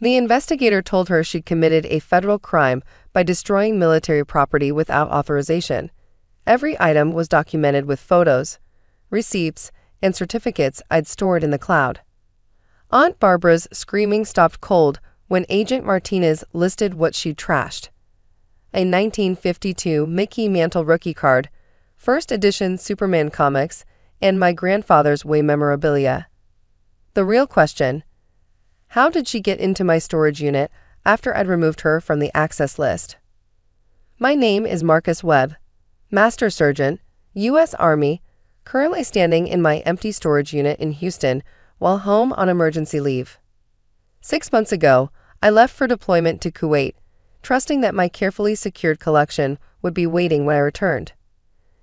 The investigator told her she'd committed a federal crime by destroying military property without authorization. Every item was documented with photos, receipts, and certificates I'd stored in the cloud. Aunt Barbara's screaming stopped cold when Agent Martinez listed what she'd trashed. A 1952 Mickey Mantle rookie card, first edition Superman comics, and my grandfather's way memorabilia. The real question: how did she get into my storage unit after I'd removed her from the access list? My name is Marcus Webb, Master Sergeant, U.S. Army, currently standing in my empty storage unit in Houston while home on emergency leave. 6 months ago, I left for deployment to Kuwait, trusting that my carefully secured collection would be waiting when I returned.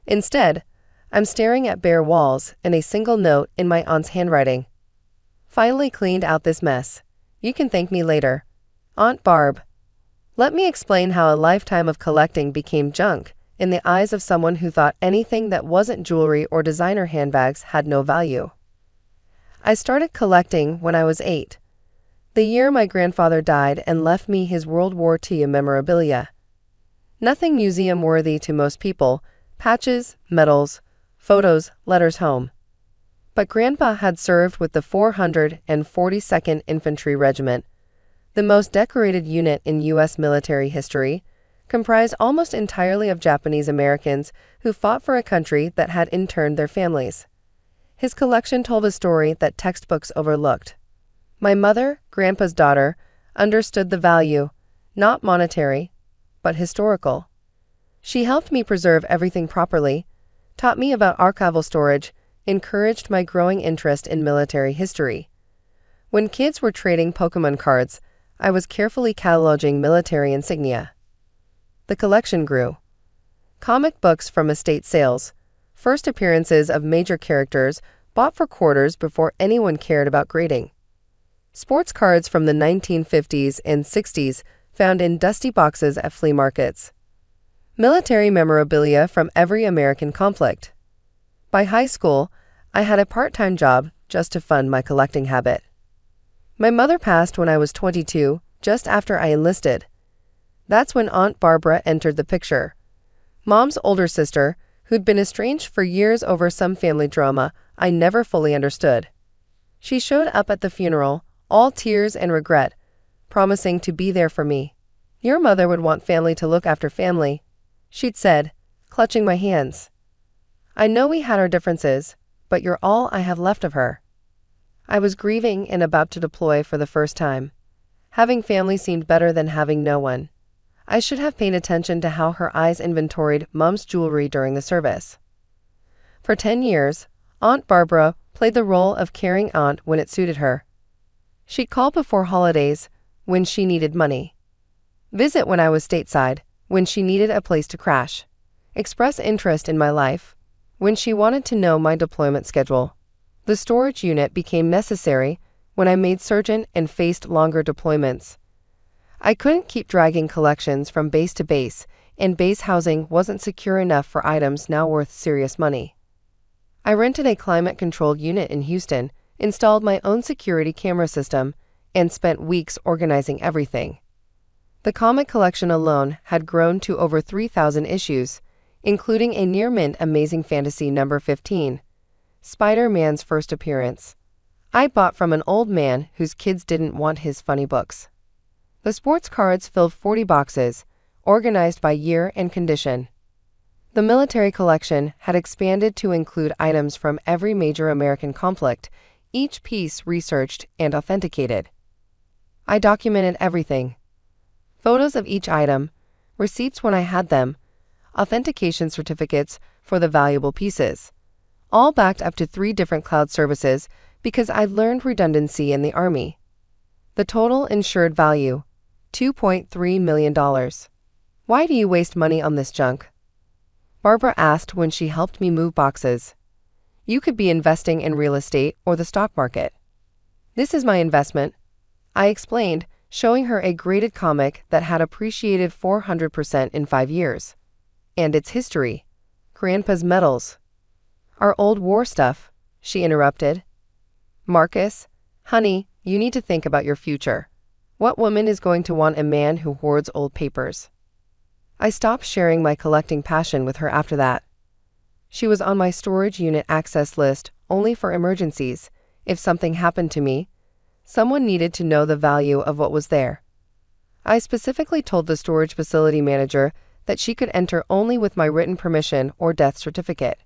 Instead, I'm staring at bare walls and a single note in my aunt's handwriting. Finally cleaned out this mess. You can thank me later. Aunt Barb. Let me explain how a lifetime of collecting became junk in the eyes of someone who thought anything that wasn't jewelry or designer handbags had no value. I started collecting when I was 8. The year my grandfather died and left me his World War II memorabilia. Nothing museum-worthy to most people: patches, medals, photos, letters home. But Grandpa had served with the 442nd Infantry Regiment, the most decorated unit in U.S. military history, comprised almost entirely of Japanese Americans who fought for a country that had interned their families. His collection told a story that textbooks overlooked. My mother, Grandpa's daughter, understood the value, not monetary, but historical. She helped me preserve everything properly, taught me about archival storage, encouraged my growing interest in military history. When kids were trading Pokemon cards, I was carefully cataloging military insignia. The collection grew. Comic books from estate sales, first appearances of major characters bought for quarters before anyone cared about grading. Sports cards from the 1950s and 60s found in dusty boxes at flea markets. Military memorabilia from every American conflict. By high school, I had a part-time job just to fund my collecting habit. My mother passed when I was 22, just after I enlisted. That's when Aunt Barbara entered the picture. Mom's older sister, who'd been estranged for years over some family drama I never fully understood. She showed up at the funeral, all tears and regret, promising to be there for me. Your mother would want family to look after family, she'd said, clutching my hands. I know we had our differences, but you're all I have left of her. I was grieving and about to deploy for the first time. Having family seemed better than having no one. I should have paid attention to how her eyes inventoried Mom's jewelry during the service. For 10 years, Aunt Barbara played the role of caring aunt when it suited her. She'd call before holidays, when she needed money. Visit when I was stateside, when she needed a place to crash. Express interest in my life, when she wanted to know my deployment schedule. The storage unit became necessary when I made sergeant and faced longer deployments. I couldn't keep dragging collections from base to base, and base housing wasn't secure enough for items now worth serious money. I rented a climate-controlled unit in Houston, installed my own security camera system, and spent weeks organizing everything. The comic collection alone had grown to over 3,000 issues, including a near-mint Amazing Fantasy number 15, Spider-Man's first appearance. I bought from an old man whose kids didn't want his funny books. The sports cards filled 40 boxes, organized by year and condition. The military collection had expanded to include items from every major American conflict, each piece researched and authenticated. I documented everything. Photos of each item, receipts when I had them, authentication certificates for the valuable pieces, all backed up to 3 different cloud services because I'd learned redundancy in the Army. The total insured value, $2.3 million. Why do you waste money on this junk? Barbara asked when she helped me move boxes. You could be investing in real estate or the stock market. This is my investment, I explained, showing her a graded comic that had appreciated 400% in 5 years. And its history. Grandpa's medals. Our old war stuff, she interrupted. Marcus, honey, you need to think about your future. What woman is going to want a man who hoards old papers? I stopped sharing my collecting passion with her after that. She was on my storage unit access list only for emergencies. If something happened to me, someone needed to know the value of what was there. I specifically told the storage facility manager that she could enter only with my written permission or death certificate.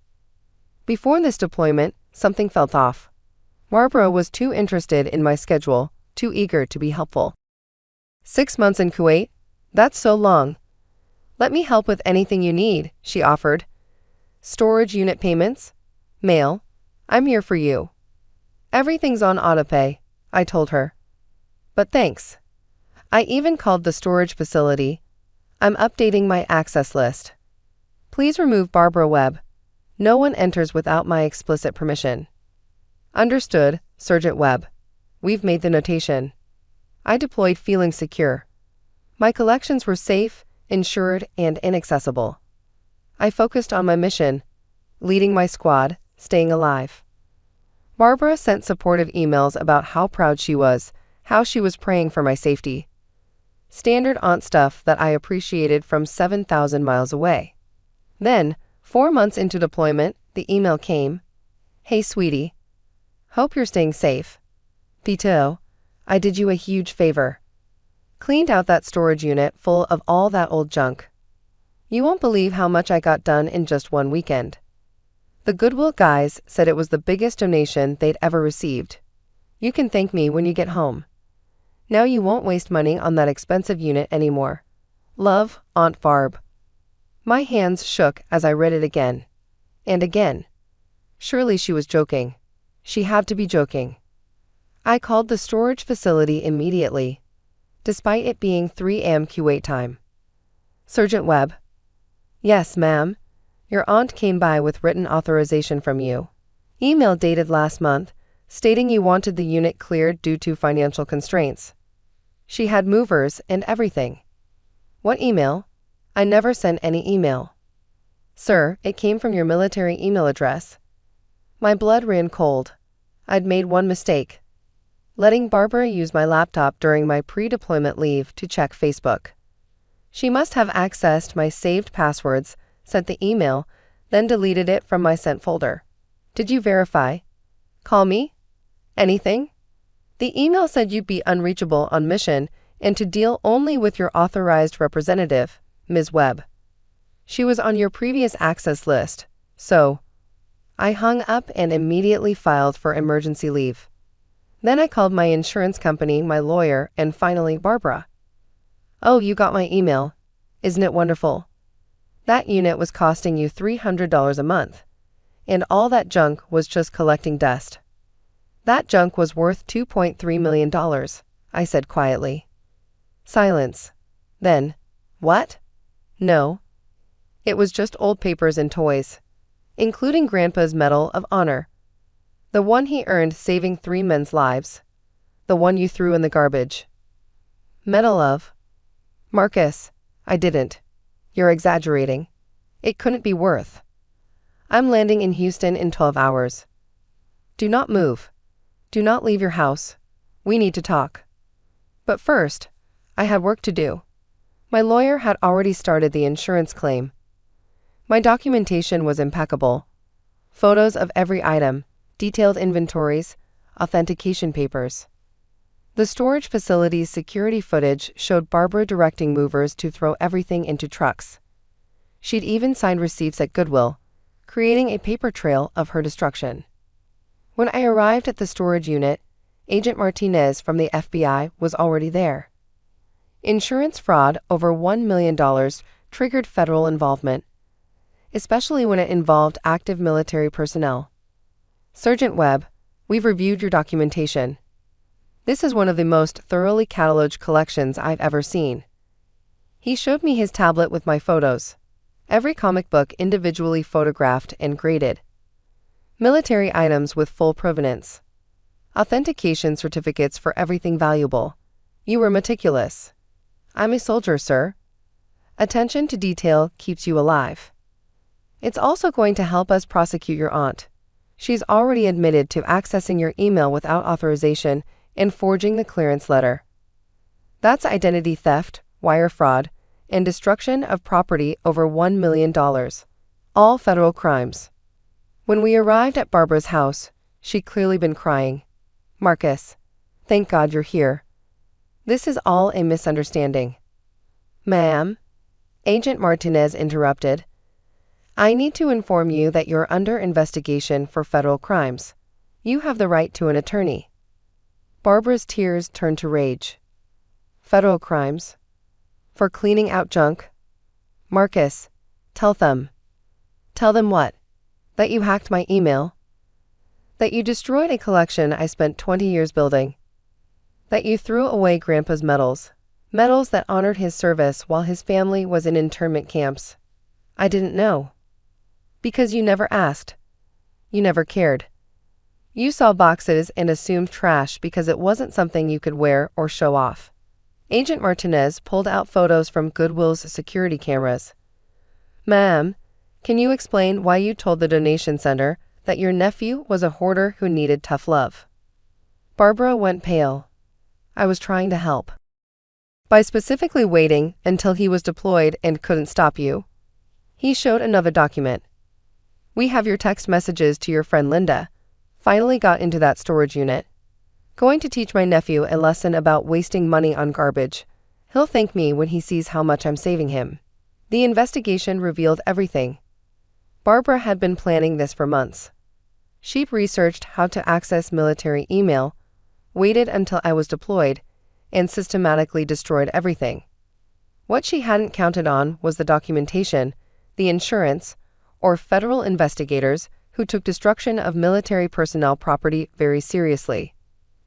Before this deployment, something felt off. Barbara was too interested in my schedule, too eager to be helpful. 6 months in Kuwait? That's so long. Let me help with anything you need, she offered. Storage unit payments? Mail? I'm here for you. Everything's on autopay, I told her. But thanks. I even called the storage facility. I'm updating my access list. Please remove Barbara Webb. No one enters without my explicit permission. Understood, Sergeant Webb. We've made the notation. I deployed feeling secure. My collections were safe, insured, and inaccessible. I focused on my mission, leading my squad, staying alive. Barbara sent supportive emails about how proud she was, how she was praying for my safety. Standard aunt stuff that I appreciated from 7,000 miles away. Then, 4 months into deployment, the email came. Hey sweetie. Hope you're staying safe. Vito, I did you a huge favor. Cleaned out that storage unit full of all that old junk. You won't believe how much I got done in just one weekend. The Goodwill guys said it was the biggest donation they'd ever received. You can thank me when you get home. Now you won't waste money on that expensive unit anymore. Love, Aunt Barb. My hands shook as I read it again. And again. Surely she was joking. She had to be joking. I called the storage facility immediately, despite it being 3 a.m. Kuwait time. Sergeant Webb. Yes, ma'am. Your aunt came by with written authorization from you. Email dated last month, stating you wanted the unit cleared due to financial constraints. She had movers and everything. What email? I never sent any email. Sir, it came from your military email address. My blood ran cold. I'd made one mistake. Letting Barbara use my laptop during my pre-deployment leave to check Facebook. She must have accessed my saved passwords, sent the email, then deleted it from my sent folder. Did you verify? Call me? Anything? The email said you'd be unreachable on mission and to deal only with your authorized representative, Ms. Webb. She was on your previous access list, so I hung up and immediately filed for emergency leave. Then I called my insurance company, my lawyer, and finally Barbara. Oh, you got my email. Isn't it wonderful? That unit was costing you $300 a month, and all that junk was just collecting dust. That junk was worth $2.3 million, I said quietly. Silence. Then, what? No. It was just old papers and toys, including Grandpa's Medal of Honor. The one he earned saving 3 men's lives. The one you threw in the garbage. Medal of? Marcus, I didn't. You're exaggerating. It couldn't be worth. I'm landing in Houston in 12 hours. Do not move. Do not leave your house. We need to talk. But first, I had work to do. My lawyer had already started the insurance claim. My documentation was impeccable. Photos of every item, detailed inventories, authentication papers. The storage facility's security footage showed Barbara directing movers to throw everything into trucks. She'd even signed receipts at Goodwill, creating a paper trail of her destruction. When I arrived at the storage unit, Agent Martinez from the FBI was already there. Insurance fraud over $1 million triggered federal involvement, especially when it involved active military personnel. Sergeant Webb, we've reviewed your documentation. This is one of the most thoroughly cataloged collections I've ever seen. He showed me his tablet with my photos. Every comic book individually photographed and graded. Military items with full provenance. Authentication certificates for everything valuable. You were meticulous. I'm a soldier, sir. Attention to detail keeps you alive. It's also going to help us prosecute your aunt. She's already admitted to accessing your email without authorization and forging the clearance letter. That's identity theft, wire fraud, and destruction of property over $1 million. All federal crimes. When we arrived at Barbara's house, she'd clearly been crying. "Marcus, thank God you're here. This is all a misunderstanding." "Ma'am?" Agent Martinez interrupted. "I need to inform you that you're under investigation for federal crimes. You have the right to an attorney." Barbara's tears turned to rage. "Federal crimes? For cleaning out junk? Marcus, tell them." "Tell them what? That you hacked my email? That you destroyed a collection I spent 20 years building? That you threw away Grandpa's medals that honored his service while his family was in internment camps?" "I didn't know." "Because you never asked. You never cared. You saw boxes and assumed trash because it wasn't something you could wear or show off." Agent Martinez pulled out photos from Goodwill's security cameras. "Ma'am, can you explain why you told the donation center that your nephew was a hoarder who needed tough love?" Barbara went pale. "I was trying to help. By specifically waiting until he was deployed and couldn't stop you." He showed another document. "We have your text messages to your friend Linda. Finally got into that storage unit. Going to teach my nephew a lesson about wasting money on garbage. He'll thank me when he sees how much I'm saving him." The investigation revealed everything. Barbara had been planning this for months. She'd researched how to access military email, waited until I was deployed, and systematically destroyed everything. What she hadn't counted on was the documentation, the insurance, or federal investigators who took destruction of military personnel property very seriously.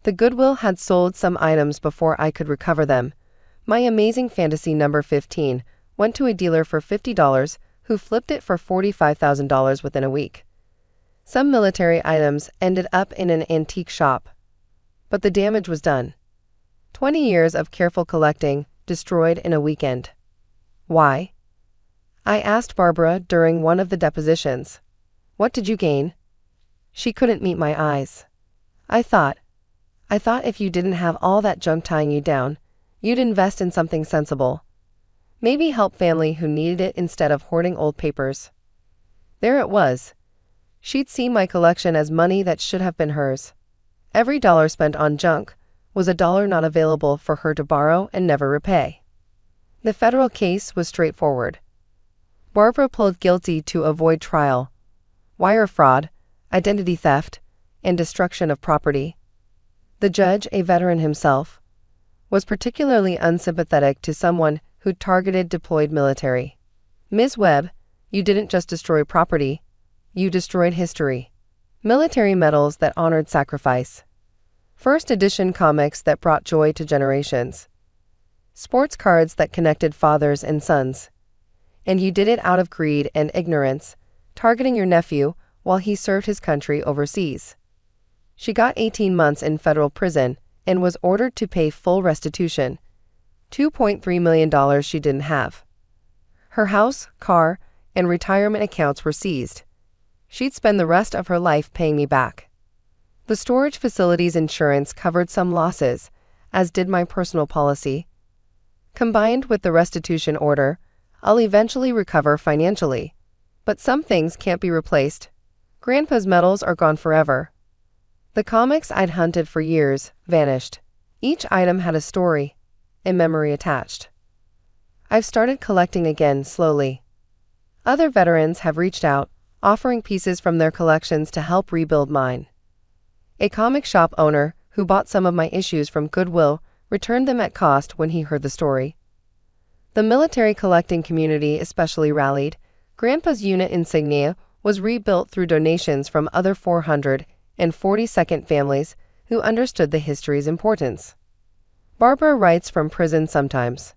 The Goodwill had sold some items before I could recover them. My amazing fantasy number 15 went to a dealer for $50 who flipped it for $45,000 within a week. Some military items ended up in an antique shop. But the damage was done. 20 years of careful collecting destroyed in a weekend. Why? I asked Barbara during one of the depositions. "What did you gain?" She couldn't meet my eyes. I thought if you didn't have all that junk tying you down, you'd invest in something sensible. Maybe help family who needed it instead of hoarding old papers." There it was. She'd see my collection as money that should have been hers. Every dollar spent on junk was a dollar not available for her to borrow and never repay. The federal case was straightforward. Barbara pled guilty to avoid trial, wire fraud, identity theft, and destruction of property. The judge, a veteran himself, was particularly unsympathetic to someone who targeted deployed military. "Ms. Webb, you didn't just destroy property, you destroyed history. Military medals that honored sacrifice. First edition comics that brought joy to generations. Sports cards that connected fathers and sons. And you did it out of greed and ignorance, targeting your nephew while he served his country overseas." She got 18 months in federal prison and was ordered to pay full restitution, $2.3 million she didn't have. Her house, car, and retirement accounts were seized. She'd spend the rest of her life paying me back. The storage facility's insurance covered some losses, as did my personal policy. Combined with the restitution order, I'll eventually recover financially. But some things can't be replaced. Grandpa's medals are gone forever. The comics I'd hunted for years vanished. Each item had a story, a memory attached. I've started collecting again slowly. Other veterans have reached out, offering pieces from their collections to help rebuild mine. A comic shop owner who bought some of my issues from Goodwill returned them at cost when he heard the story. The military collecting community especially rallied. Grandpa's unit insignia was rebuilt through donations from other 442nd families who understood the history's importance. Barbara writes from prison sometimes.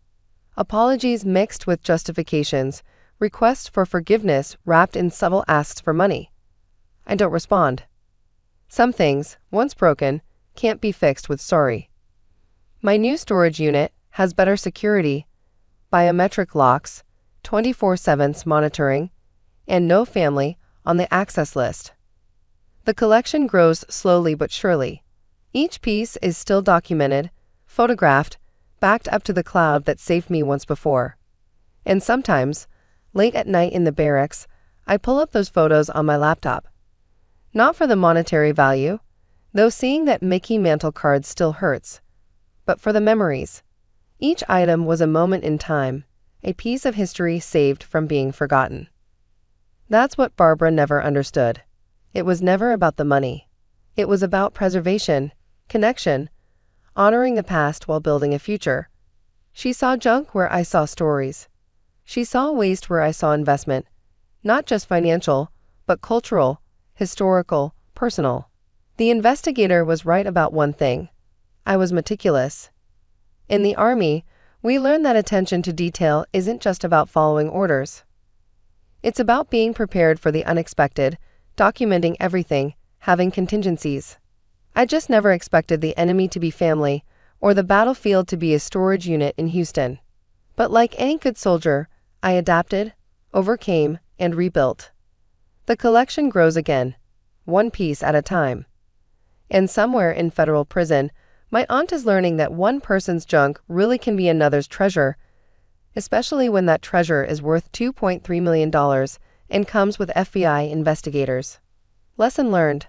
Apologies mixed with justifications, requests for forgiveness wrapped in subtle asks for money. I don't respond. Some things, once broken, can't be fixed with sorry. My new storage unit has better security, biometric locks, 24/7 monitoring, and no family on the access list. The collection grows slowly but surely. Each piece is still documented, photographed, backed up to the cloud that saved me once before. And sometimes, late at night in the barracks, I pull up those photos on my laptop. Not for the monetary value, though seeing that Mickey Mantle card still hurts, but for the memories. Each item was a moment in time, a piece of history saved from being forgotten. That's what Barbara never understood. It was never about the money. It was about preservation, connection, honoring the past while building a future. She saw junk where I saw stories. She saw waste where I saw investment, not just financial, but cultural, historical, personal. The investigator was right about one thing. I was meticulous. In the Army, we learn that attention to detail isn't just about following orders. It's about being prepared for the unexpected, documenting everything, having contingencies. I just never expected the enemy to be family, or the battlefield to be a storage unit in Houston. But like any good soldier, I adapted, overcame, and rebuilt. The collection grows again, one piece at a time. And somewhere in federal prison, my aunt is learning that one person's junk really can be another's treasure, especially when that treasure is worth $2.3 million and comes with FBI investigators. Lesson learned: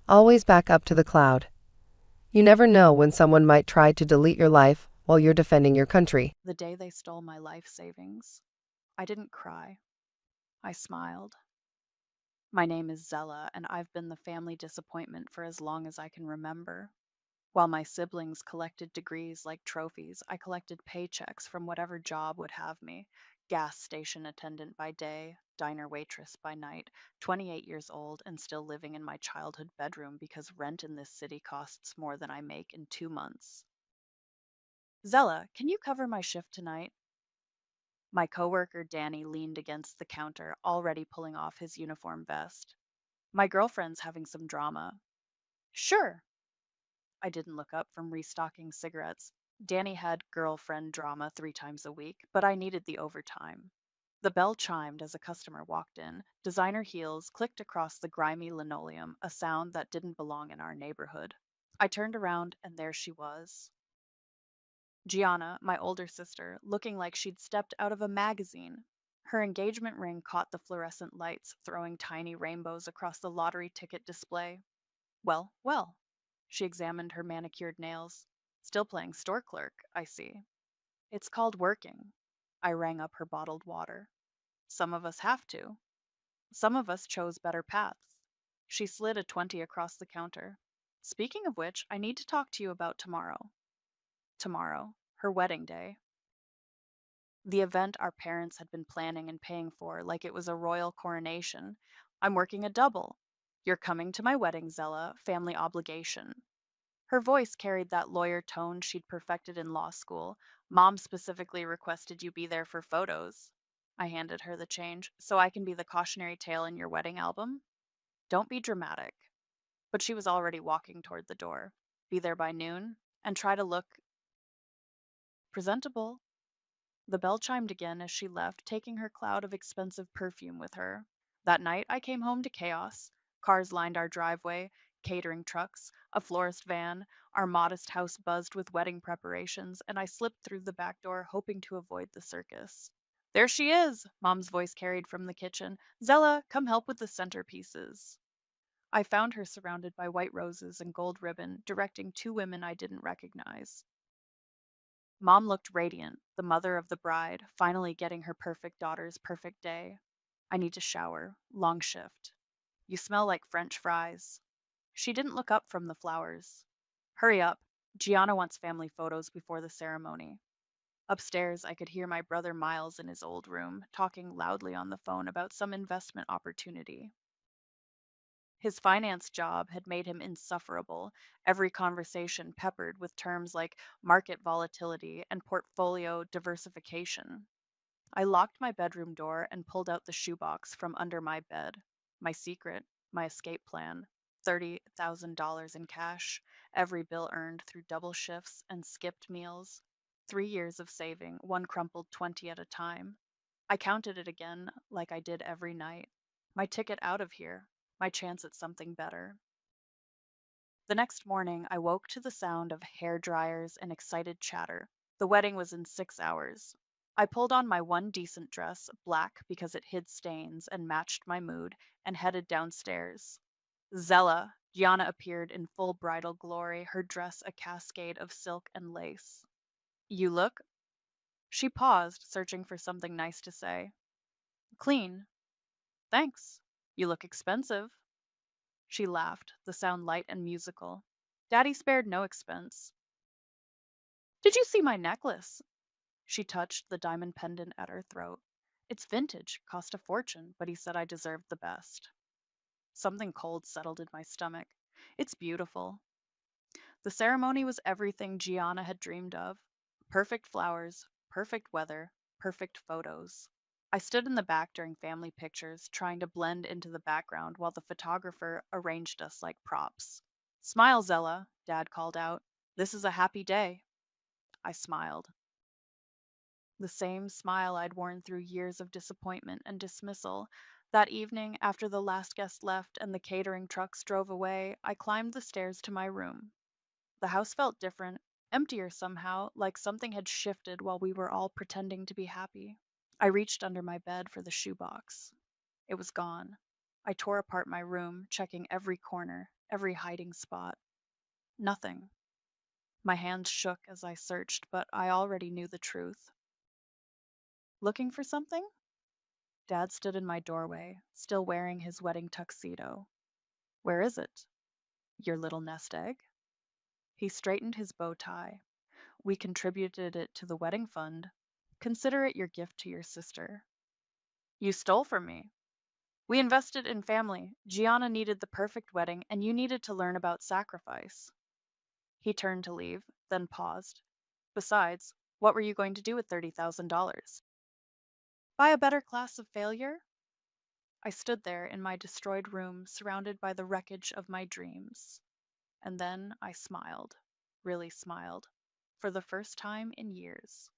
always back up to the cloud. You never know when someone might try to delete your life while you're defending your country. The day they stole my life savings, I didn't cry. I smiled. My name is Zella, and I've been the family disappointment for as long as I can remember. While my siblings collected degrees like trophies, I collected paychecks from whatever job would have me: gas station attendant by day, diner waitress by night, 28 years old and still living in my childhood bedroom because rent in this city costs more than I make in 2 months. Zella, can you cover my shift tonight? My coworker Danny leaned against the counter, already pulling off his uniform vest. My girlfriend's having some drama. Sure. I didn't look up from restocking cigarettes. Danny had girlfriend drama 3 times a week, but I needed the overtime. The bell chimed as a customer walked in. Designer heels clicked across the grimy linoleum, a sound that didn't belong in our neighborhood. I turned around, and there she was. Gianna, my older sister, looking like she'd stepped out of a magazine. Her engagement ring caught the fluorescent lights, throwing tiny rainbows across the lottery ticket display. Well, well. She examined her manicured nails. Still playing store clerk, I see. It's called working. I rang up her bottled water. Some of us have to. Some of us chose better paths. She slid a 20 across the counter. Speaking of which, I need to talk to you about tomorrow. Tomorrow, her wedding day. The event our parents had been planning and paying for like it was a royal coronation. I'm working a double. You're coming to my wedding, Zella, family obligation. Her voice carried that lawyer tone she'd perfected in law school. Mom specifically requested you be there for photos. I handed her the change, so I can be the cautionary tale in your wedding album. Don't be dramatic. But she was already walking toward the door. Be there by noon, and try to look presentable. The bell chimed again as she left, taking her cloud of expensive perfume with her. That night, I came home to chaos. Cars lined our driveway, catering trucks, a florist van. Our modest house buzzed with wedding preparations, and I slipped through the back door, hoping to avoid the circus. There she is, Mom's voice carried from the kitchen. Zella, come help with the centerpieces. I found her surrounded by white roses and gold ribbon, directing 2 women I didn't recognize. Mom looked radiant, the mother of the bride, finally getting her perfect daughter's perfect day. I need to shower. Long shift. You smell like French fries. She didn't look up from the flowers. Hurry up. Gianna wants family photos before the ceremony. Upstairs, I could hear my brother Miles in his old room, talking loudly on the phone about some investment opportunity. His finance job had made him insufferable, every conversation peppered with terms like market volatility and portfolio diversification. I locked my bedroom door and pulled out the shoebox from under my bed. My secret, my escape plan: $30,000 in cash, every bill earned through double shifts and skipped meals. 3 years of saving, one crumpled 20 at a time. I counted it again, like I did every night. My ticket out of here, my chance at something better. The next morning, I woke to the sound of hair dryers and excited chatter. The wedding was in 6 hours. I pulled on my one decent dress, black because it hid stains and matched my mood, and headed downstairs. Zella, Gianna appeared in full bridal glory, her dress a cascade of silk and lace. You look. She paused, searching for something nice to say. Clean. Thanks. You look expensive. She laughed, the sound light and musical. Daddy spared no expense. Did you see my necklace? She touched the diamond pendant at her throat. It's vintage, cost a fortune, but he said I deserved the best. Something cold settled in my stomach. It's beautiful. The ceremony was everything Gianna had dreamed of. Perfect flowers, perfect weather, perfect photos. I stood in the back during family pictures, trying to blend into the background while the photographer arranged us like props. Smile, Zella, Dad called out. This is a happy day. I smiled. The same smile I'd worn through years of disappointment and dismissal. That evening, after the last guest left and the catering trucks drove away, I climbed the stairs to my room. The house felt different, emptier somehow, like something had shifted while we were all pretending to be happy. I reached under my bed for the shoebox. It was gone. I tore apart my room, checking every corner, every hiding spot. Nothing. My hands shook as I searched, but I already knew the truth. Looking for something? Dad stood in my doorway, still wearing his wedding tuxedo. Where is it? Your little nest egg? He straightened his bow tie. We contributed it to the wedding fund. Consider it your gift to your sister. You stole from me. We invested in family. Gianna needed the perfect wedding, and you needed to learn about sacrifice. He turned to leave, then paused. Besides, what were you going to do with $30,000? Buy a better class of failure? I stood there in my destroyed room, surrounded by the wreckage of my dreams. And then I smiled, really smiled, for the first time in years.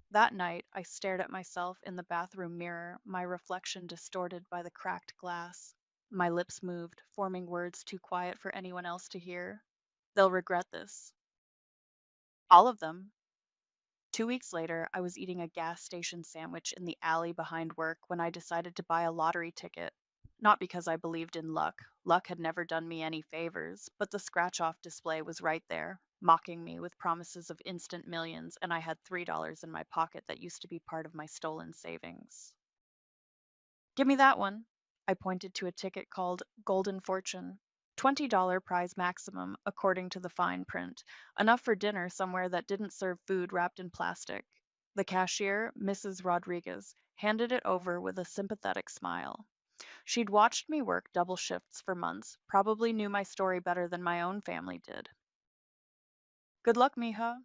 That night, I stared at myself in the bathroom mirror, my reflection distorted by the cracked glass. My lips moved, forming words too quiet for anyone else to hear. They'll regret this. All of them. 2 weeks later, I was eating a gas station sandwich in the alley behind work when I decided to buy a lottery ticket. Not because I believed in luck. Luck had never done me any favors, but the scratch off display was right there, mocking me with promises of instant millions, and I had $3 in my pocket that used to be part of my stolen savings. Give me that one. I pointed to a ticket called Golden Fortune. $20 prize maximum, according to the fine print. Enough for dinner somewhere that didn't serve food wrapped in plastic. The cashier, Mrs. Rodriguez, handed it over with a sympathetic smile. She'd watched me work double shifts for months, probably knew my story better than my own family did. Good luck, mija.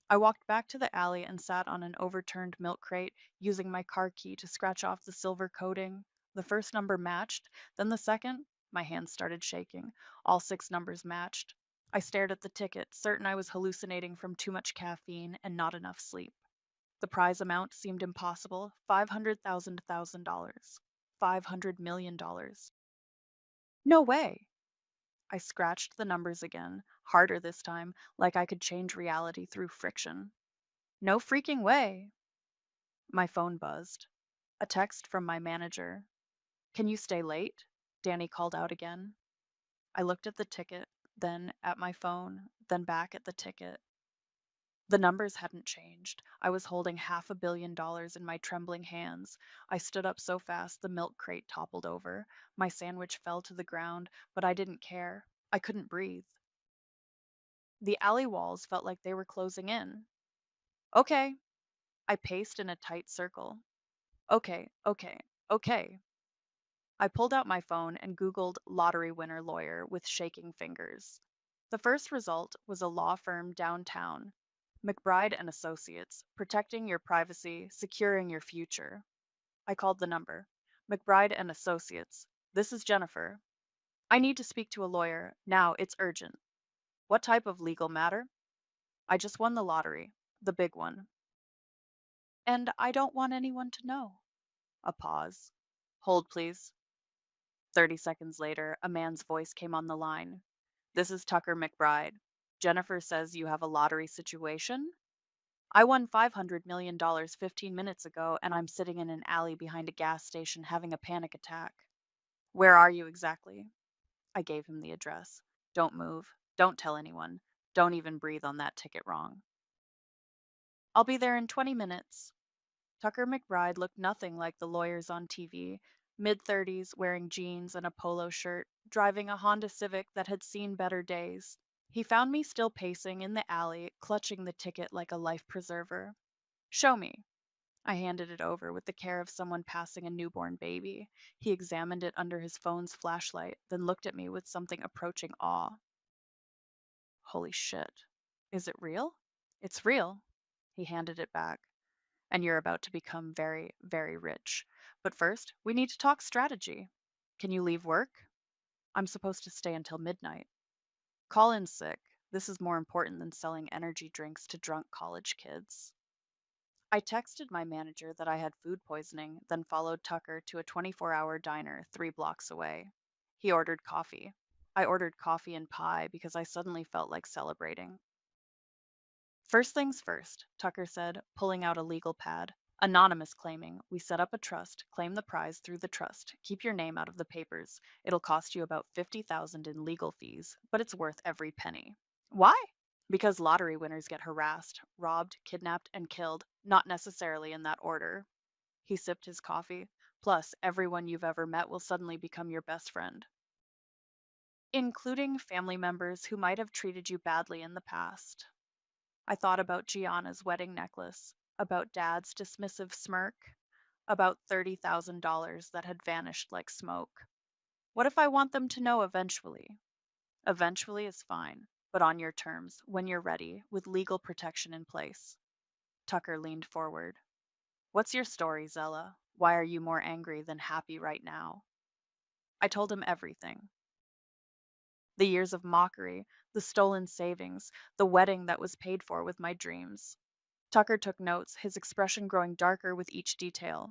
I walked back to the alley and sat on an overturned milk crate, using my car key to scratch off the silver coating. The first number matched, then the second. My hands started shaking. All 6 numbers matched. I stared at the ticket, certain I was hallucinating from too much caffeine and not enough sleep. The prize amount seemed impossible. $500,000. $500 million. No way. I scratched the numbers again, harder this time, like I could change reality through friction. No freaking way. My phone buzzed. A text from my manager. Can you stay late? Danny called out again. I looked at the ticket, then at my phone, then back at the ticket. The numbers hadn't changed. I was holding $500 million in my trembling hands. I stood up so fast the milk crate toppled over. My sandwich fell to the ground, but I didn't care. I couldn't breathe. The alley walls felt like they were closing in. Okay. I paced in a tight circle. Okay, okay, okay. I pulled out my phone and Googled lottery winner lawyer with shaking fingers. The first result was a law firm downtown. McBride and Associates, protecting your privacy, securing your future. I called the number. McBride and Associates. This is Jennifer. I need to speak to a lawyer. Now, it's urgent. What type of legal matter? I just won the lottery. The big one. And I don't want anyone to know. A pause. Hold, please. 30 seconds later, a man's voice came on the line. This is Tucker McBride. Jennifer says you have a lottery situation? I won $500 million 15 minutes ago, and I'm sitting in an alley behind a gas station having a panic attack. Where are you exactly? I gave him the address. Don't move. Don't tell anyone. Don't even breathe on that ticket wrong. I'll be there in 20 minutes. Tucker McBride looked nothing like the lawyers on TV, mid-30s, wearing jeans and a polo shirt, driving a Honda Civic that had seen better days. He found me still pacing in the alley, clutching the ticket like a life preserver. Show me. I handed it over with the care of someone passing a newborn baby. He examined it under his phone's flashlight, then looked at me with something approaching awe. Holy shit. Is it real? It's real. He handed it back. And you're about to become very, very rich. But first, we need to talk strategy. Can you leave work? I'm supposed to stay until midnight. Call in sick. This is more important than selling energy drinks to drunk college kids. I texted my manager that I had food poisoning, then followed Tucker to a 24-hour diner 3 blocks away. He ordered coffee. I ordered coffee and pie because I suddenly felt like celebrating. First things first, Tucker said, pulling out a legal pad. Anonymous claiming, we set up a trust, claim the prize through the trust, keep your name out of the papers. It'll cost you about 50,000 in legal fees, but it's worth every penny. Why? Because lottery winners get harassed, robbed, kidnapped, and killed, not necessarily in that order. He sipped his coffee. Plus, everyone you've ever met will suddenly become your best friend, including family members who might have treated you badly in the past. I thought about Gianna's wedding necklace, about Dad's dismissive smirk, about $30,000 that had vanished like smoke. What if I want them to know eventually? Eventually is fine, but on your terms, when you're ready, with legal protection in place. Tucker leaned forward. What's your story, Zella? Why are you more angry than happy right now? I told him everything. The years of mockery, the stolen savings, the wedding that was paid for with my dreams. Tucker took notes, his expression growing darker with each detail.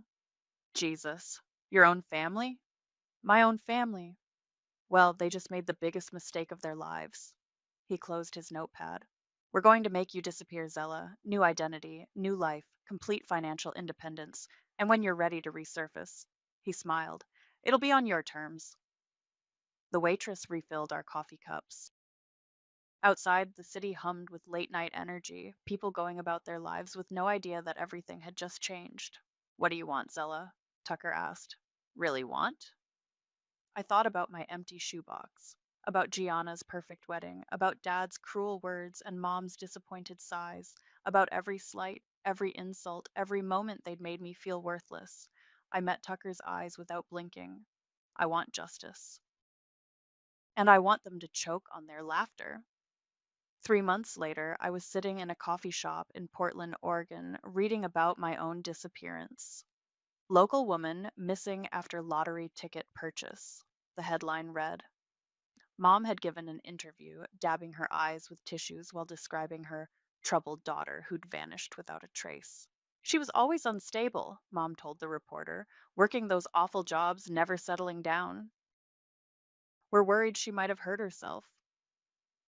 Jesus. Your own family? My own family. Well, they just made the biggest mistake of their lives. He closed his notepad. We're going to make you disappear, Zella. New identity, new life, complete financial independence. And when you're ready to resurface, he smiled, it'll be on your terms. The waitress refilled our coffee cups. Outside, the city hummed with late night energy, people going about their lives with no idea that everything had just changed. What do you want, Zella? Tucker asked. Really want? I thought about my empty shoebox, about Gianna's perfect wedding, about Dad's cruel words and Mom's disappointed sighs, about every slight, every insult, every moment they'd made me feel worthless. I met Tucker's eyes without blinking. I want justice. And I want them to choke on their laughter. 3 months later, I was sitting in a coffee shop in Portland, Oregon, reading about my own disappearance. Local woman missing after lottery ticket purchase. The headline read. Mom had given an interview, dabbing her eyes with tissues while describing her troubled daughter who'd vanished without a trace. She was always unstable, Mom told the reporter, working those awful jobs, never settling down. We're worried she might have hurt herself.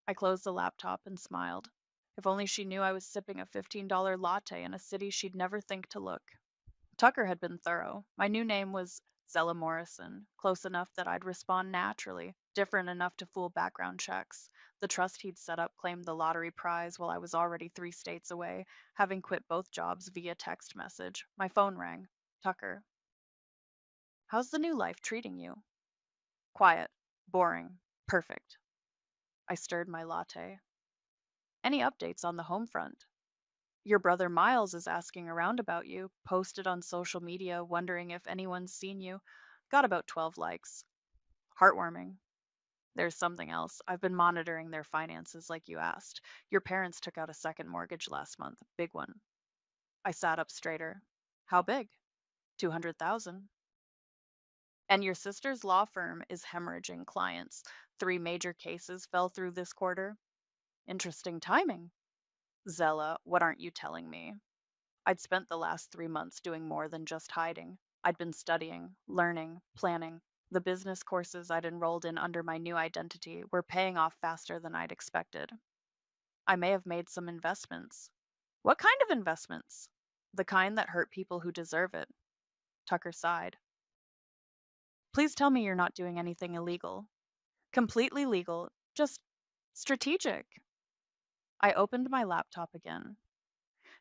I closed the laptop and smiled. If only she knew I was sipping a $15 latte in a city she'd never think to look. Tucker had been thorough. My new name was Zella Morrison, close enough that I'd respond naturally, different enough to fool background checks. The trust he'd set up claimed the lottery prize while I was already 3 states away, having quit both jobs via text message. My phone rang. Tucker. How's the new life treating you? Quiet. Boring. Perfect. I stirred my latte. Any updates on the home front? Your brother Miles is asking around about you, posted on social media, wondering if anyone's seen you. Got about 12 likes. Heartwarming. There's something else. I've been monitoring their finances like you asked. Your parents took out a second mortgage last month, big one. I sat up straighter. How big? 200,000. And your sister's law firm is hemorrhaging clients. 3 major cases fell through this quarter. Interesting timing. Zella, what aren't you telling me? I'd spent the last 3 months doing more than just hiding. I'd been studying, learning, planning. The business courses I'd enrolled in under my new identity were paying off faster than I'd expected. I may have made some investments. What kind of investments? The kind that hurt people who deserve it. Tucker sighed. Please tell me you're not doing anything illegal. Completely legal, just strategic. I opened my laptop again.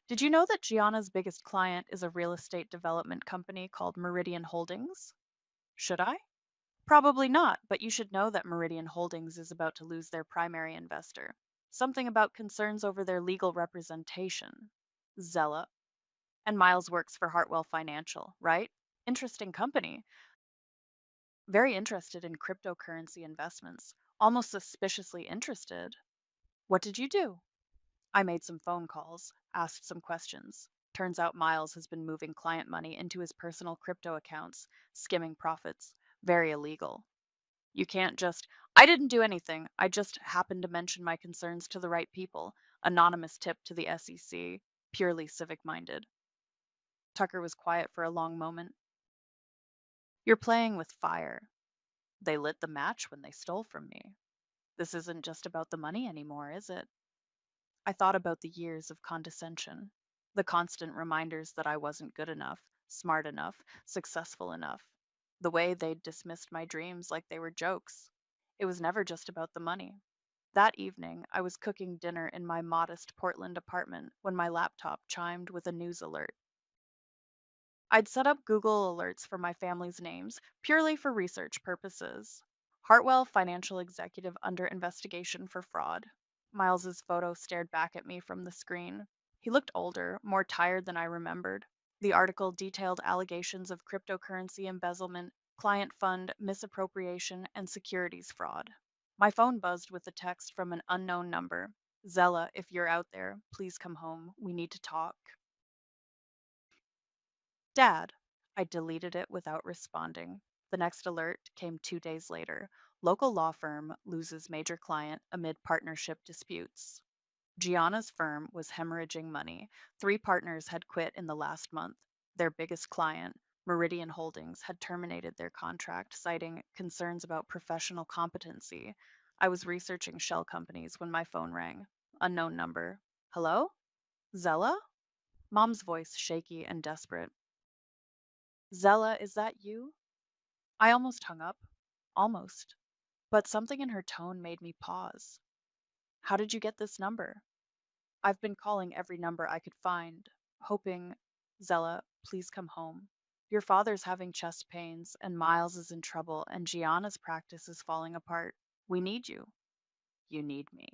Did you know that Gianna's biggest client is a real estate development company called Meridian Holdings? Should I? Probably not, but you should know that Meridian Holdings is about to lose their primary investor. Something about concerns over their legal representation. Zella. And Miles works for Hartwell Financial, right? Interesting company. Very interested in cryptocurrency investments. Almost suspiciously interested. What did you do? I made some phone calls, asked some questions. Turns out Miles has been moving client money into his personal crypto accounts, skimming profits. Very illegal. You can't just, I didn't do anything. I just happened to mention my concerns to the right people. Anonymous tip to the SEC. Purely civic minded. Tucker was quiet for a long moment. You're playing with fire. They lit the match when they stole from me. This isn't just about the money anymore, is it? I thought about the years of condescension, the constant reminders that I wasn't good enough, smart enough, successful enough, the way they'd dismissed my dreams like they were jokes. It was never just about the money. That evening, I was cooking dinner in my modest Portland apartment when my laptop chimed with a news alert. I'd set up Google alerts for my family's names purely for research purposes. Hartwell financial executive under investigation for fraud. Miles's photo stared back at me from the screen. He looked older, more tired than I remembered. The article detailed allegations of cryptocurrency embezzlement, client fund misappropriation, and securities fraud. My phone buzzed with a text from an unknown number. Zella, if you're out there, please come home. We need to talk. Dad. I deleted it without responding. The next alert came 2 days later. Local law firm loses major client amid partnership disputes. Gianna's firm was hemorrhaging money. 3 partners had quit in the last month. Their biggest client, Meridian Holdings, had terminated their contract, citing concerns about professional competency. I was researching shell companies when my phone rang. Unknown number. Hello? Zella? Mom's voice shaky and desperate. Zella, is that you? I almost hung up. Almost. But something in her tone made me pause. How did you get this number? I've been calling every number I could find, hoping. Zella, please come home. Your father's having chest pains, and Miles is in trouble, and Gianna's practice is falling apart. We need you. You need me.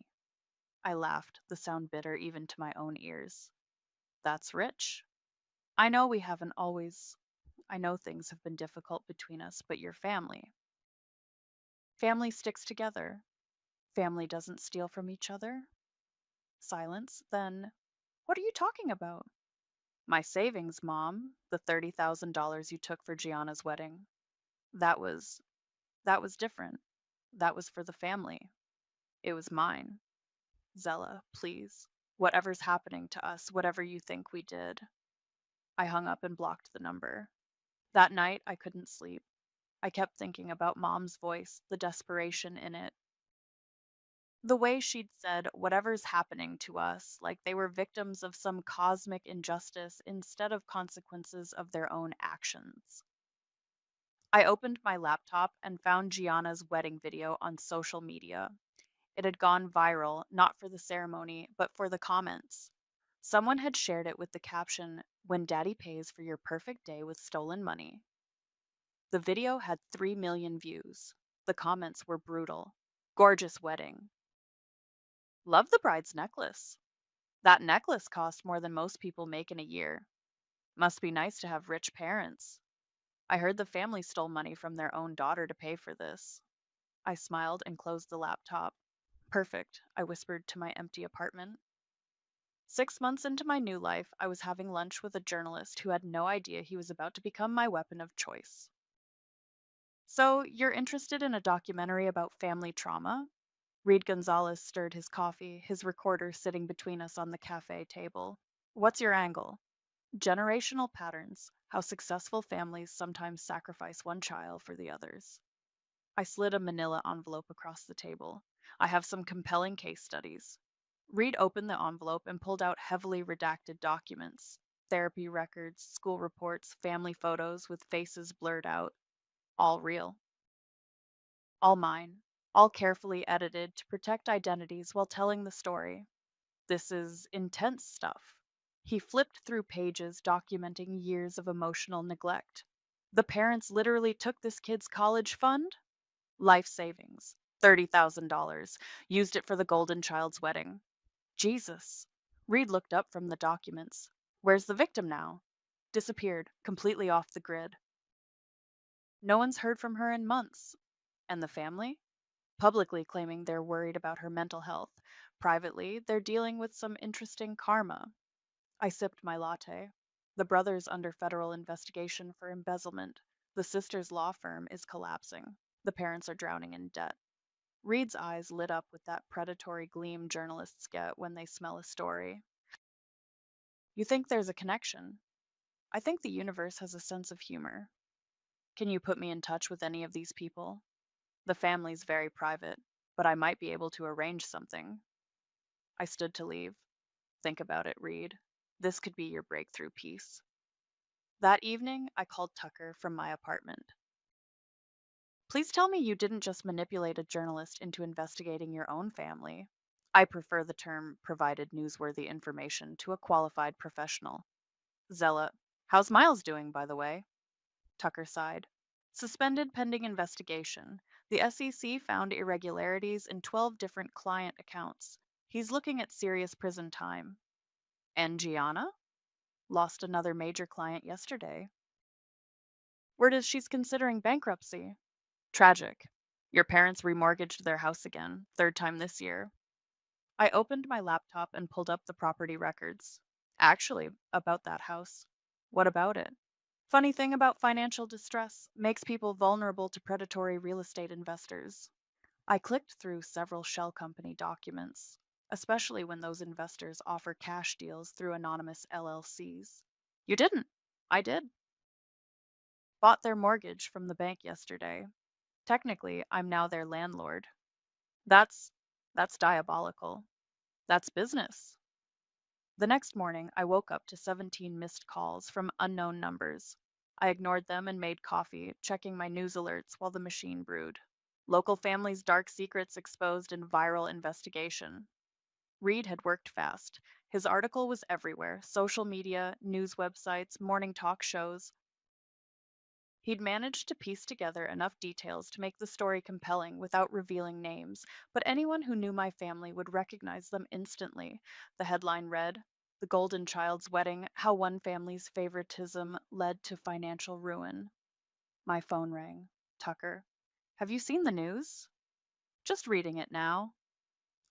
I laughed, the sound bitter even to my own ears. That's rich. I know we haven't always. I know things have been difficult between us, but you're family. Family sticks together. Family doesn't steal from each other. Silence. Then, what are you talking about? My savings, Mom. The $30,000 you took for Gianna's wedding. That was that was different. That was for the family. It was mine. Zella, please. Whatever's happening to us, whatever you think we did. I hung up and blocked the number. That night, I couldn't sleep. I kept thinking about Mom's voice, the desperation in it. The way she'd said whatever's happening to us, like they were victims of some cosmic injustice instead of consequences of their own actions. I opened my laptop and found Gianna's wedding video on social media. It had gone viral, not for the ceremony, but for the comments. Someone had shared it with the caption, When Daddy Pays for Your Perfect Day with Stolen Money. The video had 3 million views. The comments were brutal. Gorgeous wedding. Love the bride's necklace. That necklace cost more than most people make in a year. Must be nice to have rich parents. I heard the family stole money from their own daughter to pay for this. I smiled and closed the laptop. Perfect, I whispered to my empty apartment. 6 months into my new life, I was having lunch with a journalist who had no idea he was about to become my weapon of choice. So, you're interested in a documentary about family trauma? Reed Gonzalez stirred his coffee, his recorder sitting between us on the cafe table. What's your angle? Generational patterns, how successful families sometimes sacrifice one child for the others. I slid a manila envelope across the table. I have some compelling case studies. Reed opened the envelope and pulled out heavily redacted documents: therapy records, school reports, family photos with faces blurred out. All real. All mine. All carefully edited to protect identities while telling the story. This is intense stuff. He flipped through pages documenting years of emotional neglect. The parents literally took this kid's college fund? Life savings. $30,000. Used it for the golden child's wedding. Jesus. Reed looked up from the documents. Where's the victim now? Disappeared, completely off the grid. No one's heard from her in months. And the family? Publicly claiming they're worried about her mental health. Privately, they're dealing with some interesting karma. I sipped my latte. The brother's under federal investigation for embezzlement. The sister's law firm is collapsing. The parents are drowning in debt. Reed's eyes lit up with that predatory gleam journalists get when they smell a story. You think there's a connection? I think the universe has a sense of humor. Can you put me in touch with any of these people? The family's very private, but I might be able to arrange something. I stood to leave. Think about it, Reed. This could be your breakthrough piece. That evening, I called Tucker from my apartment. Please tell me you didn't just manipulate a journalist into investigating your own family. I prefer the term provided newsworthy information to a qualified professional. Zella, how's Miles doing, by the way? Tucker sighed. Suspended pending investigation. The SEC found irregularities in 12 different client accounts. He's looking at serious prison time. And Gianna? Lost another major client yesterday. Word is she's considering bankruptcy. Tragic. Your parents remortgaged their house again, third time this year. I opened my laptop and pulled up the property records. Actually, about that house. What about it? Funny thing about financial distress, makes people vulnerable to predatory real estate investors. I clicked through several shell company documents, especially when those investors offer cash deals through anonymous LLCs. You didn't. I did. Bought their mortgage from the bank yesterday. Technically, I'm now their landlord. That's that's diabolical. That's business. The next morning, I woke up to 17 missed calls from unknown numbers. I ignored them and made coffee, checking my news alerts while the machine brewed. Local family's dark secrets exposed in viral investigation. Reed had worked fast. His article was everywhere: social media, news websites, morning talk shows. He'd managed to piece together enough details to make the story compelling without revealing names, but anyone who knew my family would recognize them instantly. The headline read, "The Golden Child's Wedding: How One Family's Favoritism Led to Financial Ruin." My phone rang. Tucker. Have you seen the news? Just reading it now.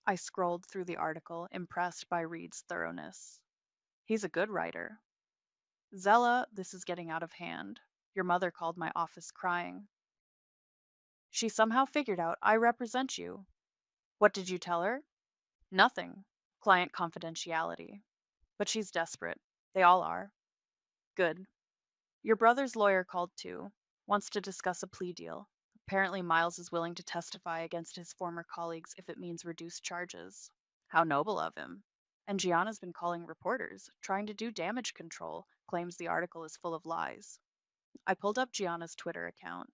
I scrolled through the article, impressed by Reed's thoroughness. He's a good writer. Zella, this is getting out of hand. Your mother called my office crying. She somehow figured out I represent you. What did you tell her? Nothing. Client confidentiality. But she's desperate. They all are. Good. Your brother's lawyer called too. Wants to discuss a plea deal. Apparently, Miles is willing to testify against his former colleagues if it means reduced charges. How noble of him. And Gianna's been calling reporters, trying to do damage control, claims the article is full of lies. I pulled up Gianna's Twitter account.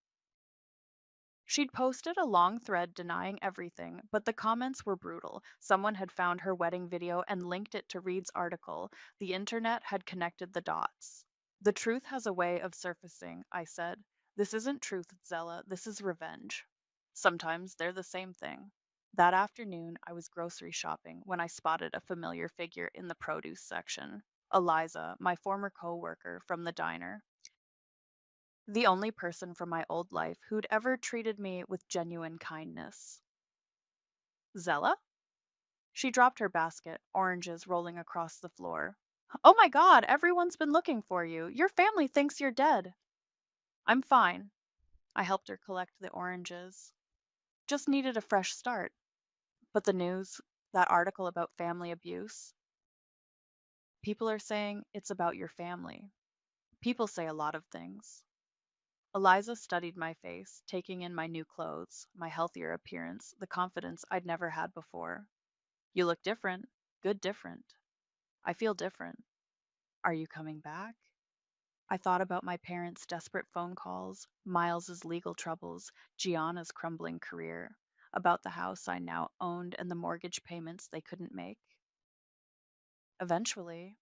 She'd posted a long thread denying everything, but the comments were brutal. Someone had found her wedding video and linked it to Reed's article. The internet had connected the dots. The truth has a way of surfacing, I said. This isn't truth, Zella. This is revenge. Sometimes they're the same thing. That afternoon, I was grocery shopping when I spotted a familiar figure in the produce section. Eliza, my former coworker from the diner. The only person from my old life who'd ever treated me with genuine kindness. Zella? She dropped her basket, oranges rolling across the floor. Oh my god, everyone's been looking for you. Your family thinks you're dead. I'm fine. I helped her collect the oranges. Just needed a fresh start. But the news, that article about family abuse, people are saying it's about your family. People say a lot of things. Eliza studied my face, taking in my new clothes, my healthier appearance, the confidence I'd never had before. You look different. Good, different. I feel different. Are you coming back? I thought about my parents' desperate phone calls, Miles's legal troubles, Gianna's crumbling career, about the house I now owned and the mortgage payments they couldn't make. Eventually,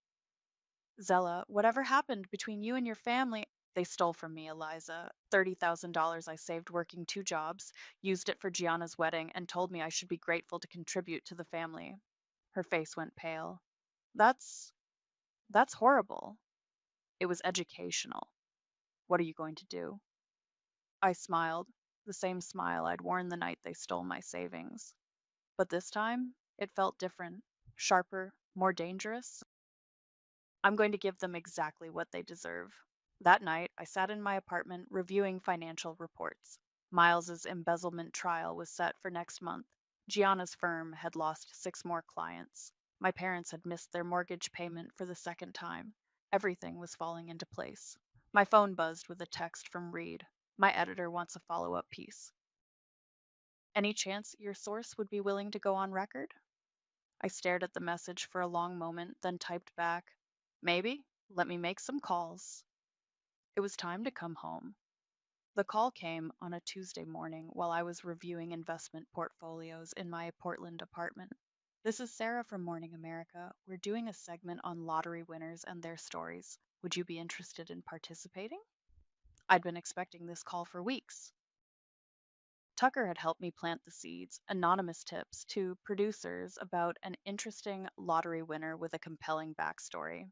Zella, whatever happened between you and your family? They stole from me, Eliza. $30,000 I saved working two jobs, used it for Gianna's wedding, and told me I should be grateful to contribute to the family. Her face went pale. That's that's horrible. It was educational. What are you going to do? I smiled, the same smile I'd worn the night they stole my savings. But this time, it felt different, sharper, more dangerous. I'm going to give them exactly what they deserve. That night, I sat in my apartment reviewing financial reports. Miles's embezzlement trial was set for next month. Gianna's firm had lost six more clients. My parents had missed their mortgage payment for the second time. Everything was falling into place. My phone buzzed with a text from Reed. My editor wants a follow up piece. Any chance your source would be willing to go on record? I stared at the message for a long moment, then typed back, maybe. Let me make some calls. It was time to come home. The call came on a Tuesday morning while I was reviewing investment portfolios in my Portland apartment. This is Sarah from Morning America. We're doing a segment on lottery winners and their stories. Would you be interested in participating? I'd been expecting this call for weeks. Tucker had helped me plant the seeds, anonymous tips to producers about an interesting lottery winner with a compelling backstory.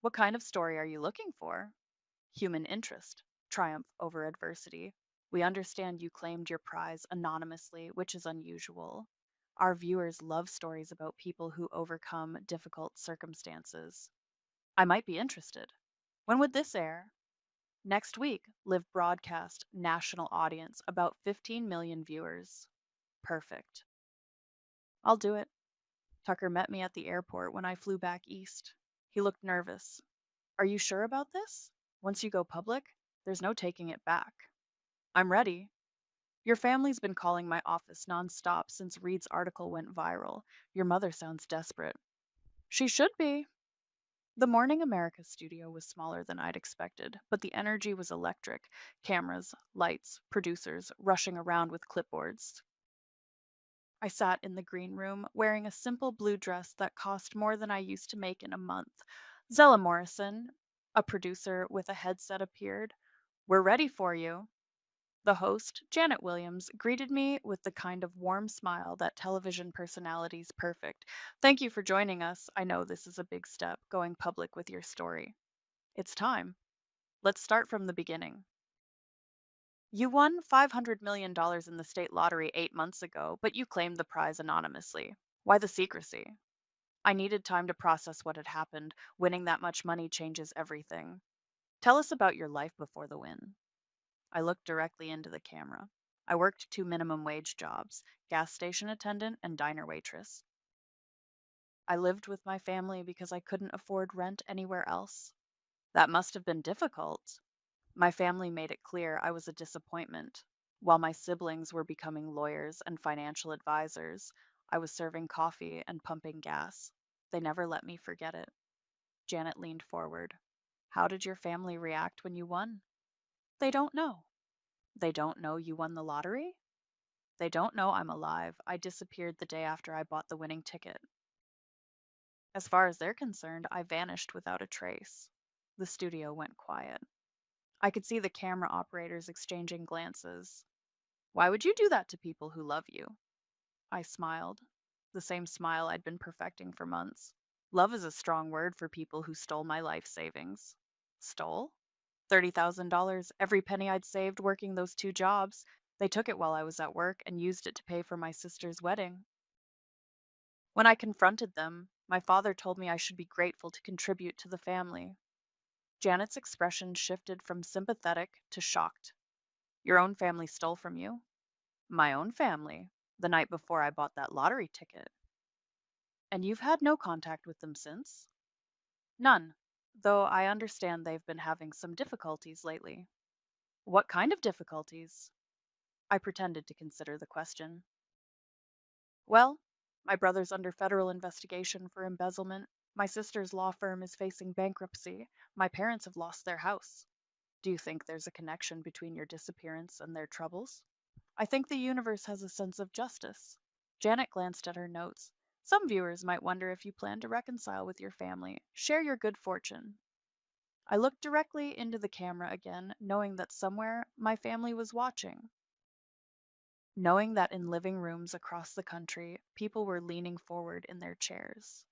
What kind of story are you looking for? Human interest, triumph over adversity. We understand you claimed your prize anonymously, which is unusual. Our viewers love stories about people who overcome difficult circumstances. I might be interested. When would this air? Next week, live broadcast, national audience, about 15 million viewers. Perfect. I'll do it. Tucker met me at the airport when I flew back east. He looked nervous. Are you sure about this? Once you go public, there's no taking it back. I'm ready. Your family's been calling my office nonstop since Reed's article went viral. Your mother sounds desperate. She should be. The Morning America studio was smaller than I'd expected, but the energy was electric. Cameras, lights, producers rushing around with clipboards. I sat in the green room, wearing a simple blue dress that cost more than I used to make in a month. Zella Morrison, a producer with a headset, appeared. We're ready for you. The host, Janet Williams, greeted me with the kind of warm smile that television personalities perfect. Thank you for joining us. I know this is a big step, going public with your story. It's time. Let's start from the beginning. You won $500 million in the state lottery 8 months ago, but you claimed the prize anonymously. Why the secrecy? I needed time to process what had happened. Winning that much money changes everything. Tell us about your life before the win. I looked directly into the camera. I worked two minimum wage jobs, gas station attendant and diner waitress. I lived with my family because I couldn't afford rent anywhere else. That must have been difficult. My family made it clear I was a disappointment. While my siblings were becoming lawyers and financial advisors, I was serving coffee and pumping gas. They never let me forget it. Janet leaned forward. How did your family react when you won? They don't know. They don't know you won the lottery? They don't know I'm alive. I disappeared the day after I bought the winning ticket. As far as they're concerned, I vanished without a trace. The studio went quiet. I could see the camera operators exchanging glances. Why would you do that to people who love you? I smiled, the same smile I'd been perfecting for months. Love is a strong word for people who stole my life savings. Stole? $30,000, every penny I'd saved working those two jobs. They took it while I was at work and used it to pay for my sister's wedding. When I confronted them, my father told me I should be grateful to contribute to the family. Janet's expression shifted from sympathetic to shocked. Your own family stole from you? My own family, the night before I bought that lottery ticket. And you've had no contact with them since? None, though I understand they've been having some difficulties lately. What kind of difficulties? I pretended to consider the question. Well, My brother's under federal investigation for embezzlement. My sister's law firm is facing bankruptcy. My parents have lost their house. Do you think there's a connection between your disappearance and their troubles? I think the universe has a sense of justice. Janet glanced at her notes. Some viewers might wonder if you plan to reconcile with your family. Share your good fortune. I looked directly into the camera again, knowing that somewhere my family was watching. Knowing that in living rooms across the country, people were leaning forward in their chairs.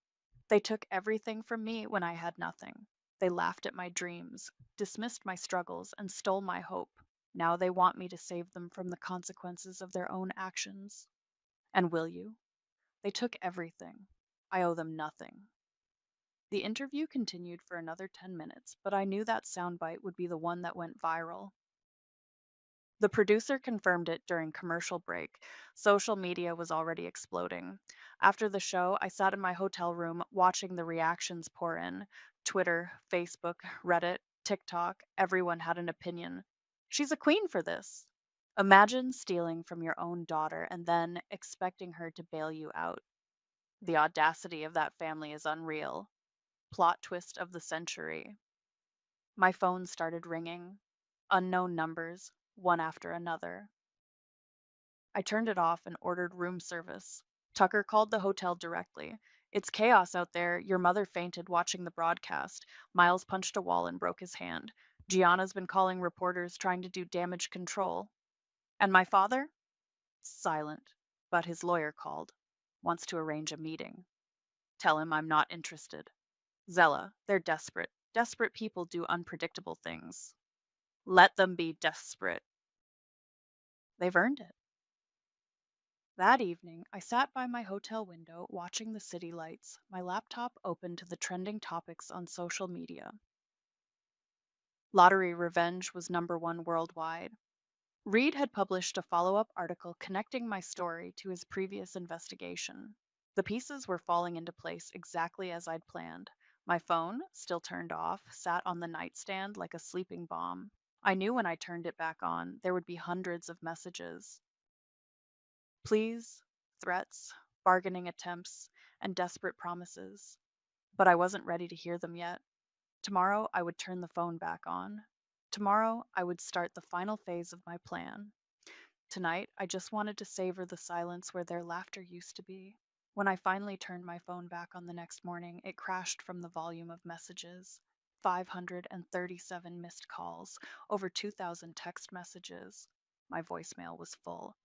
They took everything from me when I had nothing. They laughed at my dreams, dismissed my struggles, and stole my hope. Now they want me to save them from the consequences of their own actions. And will you? They took everything. I owe them nothing. The interview continued for another 10 minutes, but I knew that soundbite would be the one that went viral. The producer confirmed it during commercial break. Social media was already exploding. After the show, I sat in my hotel room watching the reactions pour in. Twitter, Facebook, Reddit, TikTok, everyone had an opinion. She's a queen for this. Imagine stealing from your own daughter and then expecting her to bail you out. The audacity of that family is unreal. Plot twist of the century. My phone started ringing. Unknown numbers, one after another. I turned it off and ordered room service. Tucker called the hotel directly. It's chaos out there. Your mother fainted watching the broadcast. Miles punched a wall and broke his hand. Gianna's been calling reporters trying to do damage control. And my father? Silent. But his lawyer called. Wants to arrange a meeting. Tell him I'm not interested. Zella, they're desperate. Desperate people do unpredictable things. Let them be desperate. They've earned it. That evening, I sat by my hotel window watching the city lights, my laptop open to the trending topics on social media. Lottery revenge was #1 worldwide. Reed had published a follow up article connecting my story to his previous investigation. The pieces were falling into place exactly as I'd planned. My phone, still turned off, sat on the nightstand like a sleeping bomb. I knew when I turned it back on, there would be hundreds of messages. Pleas, threats, bargaining attempts, and desperate promises. But I wasn't ready to hear them yet. Tomorrow, I would turn the phone back on. Tomorrow, I would start the final phase of my plan. Tonight, I just wanted to savor the silence where their laughter used to be. When I finally turned my phone back on the next morning, it crashed from the volume of messages. 537 missed calls, over 2,000 text messages. My voicemail was full.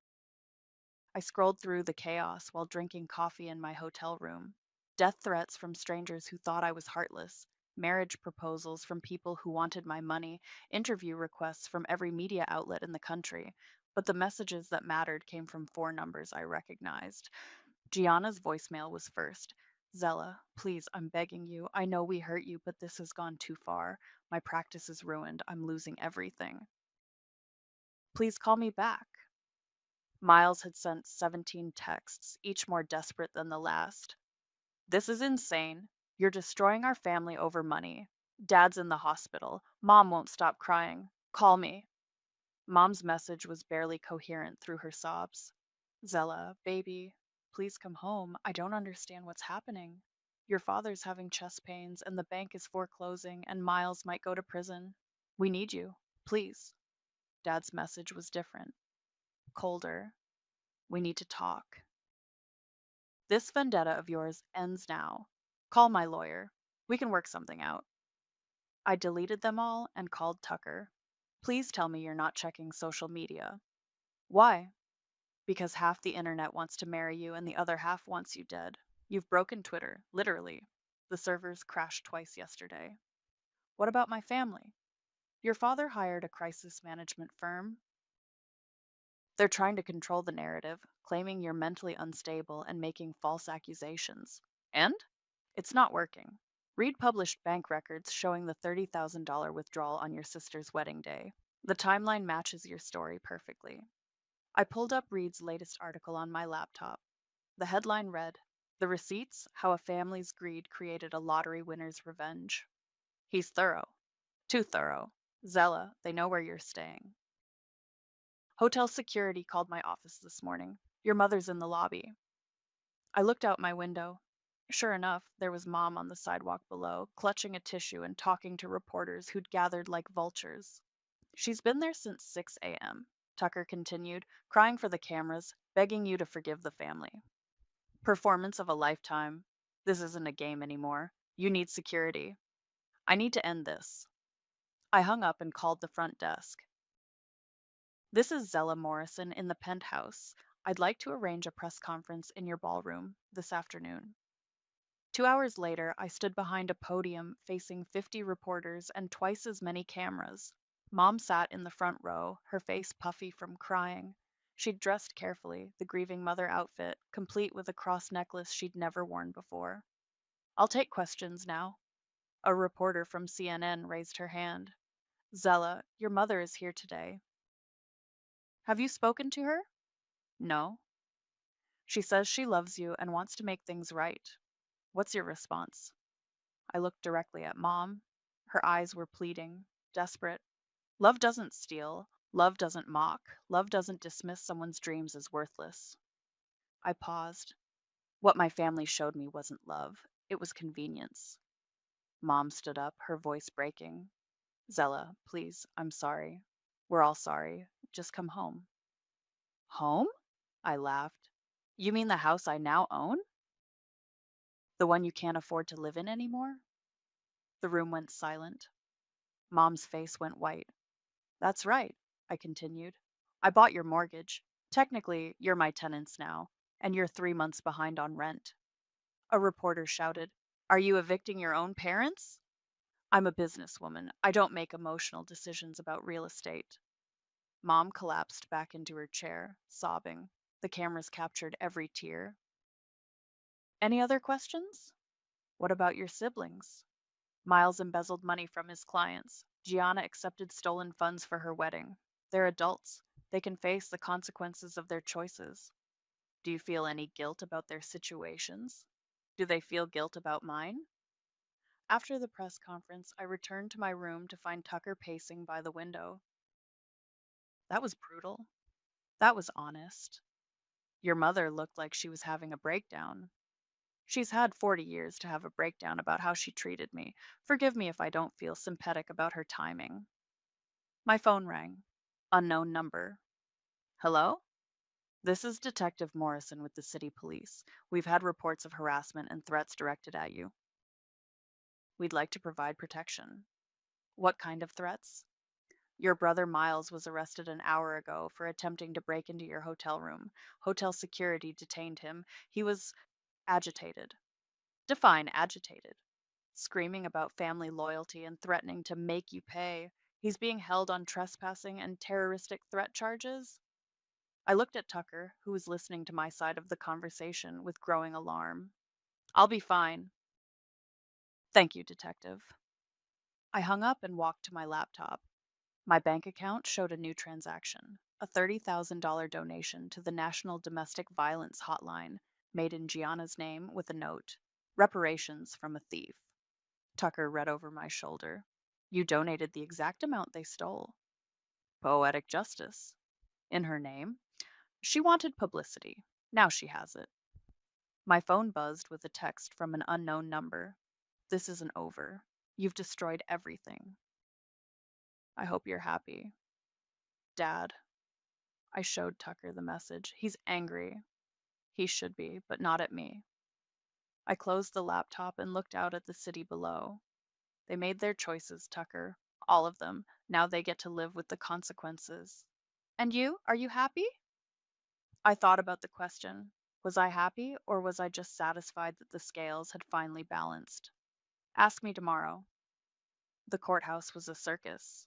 I scrolled through the chaos while drinking coffee in my hotel room. Death threats from strangers who thought I was heartless, marriage proposals from people who wanted my money, interview requests from every media outlet in the country. But the messages that mattered came from 4 numbers I recognized. Gianna's voicemail was first. Zella, please, I'm begging you. I know we hurt you, but this has gone too far. My practice is ruined. I'm losing everything. Please call me back. Miles had sent 17 texts, each more desperate than the last. This is insane. You're destroying our family over money. Dad's in the hospital. Mom won't stop crying. Call me. Mom's message was barely coherent through her sobs. Zella, baby, please come home. I don't understand what's happening. Your father's having chest pains, and the bank is foreclosing, and Miles might go to prison. We need you. Please. Dad's message was different, colder. We need to talk. This vendetta of yours ends now. Call my lawyer. We can work something out. I deleted them all and called Tucker. Please tell me you're not checking social media. Why? Because half the internet wants to marry you and the other half wants you dead. You've broken Twitter, literally. The servers crashed twice yesterday. What about my family? Your father hired a crisis management firm. They're trying to control the narrative, claiming you're mentally unstable and making false accusations. And? It's not working. Reed published bank records showing the $30,000 withdrawal on your sister's wedding day. The timeline matches your story perfectly. I pulled up Reed's latest article on my laptop. The headline read, "The Receipts: How a Family's Greed Created a Lottery Winner's Revenge." He's thorough. Too thorough. Zella, they know where you're staying. Hotel security called my office this morning. Your mother's in the lobby. I looked out my window. Sure enough, there was Mom on the sidewalk below, clutching a tissue and talking to reporters who'd gathered like vultures. She's been there since 6 a.m., Tucker continued, crying for the cameras, begging you to forgive the family. Performance of a lifetime. This isn't a game anymore. You need security. I need to end this. I hung up and called the front desk. This is Zella Morrison in the penthouse. I'd like to arrange a press conference in your ballroom this afternoon. 2 hours later, I stood behind a podium facing 50 reporters and twice as many cameras. Mom sat in the front row, her face puffy from crying. She'd dressed carefully, the grieving mother outfit, complete with a cross necklace she'd never worn before. I'll take questions now. A reporter from CNN raised her hand. Zella, your mother is here today. Have you spoken to her? No. She says she loves you and wants to make things right. What's your response? I looked directly at Mom. Her eyes were pleading, desperate. Love doesn't steal. Love doesn't mock. Love doesn't dismiss someone's dreams as worthless. I paused. What my family showed me wasn't love, it was convenience. Mom stood up, her voice breaking. Zella, please, I'm sorry. We're all sorry. Just come home. Home? I laughed. You mean the house I now own? The one you can't afford to live in anymore? The room went silent. Mom's face went white. That's right, I continued. I bought your mortgage. Technically, you're my tenants now, and you're 3 months behind on rent. A reporter shouted, Are you evicting your own parents? I'm a businesswoman. I don't make emotional decisions about real estate. Mom collapsed back into her chair, sobbing. The cameras captured every tear. Any other questions? What about your siblings? Miles embezzled money from his clients. Gianna accepted stolen funds for her wedding. They're adults. They can face the consequences of their choices. Do you feel any guilt about their situations? Do they feel guilt about mine? After the press conference, I returned to my room to find Tucker pacing by the window. That was brutal. That was honest. Your mother looked like she was having a breakdown. She's had 40 years to have a breakdown about how she treated me. Forgive me if I don't feel sympathetic about her timing. My phone rang. Unknown number. Hello? This is Detective Morrison with the city police. We've had reports of harassment and threats directed at you. We'd like to provide protection. What kind of threats? Your brother Miles was arrested an hour ago for attempting to break into your hotel room. Hotel security detained him. He was agitated. Define agitated. Screaming about family loyalty and threatening to make you pay. He's being held on trespassing and terroristic threat charges. I looked at Tucker, who was listening to my side of the conversation with growing alarm. I'll be fine. Thank you, Detective. I hung up and walked to my laptop. My bank account showed a new transaction, a $30,000 donation to the National Domestic Violence Hotline, made in Gianna's name with a note, reparations from a thief. Tucker read over my shoulder. You donated the exact amount they stole. Poetic justice. In her name. She wanted publicity. Now she has it. My phone buzzed with a text from an unknown number. This isn't over. You've destroyed everything. I hope you're happy. Dad. I showed Tucker the message. He's angry. He should be, but not at me. I closed the laptop and looked out at the city below. They made their choices, Tucker. All of them. Now they get to live with the consequences. And you? Are you happy? I thought about the question. Was I happy, or was I just satisfied that the scales had finally balanced? Ask me tomorrow. The courthouse was a circus.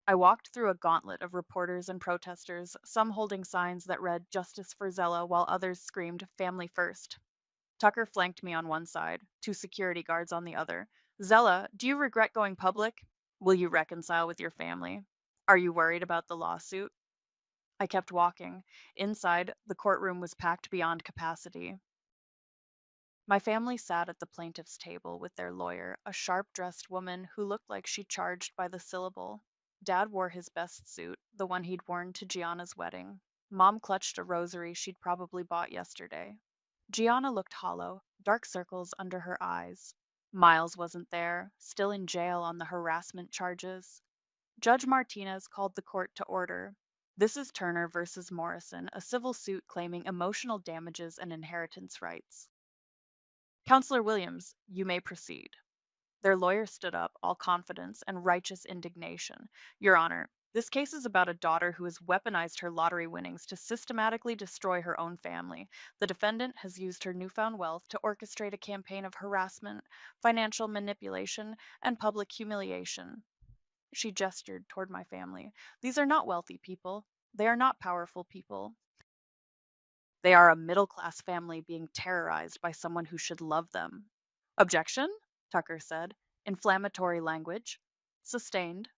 I walked through a gauntlet of reporters and protesters, some holding signs that read Justice for Zella, while others screamed Family First. Tucker flanked me on one side, two security guards on the other. Zella, do you regret going public? Will you reconcile with your family? Are you worried about the lawsuit? I kept walking. Inside, the courtroom was packed beyond capacity. My family sat at the plaintiff's table with their lawyer, a sharp-dressed woman who looked like she charged by the syllable. Dad wore his best suit, the one he'd worn to Gianna's wedding. Mom clutched a rosary she'd probably bought yesterday. Gianna looked hollow, dark circles under her eyes. Miles wasn't there, still in jail on the harassment charges. Judge Martinez called the court to order. This is Turner versus Morrison, a civil suit claiming emotional damages and inheritance rights. Counselor Williams, you may proceed. Their lawyer stood up, all confidence and righteous indignation. Your Honor, this case is about a daughter who has weaponized her lottery winnings to systematically destroy her own family. The defendant has used her newfound wealth to orchestrate a campaign of harassment, financial manipulation, and public humiliation. She gestured toward my family. These are not wealthy people. They are not powerful people. They are a middle class family being terrorized by someone who should love them. Objection? Tucker said. Inflammatory language. Sustained.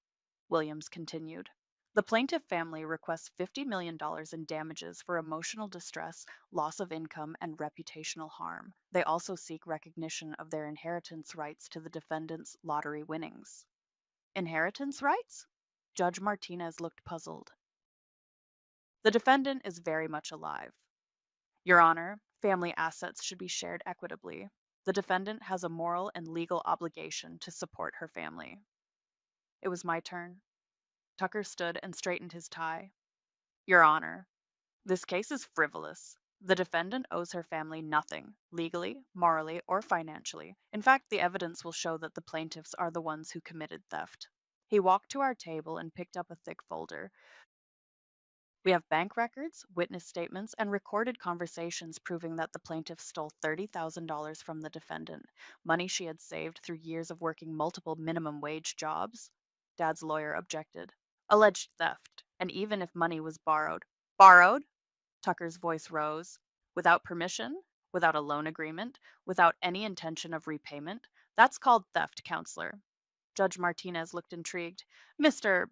Williams continued. The plaintiff family requests $50 million in damages for emotional distress, loss of income, and reputational harm. They also seek recognition of their inheritance rights to the defendant's lottery winnings. Inheritance rights? Judge Martinez looked puzzled. The defendant is very much alive. Your Honor, family assets should be shared equitably. The defendant has a moral and legal obligation to support her family. It was my turn. Tucker stood and straightened his tie. Your Honor, this case is frivolous. The defendant owes her family nothing, legally, morally, or financially. In fact, the evidence will show that the plaintiffs are the ones who committed theft. He walked to our table and picked up a thick folder. We have bank records, witness statements, and recorded conversations proving that the plaintiff stole $30,000 from the defendant, money she had saved through years of working multiple minimum wage jobs. Dad's lawyer objected. Alleged theft, and even if money was borrowed. Borrowed? Tucker's voice rose. Without permission? Without a loan agreement? Without any intention of repayment? That's called theft, counselor. Judge Martinez looked intrigued. Mr.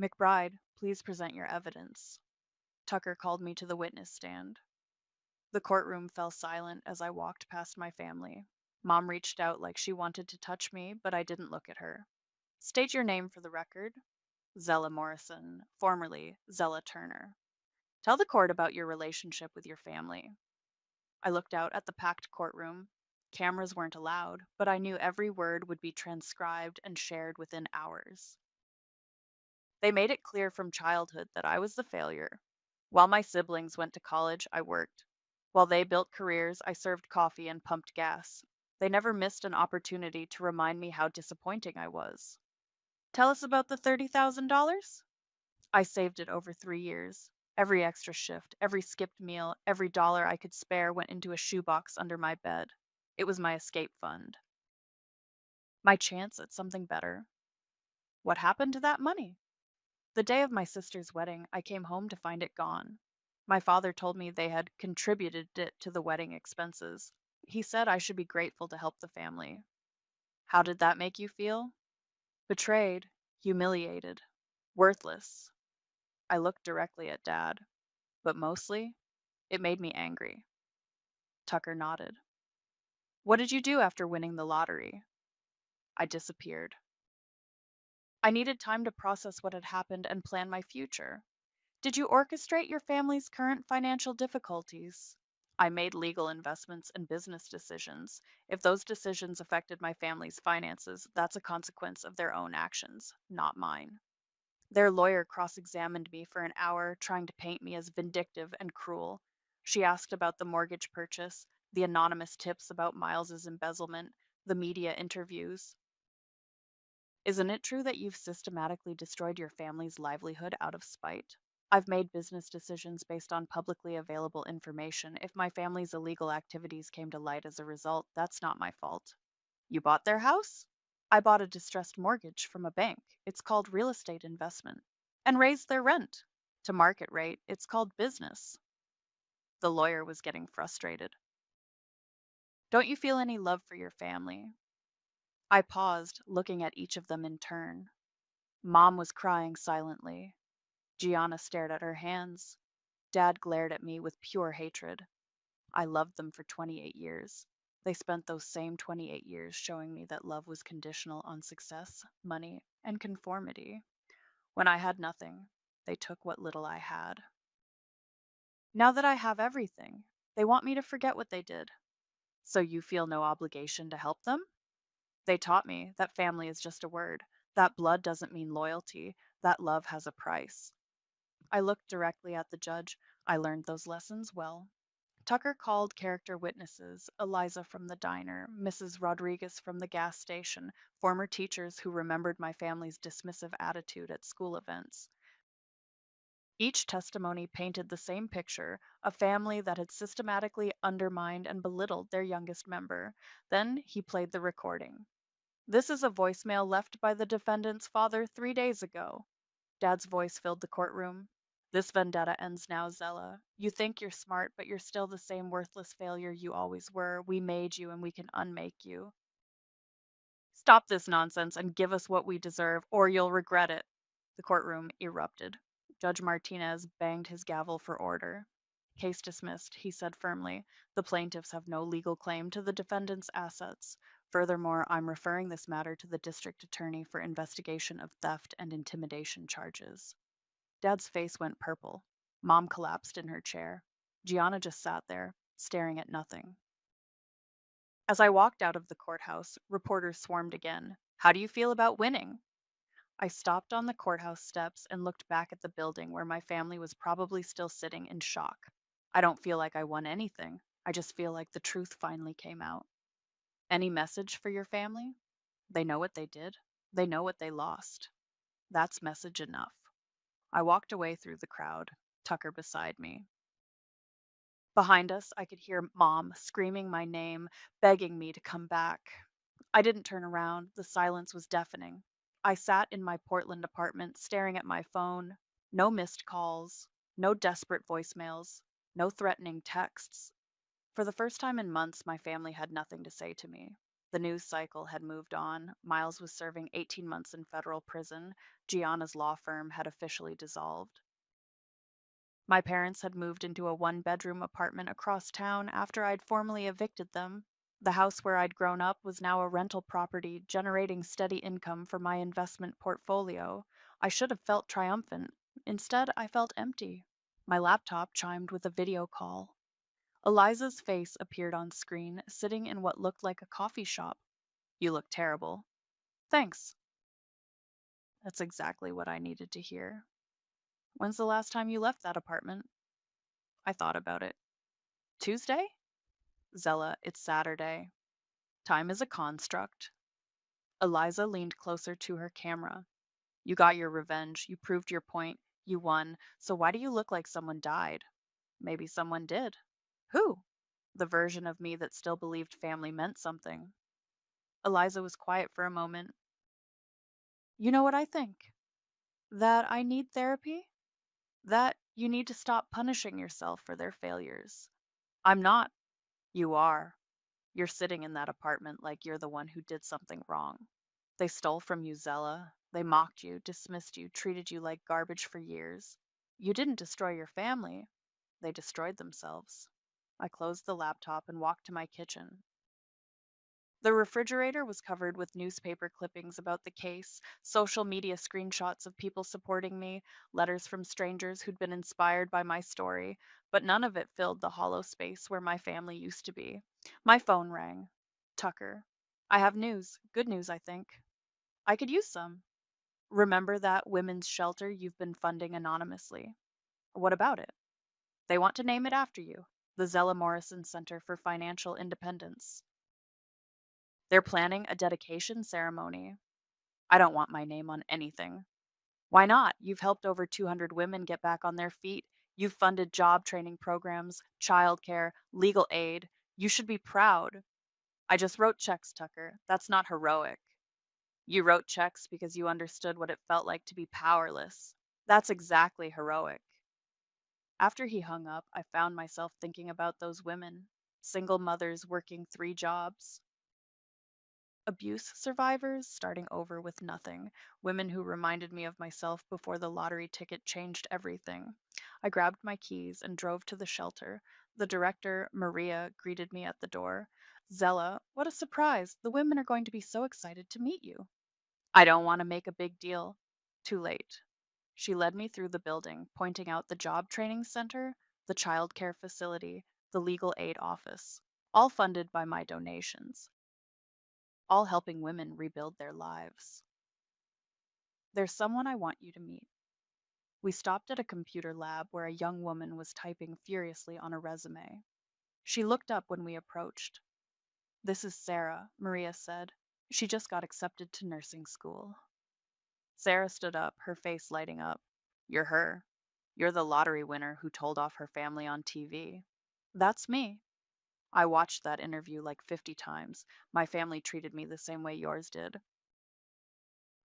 McBride, please present your evidence. Tucker called me to the witness stand. The courtroom fell silent as I walked past my family. Mom reached out like she wanted to touch me, but I didn't look at her. State your name for the record. Zella Morrison, formerly Zella Turner. Tell the court about your relationship with your family. I looked out at the packed courtroom. Cameras weren't allowed, but I knew every word would be transcribed and shared within hours. They made it clear from childhood that I was the failure. While my siblings went to college, I worked. While they built careers, I served coffee and pumped gas. They never missed an opportunity to remind me how disappointing I was. Tell us about the $30,000? I saved it over 3 years. Every extra shift, every skipped meal, every dollar I could spare went into a shoebox under my bed. It was my escape fund. My chance at something better. What happened to that money? The day of my sister's wedding, I came home to find it gone. My father told me they had contributed it to the wedding expenses. He said I should be grateful to help the family. How did that make you feel? Betrayed, humiliated, worthless. I looked directly at Dad, but mostly, it made me angry. Tucker nodded. What did you do after winning the lottery? I disappeared. I needed time to process what had happened and plan my future. Did you orchestrate your family's current financial difficulties? I made legal investments and business decisions. If those decisions affected my family's finances, that's a consequence of their own actions, not mine. Their lawyer cross examined me for an hour, trying to paint me as vindictive and cruel. She asked about the mortgage purchase, the anonymous tips about Miles's embezzlement, the media interviews. Isn't it true that you've systematically destroyed your family's livelihood out of spite? I've made business decisions based on publicly available information. If my family's illegal activities came to light as a result, that's not my fault. You bought their house? I bought a distressed mortgage from a bank. It's called real estate investment. And raised their rent. To market rate, it's called business. The lawyer was getting frustrated. Don't you feel any love for your family? I paused, looking at each of them in turn. Mom was crying silently. Gianna stared at her hands. Dad glared at me with pure hatred. I loved them for 28 years. They spent those same 28 years showing me that love was conditional on success, money, and conformity. When I had nothing, they took what little I had. Now that I have everything, They want me to forget what they did. So you feel no obligation to help them? They taught me that family is just a word, that blood doesn't mean loyalty, that love has a price. I looked directly at the judge. I learned those lessons well. Tucker called character witnesses: Eliza from the diner, Mrs. Rodriguez from the gas station, former teachers who remembered my family's dismissive attitude at school events. Each testimony painted the same picture: a family that had systematically undermined and belittled their youngest member. Then he played the recording. This is a voicemail left by the defendant's father 3 days ago. Dad's voice filled the courtroom. This vendetta ends now, Zella. You think you're smart, but you're still the same worthless failure you always were. We made you, and we can unmake you. Stop this nonsense and give us what we deserve, or you'll regret it. The courtroom erupted. Judge Martinez banged his gavel for order. Case dismissed, he said firmly. The plaintiffs have no legal claim to the defendant's assets. Furthermore, I'm referring this matter to the district attorney for investigation of theft and intimidation charges. Dad's face went purple. Mom collapsed in her chair. Gianna just sat there, staring at nothing. As I walked out of the courthouse, reporters swarmed again. How do you feel about winning? I stopped on the courthouse steps and looked back at the building where my family was probably still sitting in shock. I don't feel like I won anything. I just feel like the truth finally came out. Any message for your family? They know what they did. They know what they lost. That's message enough. I walked away through the crowd, Tucker beside me. Behind us, I could hear Mom screaming my name, begging me to come back. I didn't turn around. The silence was deafening. I sat in my Portland apartment, staring at my phone. No missed calls, no desperate voicemails, no threatening texts. For the first time in months, my family had nothing to say to me. The news cycle had moved on. Miles was serving 18 months in federal prison. Gianna's law firm had officially dissolved. My parents had moved into a one-bedroom apartment across town after I'd formally evicted them. The house where I'd grown up was now a rental property, generating steady income for my investment portfolio. I should have felt triumphant. Instead, I felt empty. My laptop chimed with a video call. Eliza's face appeared on screen, sitting in what looked like a coffee shop. You look terrible. Thanks. That's exactly what I needed to hear. When's the last time you left that apartment? I thought about it. Tuesday? Zella, it's Saturday. Time is a construct. Eliza leaned closer to her camera. You got your revenge. You proved your point. You won. So why do you look like someone died? Maybe someone did. Who? The version of me that still believed family meant something. Eliza was quiet for a moment. You know what I think? That I need therapy? That you need to stop punishing yourself for their failures. I'm not. You are. You're sitting in that apartment like you're the one who did something wrong. They stole from you, Zella. They mocked you, dismissed you, treated you like garbage for years. You didn't destroy your family. They destroyed themselves. I closed the laptop and walked to my kitchen. The refrigerator was covered with newspaper clippings about the case, social media screenshots of people supporting me, letters from strangers who'd been inspired by my story, but none of it filled the hollow space where my family used to be. My phone rang. Tucker. I have news. Good news, I think. I could use some. Remember that women's shelter you've been funding anonymously? What about it? They want to name it after you, the Zella Morrison Center for Financial Independence. They're planning a dedication ceremony. I don't want my name on anything. Why not? You've helped over 200 women get back on their feet. You've funded job training programs, childcare, legal aid. You should be proud. I just wrote checks, Tucker. That's not heroic. You wrote checks because you understood what it felt like to be powerless. That's exactly heroic. After he hung up, I found myself thinking about those women, single mothers working 3 jobs, abuse survivors starting over with nothing, women who reminded me of myself before the lottery ticket changed everything. I grabbed my keys and drove to the shelter. The director, Maria, greeted me at the door. Zella, what a surprise! The women are going to be so excited to meet you. I don't want to make a big deal. Too late. She led me through the building, pointing out the job training center, the childcare facility, the legal aid office, all funded by my donations, all helping women rebuild their lives. There's someone I want you to meet. We stopped at a computer lab where a young woman was typing furiously on a resume. She looked up when we approached. "This is Sarah," Maria said. "She just got accepted to nursing school." Sarah stood up, her face lighting up. "You're her. You're the lottery winner who told off her family on TV." "That's me. I watched that interview like 50 times. My family treated me the same way yours did.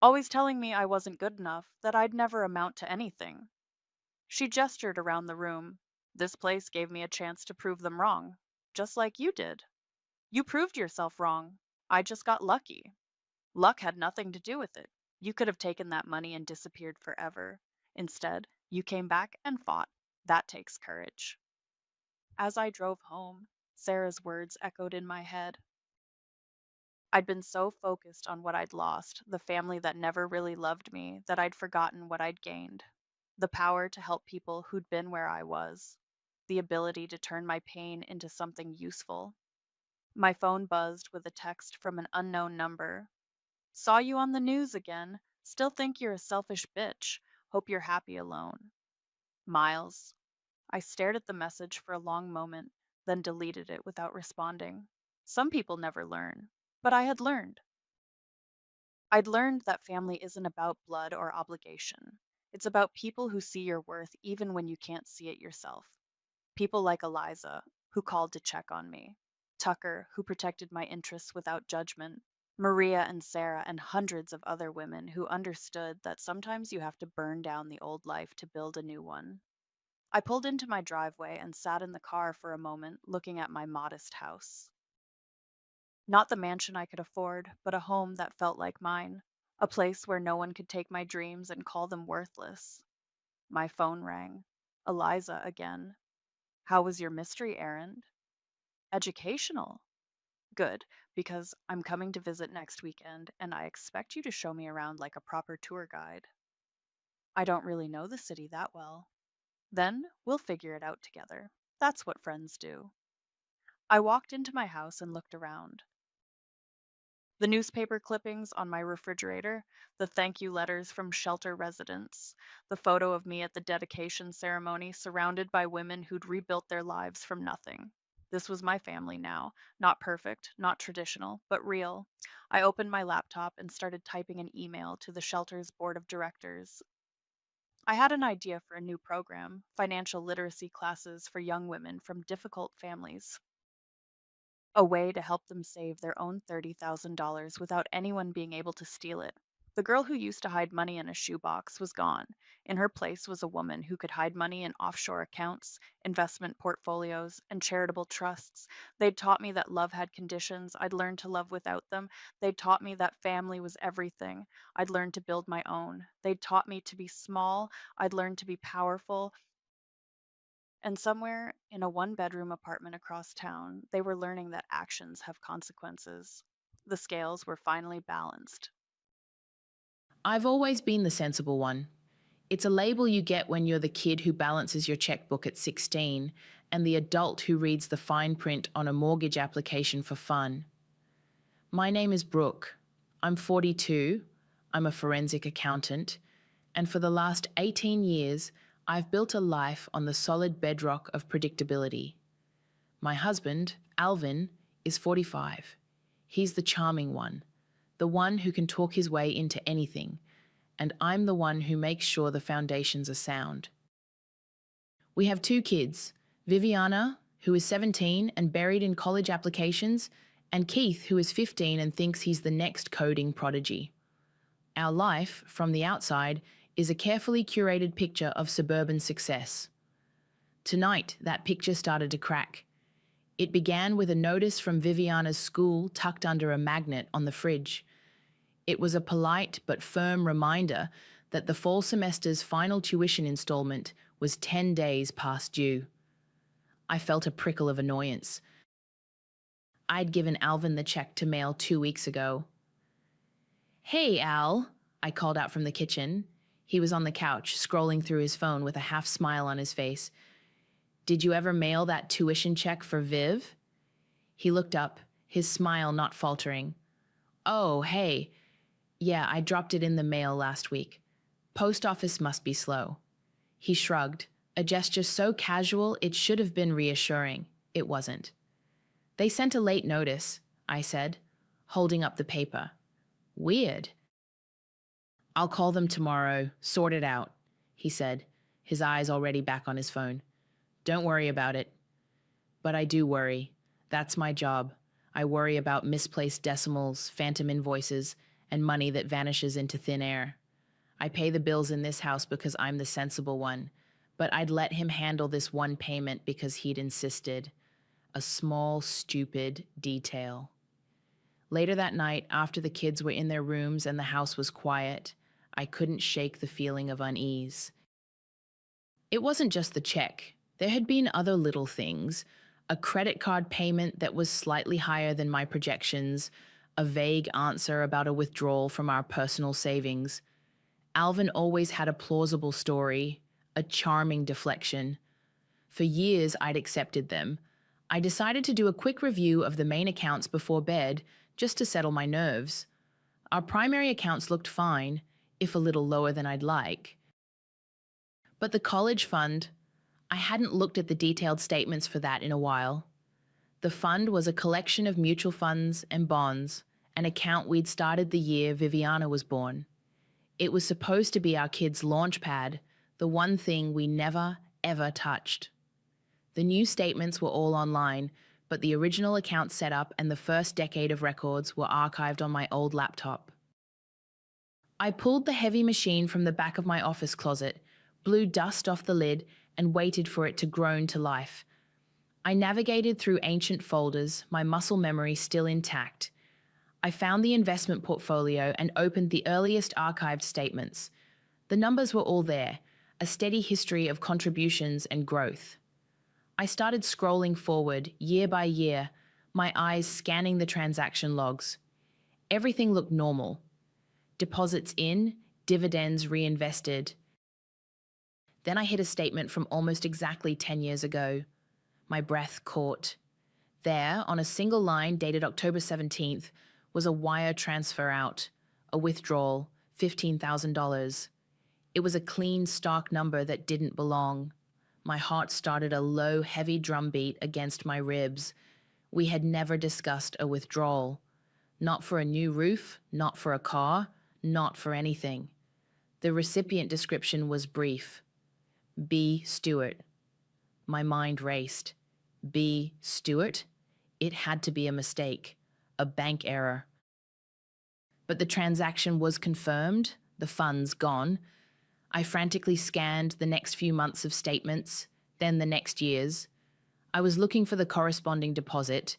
Always telling me I wasn't good enough, that I'd never amount to anything." She gestured around the room. "This place gave me a chance to prove them wrong. Just like you did. You proved yourself wrong. I just got lucky. Luck had nothing to do with it. You could have taken that money and disappeared forever. Instead, you came back and fought. That takes courage." As I drove home, Sarah's words echoed in my head. I'd been so focused on what I'd lost, the family that never really loved me, that I'd forgotten what I'd gained. The power to help people who'd been where I was. The ability to turn my pain into something useful. My phone buzzed with a text from an unknown number. "Saw you on the news again. Still think you're a selfish bitch. Hope you're happy alone. Miles." I stared at the message for a long moment, then deleted it without responding. Some people never learn, but I had learned. I'd learned that family isn't about blood or obligation. It's about people who see your worth even when you can't see it yourself. People like Eliza, who called to check on me. Tucker, who protected my interests without judgment. Maria and Sarah and hundreds of other women who understood that sometimes you have to burn down the old life to build a new one. I pulled into my driveway and sat in the car for a moment, looking at my modest house. Not the mansion I could afford, but a home that felt like mine. A place where no one could take my dreams and call them worthless. My phone rang. Eliza again. "How was your mystery errand?" "Educational." "Good, because I'm coming to visit next weekend, and I expect you to show me around like a proper tour guide." "I don't really know the city that well." "Then we'll figure it out together. That's what friends do." I walked into my house and looked around. The newspaper clippings on my refrigerator, the thank you letters from shelter residents, the photo of me at the dedication ceremony surrounded by women who'd rebuilt their lives from nothing. This was my family now. Not perfect, not traditional, but real. I opened my laptop and started typing an email to the shelter's board of directors. I had an idea for a new program, financial literacy classes for young women from difficult families. A way to help them save their own $30,000 without anyone being able to steal it. The girl who used to hide money in a shoebox was gone. In her place was a woman who could hide money in offshore accounts, investment portfolios, and charitable trusts. They'd taught me that love had conditions. I'd learned to love without them. They'd taught me that family was everything. I'd learned to build my own. They'd taught me to be small. I'd learned to be powerful. And somewhere in a one-bedroom apartment across town, they were learning that actions have consequences. The scales were finally balanced. I've always been the sensible one. It's a label you get when you're the kid who balances your checkbook at 16 and the adult who reads the fine print on a mortgage application for fun. My name is Brooke. I'm 42. I'm a forensic accountant. And for the last 18 years, I've built a life on the solid bedrock of predictability. My husband, Alvin, is 45. He's the charming one, the one who can talk his way into anything, and I'm the one who makes sure the foundations are sound. We have 2 kids, Viviana, who is 17 and buried in college applications, and Keith, who is 15 and thinks he's the next coding prodigy. Our life, from the outside, is a carefully curated picture of suburban success. Tonight, that picture started to crack. It began with a notice from Viviana's school tucked under a magnet on the fridge. It was a polite but firm reminder that the fall semester's final tuition installment was 10 days past due. I felt a prickle of annoyance. I'd given Alvin the check to mail 2 weeks ago. "Hey, Al," I called out from the kitchen. He was on the couch, scrolling through his phone with a half smile on his face. Did you ever mail that tuition check for Viv? He looked up, his smile not faltering. Oh, hey. Yeah, I dropped it in the mail last week. Post office must be slow. He shrugged, a gesture so casual it should have been reassuring. It wasn't. They sent a late notice, I said, holding up the paper. Weird. I'll call them tomorrow, sort it out, he said, his eyes already back on his phone. Don't worry about it. But I do worry. That's my job. I worry about misplaced decimals, phantom invoices, and money that vanishes into thin air. I pay the bills in this house because I'm the sensible one, but I'd let him handle this one payment because he'd insisted. A small, stupid detail. Later that night, after the kids were in their rooms and the house was quiet, I couldn't shake the feeling of unease. It wasn't just the check. There had been other little things. A credit card payment that was slightly higher than my projections, a vague answer about a withdrawal from our personal savings. Alvin always had a plausible story, a charming deflection. For years, I'd accepted them. I decided to do a quick review of the main accounts before bed, just to settle my nerves. Our primary accounts looked fine, if a little lower than I'd like. But the college fund, I hadn't looked at the detailed statements for that in a while. The fund was a collection of mutual funds and bonds, an account we'd started the year Viviana was born. It was supposed to be our kids' launch pad, the one thing we never, ever touched. The new statements were all online, but the original account setup and the first decade of records were archived on my old laptop. I pulled the heavy machine from the back of my office closet, blew dust off the lid, and waited for it to groan to life. I navigated through ancient folders, my muscle memory still intact. I found the investment portfolio and opened the earliest archived statements. The numbers were all there, a steady history of contributions and growth. I started scrolling forward, year by year, my eyes scanning the transaction logs. Everything looked normal. Deposits in, dividends reinvested. Then I hit a statement from almost exactly 10 years ago. My breath caught. There, on a single line dated October 17th, was a wire transfer out, a withdrawal, $15,000. It was a clean, stark number that didn't belong. My heart started a low, heavy drumbeat against my ribs. We had never discussed a withdrawal. Not for a new roof, not for a car, not for anything. The recipient description was brief. B. Stewart. My mind raced. B. Stewart? It had to be a mistake, a bank error. But the transaction was confirmed, the funds gone. I frantically scanned the next few months of statements, then the next year's. I was looking for the corresponding deposit,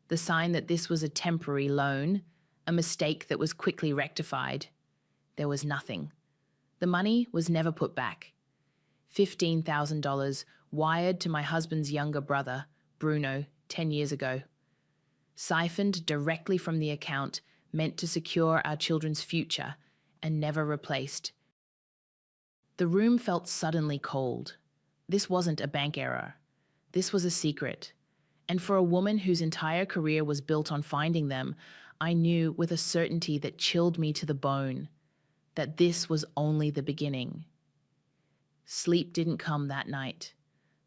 the sign that this was a temporary loan, a mistake that was quickly rectified. There was nothing. The money was never put back. $15,000 wired to my husband's younger brother, Bruno, 10 years ago. Siphoned directly from the account meant to secure our children's future and never replaced. The room felt suddenly cold. This wasn't a bank error. This was a secret. And for a woman whose entire career was built on finding them, I knew with a certainty that chilled me to the bone that this was only the beginning. Sleep didn't come that night.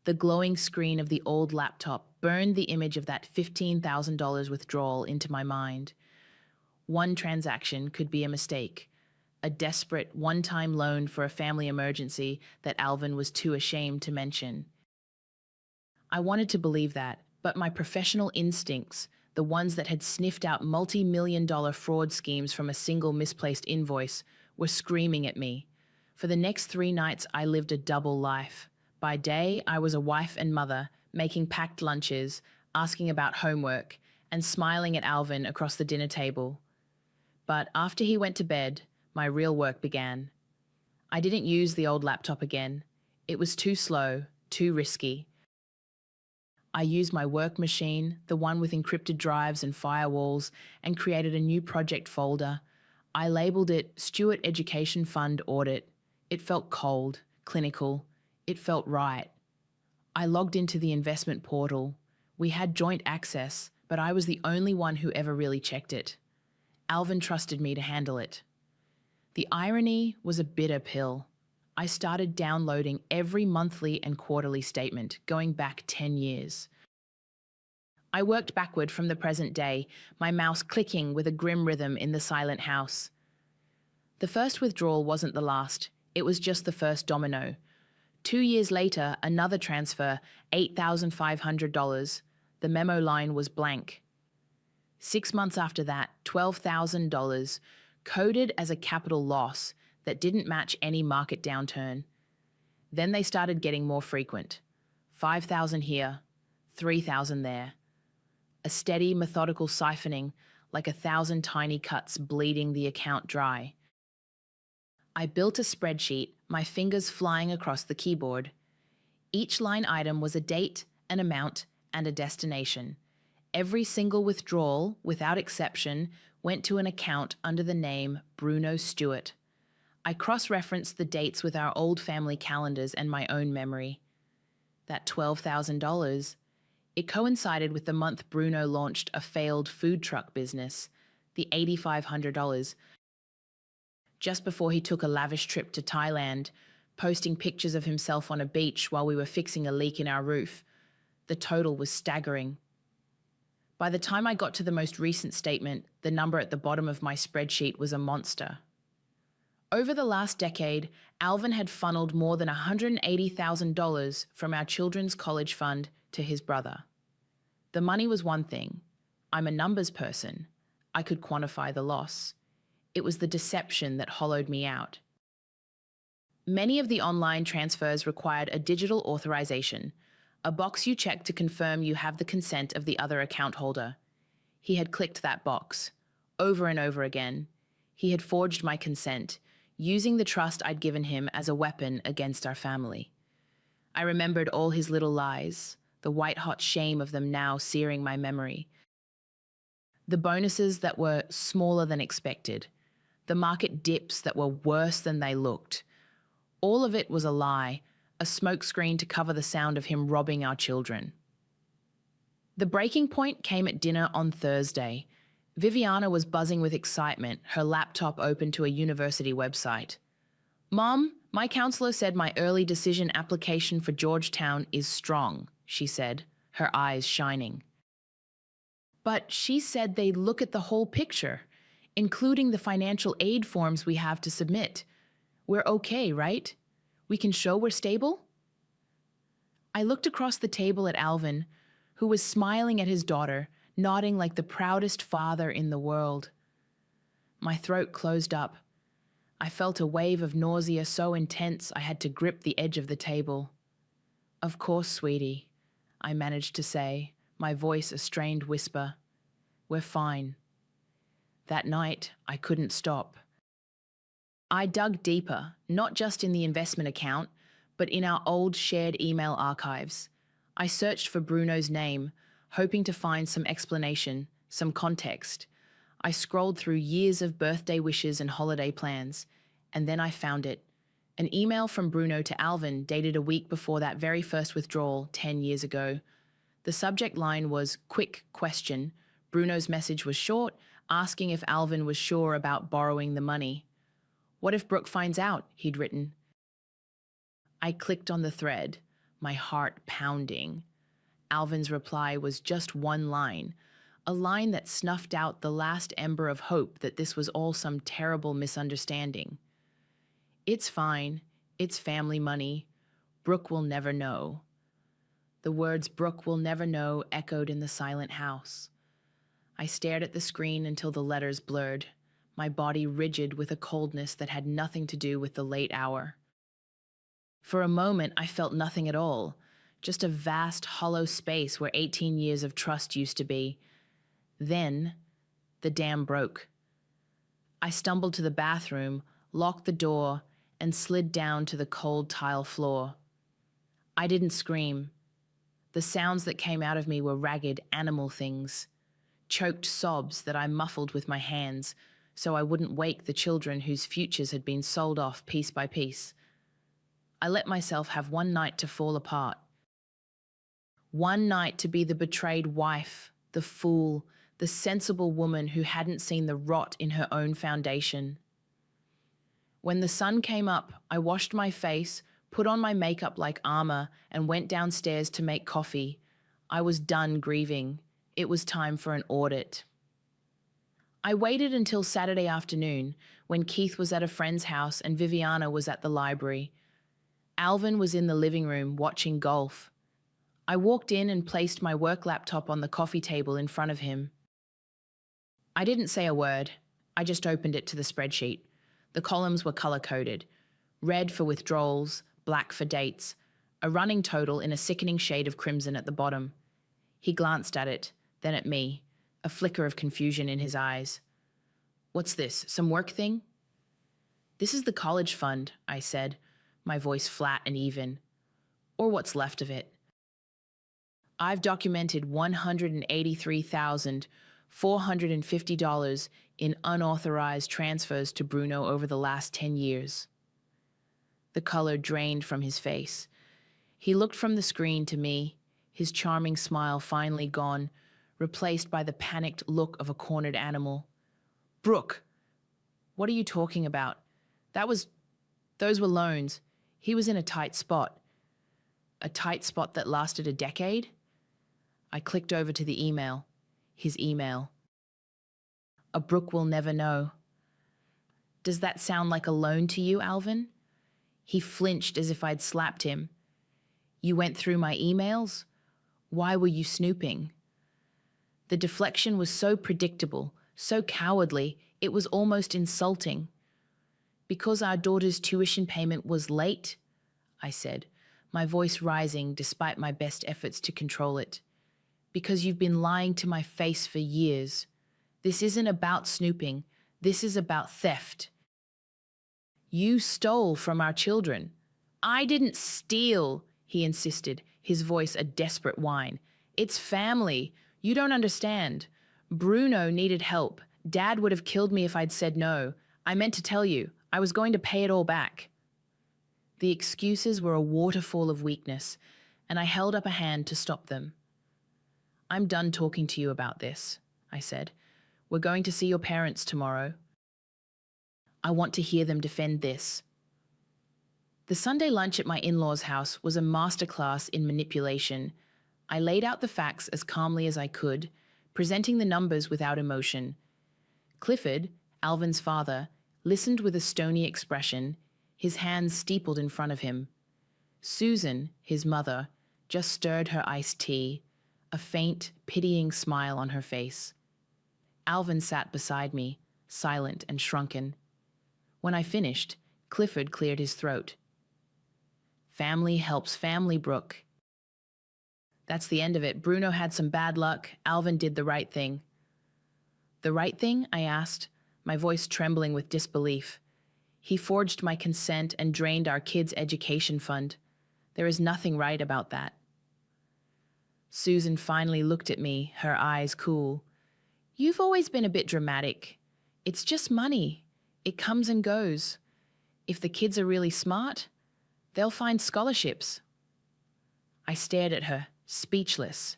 The glowing screen of the old laptop burned the image of that $15,000 withdrawal into my mind. One transaction could be a mistake, a desperate one-time loan for a family emergency that Alvin was too ashamed to mention. I wanted to believe that, but my professional instincts, the ones that had sniffed out multi-million-dollar fraud schemes from a single misplaced invoice, were screaming at me. For the next 3 nights, I lived a double life. By day, I was a wife and mother, making packed lunches, asking about homework, and smiling at Alvin across the dinner table. But after he went to bed, my real work began. I didn't use the old laptop again. It was too slow, too risky. I used my work machine, the one with encrypted drives and firewalls, and created a new project folder. I labeled it Stewart Education Fund Audit. It felt cold, clinical. It felt right. I logged into the investment portal. We had joint access, but I was the only one who ever really checked it. Alvin trusted me to handle it. The irony was a bitter pill. I started downloading every monthly and quarterly statement, going back 10 years. I worked backward from the present day, my mouse clicking with a grim rhythm in the silent house. The first withdrawal wasn't the last. It was just the first domino. 2 years later, another transfer, $8,500. The memo line was blank. 6 months after that, $12,000, coded as a capital loss that didn't match any market downturn. Then they started getting more frequent. 5,000 here, 3,000 there. A steady, methodical siphoning, like 1,000 tiny cuts bleeding the account dry. I built a spreadsheet, my fingers flying across the keyboard. Each line item was a date, an amount, and a destination. Every single withdrawal, without exception, went to an account under the name Bruno Stewart. I cross-referenced the dates with our old family calendars and my own memory. That $12,000, it coincided with the month Bruno launched a failed food truck business, the $8,500, just before he took a lavish trip to Thailand, posting pictures of himself on a beach while we were fixing a leak in our roof. The total was staggering. By the time I got to the most recent statement, the number at the bottom of my spreadsheet was a monster. Over the last decade, Alvin had funneled more than $180,000 from our children's college fund to his brother. The money was one thing. I'm a numbers person. I could quantify the loss. It was the deception that hollowed me out. Many of the online transfers required a digital authorization, a box you check to confirm you have the consent of the other account holder. He had clicked that box, over and over again. He had forged my consent, using the trust I'd given him as a weapon against our family. I remembered all his little lies, the white-hot shame of them now searing my memory. The bonuses that were smaller than expected, the market dips that were worse than they looked. All of it was a lie, a smokescreen to cover the sound of him robbing our children. The breaking point came at dinner on Thursday. Viviana was buzzing with excitement, her laptop open to a university website. "Mom, my counselor said my early decision application for Georgetown is strong," she said, her eyes shining. "But she said they look at the whole picture, including the financial aid forms we have to submit. We're okay, right? We can show we're stable?" I looked across the table at Alvin, who was smiling at his daughter, nodding like the proudest father in the world. My throat closed up. I felt a wave of nausea so intense I had to grip the edge of the table. "Of course, sweetie," I managed to say, my voice a strained whisper. "We're fine." That night, I couldn't stop. I dug deeper, not just in the investment account, but in our old shared email archives. I searched for Bruno's name, hoping to find some explanation, some context. I scrolled through years of birthday wishes and holiday plans, and then I found it. An email from Bruno to Alvin dated a week before that very first withdrawal 10 years ago. The subject line was "Quick question." Bruno's message was short, asking if Alvin was sure about borrowing the money. "What if Brooke finds out?" he'd written. I clicked on the thread, my heart pounding. Alvin's reply was just one line, a line that snuffed out the last ember of hope that this was all some terrible misunderstanding. "It's fine. It's family money. Brooke will never know." The words "Brooke will never know" echoed in the silent house. I stared at the screen until the letters blurred, my body rigid with a coldness that had nothing to do with the late hour. For a moment, I felt nothing at all, just a vast, hollow space where 18 years of trust used to be. Then, the dam broke. I stumbled to the bathroom, locked the door, and slid down to the cold tile floor. I didn't scream. The sounds that came out of me were ragged animal things, choked sobs that I muffled with my hands so I wouldn't wake the children whose futures had been sold off piece by piece. I let myself have one night to fall apart, One night to be the betrayed wife, the fool, the sensible woman who hadn't seen the rot in her own foundation. When the sun came up, I washed my face, put on my makeup like armor, and went downstairs to make coffee. I was done grieving. It was time for an audit. I waited until Saturday afternoon, when Keith was at a friend's house and Viviana was at the library. Alvin was in the living room watching golf. I walked in and placed my work laptop on the coffee table in front of him. I didn't say a word. I just opened it to the spreadsheet. The columns were color-coded. Red for withdrawals, black for dates, a running total in a sickening shade of crimson at the bottom. He glanced at it, then at me, a flicker of confusion in his eyes. "What's this, some work thing?" "This is the college fund," I said, my voice flat and even. "Or what's left of it. I've documented $183,450 in unauthorized transfers to Bruno over the last 10 years. The color drained from his face. He looked from the screen to me, his charming smile finally gone, replaced by the panicked look of a cornered animal. "Brooke, what are you talking about? Those were loans. He was in a tight spot." "A tight spot that lasted a decade?" I clicked over to the email. His email. "A Brooke will never know." "Does that sound like a loan to you, Alvin?" He flinched as if I'd slapped him. "You went through my emails? Why were you snooping?" The deflection was so predictable, so cowardly, it was almost insulting. "Because our daughter's tuition payment was late," I said, my voice rising despite my best efforts to control it. "Because you've been lying to my face for years. This isn't about snooping. This is about theft. You stole from our children." "I didn't steal," he insisted, his voice a desperate whine. "It's family. You don't understand. Bruno needed help. Dad would have killed me if I'd said no. I meant to tell you. I was going to pay it all back." The excuses were a waterfall of weakness, and I held up a hand to stop them. "I'm done talking to you about this," I said. "We're going to see your parents tomorrow. I want to hear them defend this." The Sunday lunch at my in-laws' house was a masterclass in manipulation. I laid out the facts as calmly as I could, presenting the numbers without emotion. Clifford, Alvin's father, listened with a stony expression, his hands steepled in front of him. Susan, his mother, just stirred her iced tea, a faint, pitying smile on her face. Alvin sat beside me, silent and shrunken. When I finished, Clifford cleared his throat. "Family helps family, Brooke. That's the end of it. Bruno had some bad luck. Alvin did the right thing." "The right thing?" I asked, my voice trembling with disbelief. "He forged my consent and drained our kids' education fund. There is nothing right about that." Susan finally looked at me, her eyes cool. "You've always been a bit dramatic. It's just money. It comes and goes. If the kids are really smart, they'll find scholarships." I stared at her, speechless.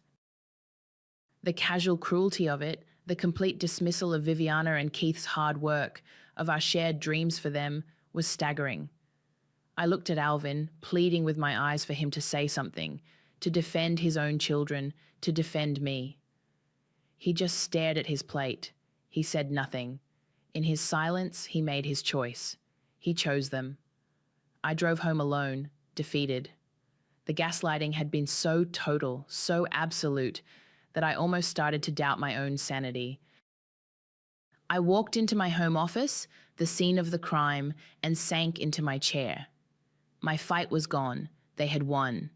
The casual cruelty of it, the complete dismissal of Viviana and Keith's hard work, of our shared dreams for them, was staggering. I looked at Alvin, pleading with my eyes for him to say something, to defend his own children, to defend me. He just stared at his plate. He said nothing. In his silence, he made his choice. He chose them. I drove home alone, defeated. The gaslighting had been so total, so absolute, that I almost started to doubt my own sanity. I walked into my home office, the scene of the crime, and sank into my chair. My fight was gone. They had won.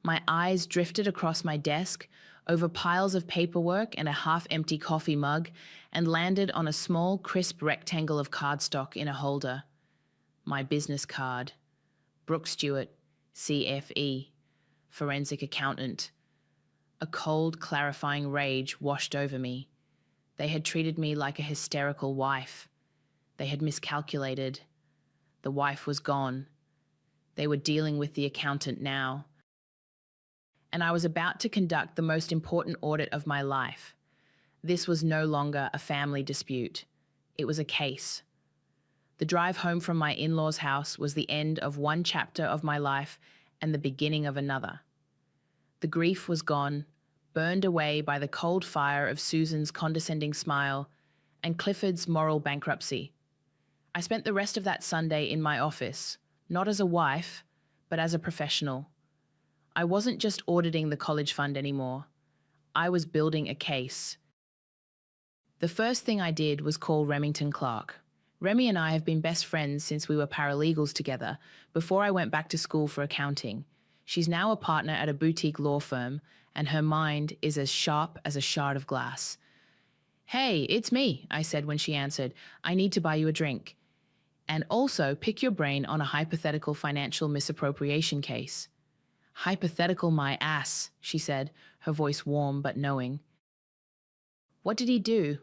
My eyes drifted across my desk, over piles of paperwork and a half-empty coffee mug, and landed on a small, crisp rectangle of cardstock in a holder. My business card. Brooke Stewart, CFE, forensic accountant. A cold, clarifying rage washed over me. They had treated me like a hysterical wife. They had miscalculated. The wife was gone. They were dealing with the accountant now. and I was about to conduct the most important audit of my life. This was no longer a family dispute. It was a case. The drive home from my in-laws' house was the end of one chapter of my life and the beginning of another. The grief was gone, burned away by the cold fire of Susan's condescending smile and Clifford's moral bankruptcy. I spent the rest of that Sunday in my office, not as a wife, but as a professional. I wasn't just auditing the college fund anymore. I was building a case. The first thing I did was call Remington Clark. Remy and I have been best friends since we were paralegals together, before I went back to school for accounting. She's now a partner at a boutique law firm, and her mind is as sharp as a shard of glass. "Hey, it's me," I said when she answered. "I need to buy you a drink. And also pick your brain on a hypothetical financial misappropriation case." "Hypothetical my ass," she said, her voice warm but knowing. "What did he do?"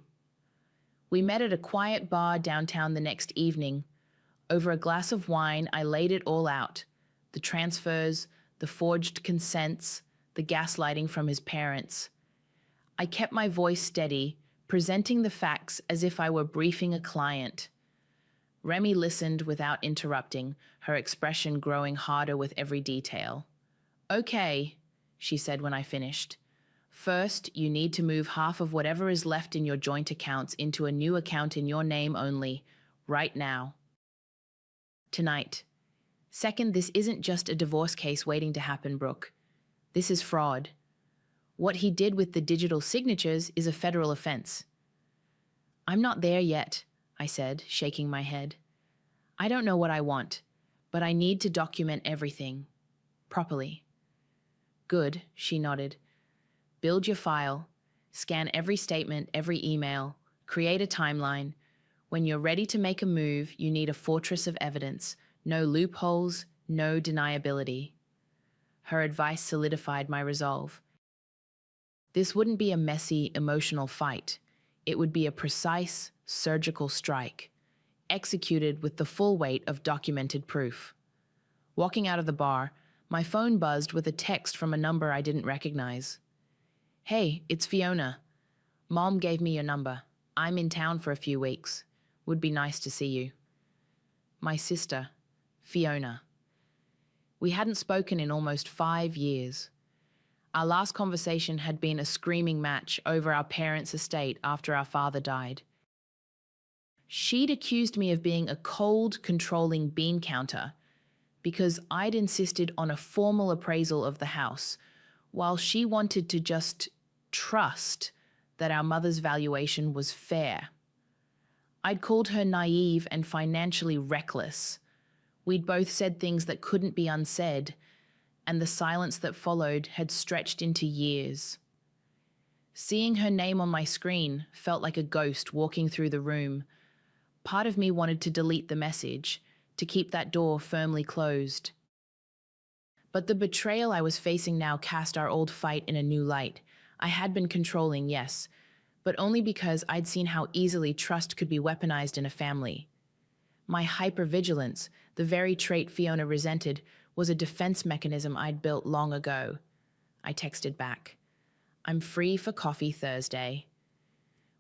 We met at a quiet bar downtown the next evening. Over a glass of wine, I laid it all out. The transfers, the forged consents, the gaslighting from his parents. I kept my voice steady, presenting the facts as if I were briefing a client. Remy listened without interrupting, her expression growing harder with every detail. "Okay," she said when I finished. "First, you need to move half of whatever is left in your joint accounts into a new account in your name only, right now. Tonight. Second, this isn't just a divorce case waiting to happen, Brooke. This is fraud. What he did with the digital signatures is a federal offense." "I'm not there yet," I said, shaking my head. "I don't know what I want, but I need to document everything. Properly." "Good," she nodded. "Build your file. Scan every statement, every email. Create a timeline. When you're ready to make a move, you need a fortress of evidence. No loopholes, no deniability." Her advice solidified my resolve. This wouldn't be a messy, emotional fight. It would be a precise, surgical strike, executed with the full weight of documented proof. Walking out of the bar, my phone buzzed with a text from a number I didn't recognize. "Hey, it's Fiona. Mom gave me your number. I'm in town for a few weeks. Would be nice to see you." My sister, Fiona. We hadn't spoken in almost 5 years. Our last conversation had been a screaming match over our parents' estate after our father died. She'd accused me of being a cold, controlling bean counter because I'd insisted on a formal appraisal of the house, while she wanted to just trust that our mother's valuation was fair. I'd called her naive and financially reckless. We'd both said things that couldn't be unsaid, and the silence that followed had stretched into years. Seeing her name on my screen felt like a ghost walking through the room. Part of me wanted to delete the message, to keep that door firmly closed. But the betrayal I was facing now cast our old fight in a new light. I had been controlling, yes, but only because I'd seen how easily trust could be weaponized in a family. My hypervigilance, the very trait Fiona resented, was a defense mechanism I'd built long ago. I texted back, "I'm free for coffee Thursday."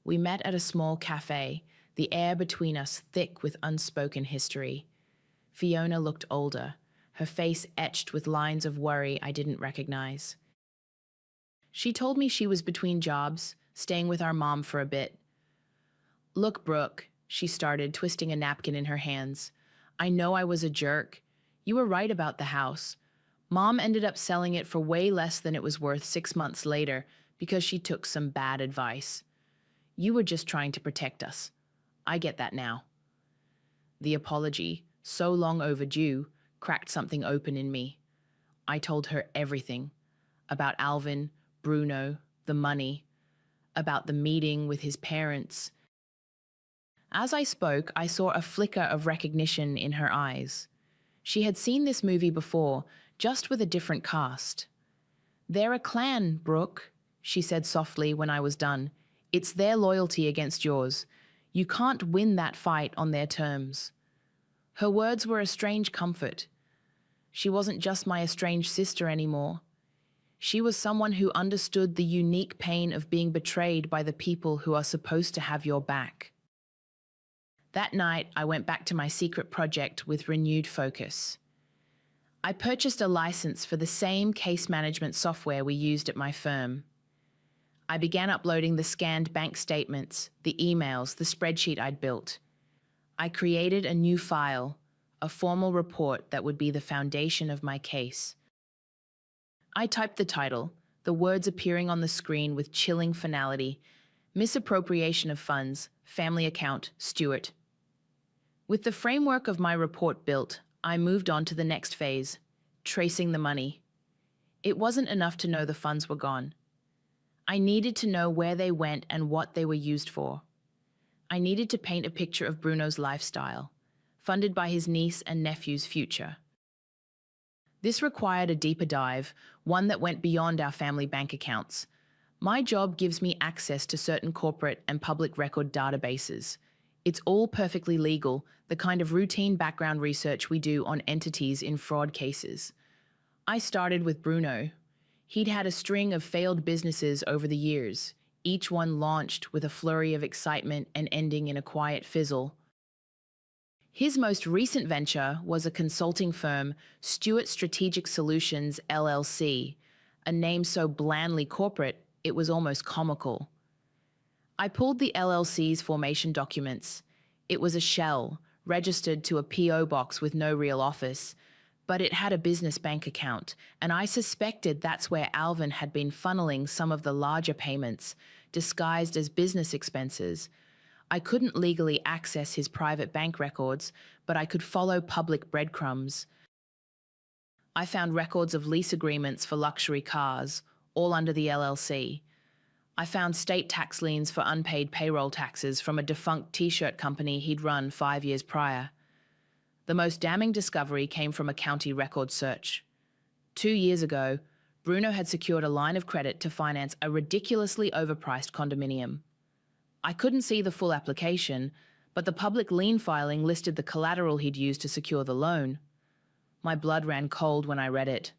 We met at a small cafe, the air between us thick with unspoken history. Fiona looked older, her face etched with lines of worry I didn't recognize. She told me she was between jobs, staying with our mom for a bit. "Look, Brooke," she started, twisting a napkin in her hands. "I know I was a jerk. You were right about the house. Mom ended up selling it for way less than it was worth 6 months later because she took some bad advice. You were just trying to protect us. I get that now." The apology, so long overdue, cracked something open in me. I told her everything. About Alvin, Bruno, the money. About the meeting with his parents. As I spoke, I saw a flicker of recognition in her eyes. She had seen this movie before, just with a different cast. "They're a clan, Brooke," she said softly when I was done. "It's their loyalty against yours. You can't win that fight on their terms." Her words were a strange comfort. She wasn't just my estranged sister anymore. She was someone who understood the unique pain of being betrayed by the people who are supposed to have your back. That night, I went back to my secret project with renewed focus. I purchased a license for the same case management software we used at my firm. I began uploading the scanned bank statements, the emails, the spreadsheet I'd built. I created a new file, a formal report that would be the foundation of my case. I typed the title, the words appearing on the screen with chilling finality: misappropriation of funds, family account, Stewart. With the framework of my report built, I moved on to the next phase, tracing the money. It wasn't enough to know the funds were gone. I needed to know where they went and what they were used for. I needed to paint a picture of Bruno's lifestyle, funded by his niece and nephew's future. This required a deeper dive, one that went beyond our family bank accounts. My job gives me access to certain corporate and public record databases. It's all perfectly legal, the kind of routine background research we do on entities in fraud cases. I started with Bruno. He'd had a string of failed businesses over the years, each one launched with a flurry of excitement and ending in a quiet fizzle. His most recent venture was a consulting firm, Stewart Strategic Solutions, LLC, a name so blandly corporate it was almost comical. I pulled the LLC's formation documents. It was a shell, registered to a PO box with no real office, but it had a business bank account, and I suspected that's where Alvin had been funneling some of the larger payments, disguised as business expenses. I couldn't legally access his private bank records, but I could follow public breadcrumbs. I found records of lease agreements for luxury cars, all under the LLC. I found state tax liens for unpaid payroll taxes from a defunct t-shirt company he'd run 5 years prior. The most damning discovery came from a county record search. 2 years ago, Bruno had secured a line of credit to finance a ridiculously overpriced condominium. I couldn't see the full application, but the public lien filing listed the collateral he'd used to secure the loan. My blood ran cold when I read it.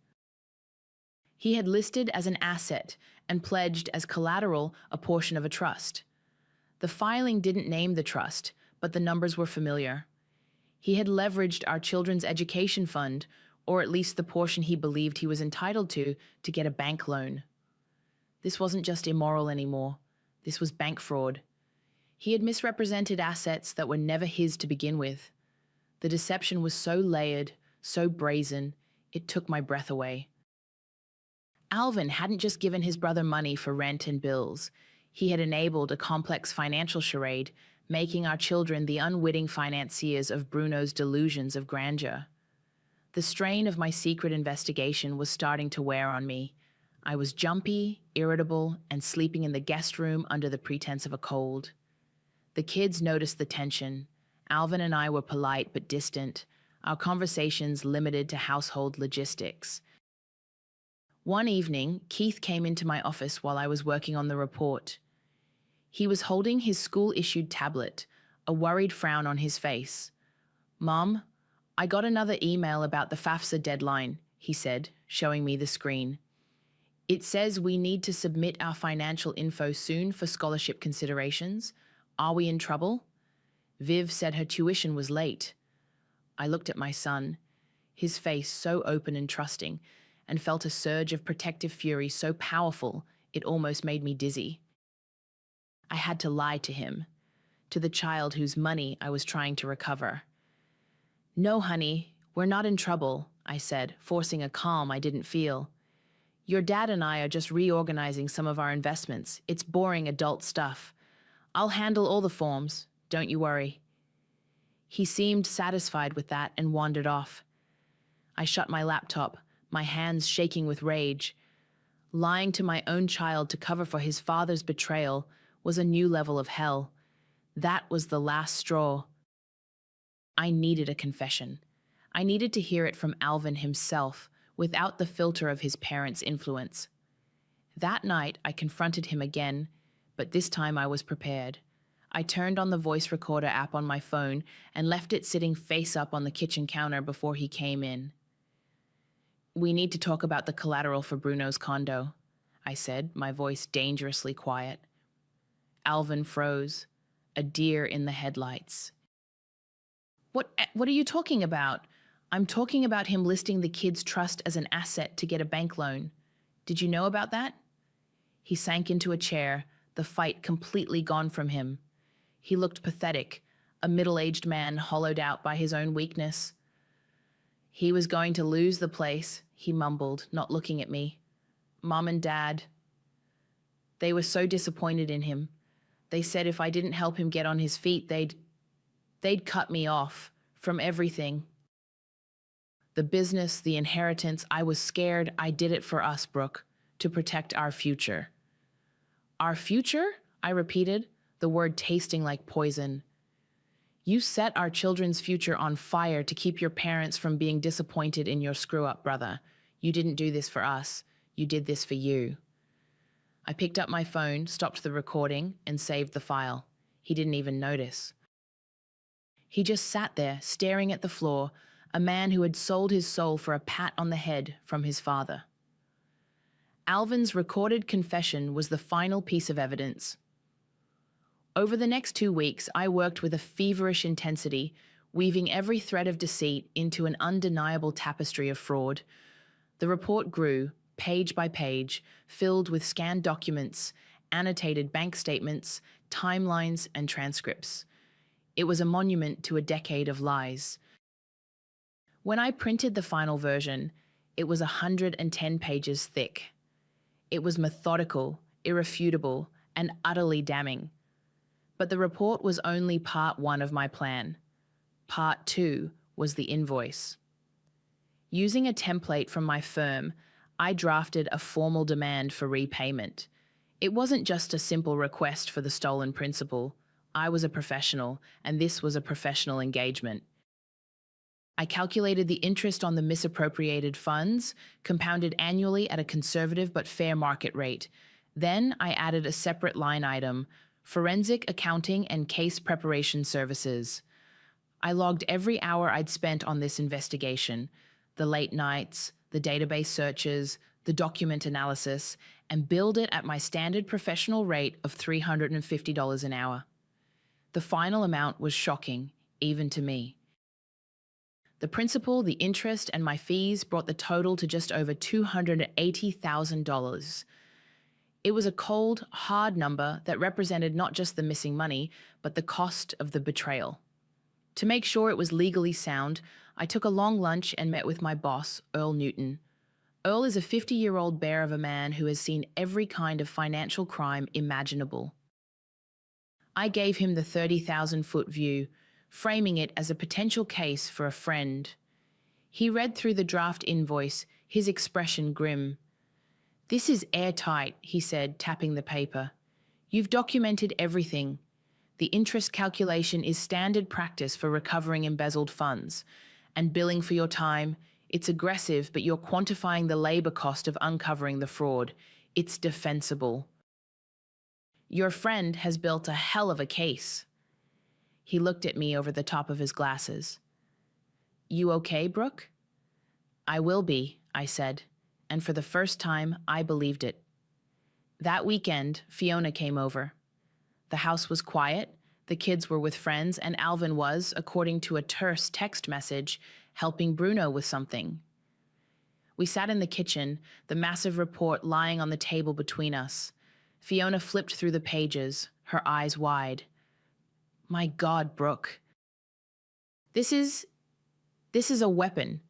He had listed as an asset and pledged as collateral a portion of a trust. The filing didn't name the trust, but the numbers were familiar. He had leveraged our children's education fund, or at least the portion he believed he was entitled to get a bank loan. This wasn't just immoral anymore. This was bank fraud. He had misrepresented assets that were never his to begin with. The deception was so layered, so brazen, it took my breath away. Alvin hadn't just given his brother money for rent and bills. He had enabled a complex financial charade, making our children the unwitting financiers of Bruno's delusions of grandeur. The strain of my secret investigation was starting to wear on me. I was jumpy, irritable, and sleeping in the guest room under the pretense of a cold. The kids noticed the tension. Alvin and I were polite but distant, our conversations limited to household logistics. One evening, Keith came into my office while I was working on the report. He was holding his school-issued tablet, a worried frown on his face. "Mom, I got another email about the FAFSA deadline," he said, showing me the screen. "It says we need to submit our financial info soon for scholarship considerations. Are we in trouble?" Viv said her tuition was late. I looked at my son, his face so open and trusting, and felt a surge of protective fury so powerful it almost made me dizzy. I had to lie to him, to the child whose money I was trying to recover. "No, honey, we're not in trouble," I said, forcing a calm I didn't feel. "Your dad and I are just reorganizing some of our investments. It's boring adult stuff. I'll handle all the forms, don't you worry." He seemed satisfied with that and wandered off. I shut my laptop, my hands shaking with rage. Lying to my own child to cover for his father's betrayal was a new level of hell. That was the last straw. I needed a confession. I needed to hear it from Alvin himself, without the filter of his parents' influence. That night, I confronted him again, but this time I was prepared. I turned on the voice recorder app on my phone and left it sitting face up on the kitchen counter before he came in. We need to talk about the collateral for Bruno's condo, I said, my voice dangerously quiet. Alvin froze, a deer in the headlights. What are you talking about? I'm talking about him listing the kid's trust as an asset to get a bank loan. Did you know about that? He sank into a chair, the fight completely gone from him. He looked pathetic, a middle-aged man hollowed out by his own weakness. He was going to lose the place, he mumbled, not looking at me. Mom and Dad, they were so disappointed in him. They said if I didn't help him get on his feet, they'd cut me off from everything. The business, the inheritance, I was scared. I did it for us, Brooke, to protect our future. Our future? I repeated, the word tasting like poison. You set our children's future on fire to keep your parents from being disappointed in your screw-up, brother. You didn't do this for us. You did this for you. I picked up my phone, stopped the recording, and saved the file. He didn't even notice. He just sat there, staring at the floor, a man who had sold his soul for a pat on the head from his father. Alvin's recorded confession was the final piece of evidence. Over the next 2 weeks, I worked with a feverish intensity, weaving every thread of deceit into an undeniable tapestry of fraud. The report grew, page by page, filled with scanned documents, annotated bank statements, timelines, and transcripts. It was a monument to a decade of lies. When I printed the final version, it was 110 pages thick. It was methodical, irrefutable, and utterly damning. But the report was only part 1 of my plan. Part 2 was the invoice. Using a template from my firm, I drafted a formal demand for repayment. It wasn't just a simple request for the stolen principal. I was a professional, and this was a professional engagement. I calculated the interest on the misappropriated funds, compounded annually at a conservative but fair market rate. Then I added a separate line item, forensic accounting and case preparation services. I logged every hour I'd spent on this investigation, the late nights, the database searches, the document analysis, and billed it at my standard professional rate of $350 an hour. The final amount was shocking, even to me. The principal, the interest, and my fees brought the total to just over $280,000. It was a cold, hard number that represented not just the missing money, but the cost of the betrayal. To make sure it was legally sound, I took a long lunch and met with my boss, Earl Newton. Earl is a 50-year-old bear of a man who has seen every kind of financial crime imaginable. I gave him the 30,000-foot view, framing it as a potential case for a friend. He read through the draft invoice, his expression grim. "This is airtight," he said, tapping the paper. "You've documented everything. The interest calculation is standard practice for recovering embezzled funds. And billing for your time, it's aggressive, but you're quantifying the labor cost of uncovering the fraud. It's defensible. Your friend has built a hell of a case." He looked at me over the top of his glasses. "You okay, Brooke?" "I will be," I said, and for the first time, I believed it. That weekend, Fiona came over. The house was quiet, the kids were with friends, and Alvin was, according to a terse text message, helping Bruno with something. We sat in the kitchen, the massive report lying on the table between us. Fiona flipped through the pages, her eyes wide. "My God, Brooke. This is a weapon.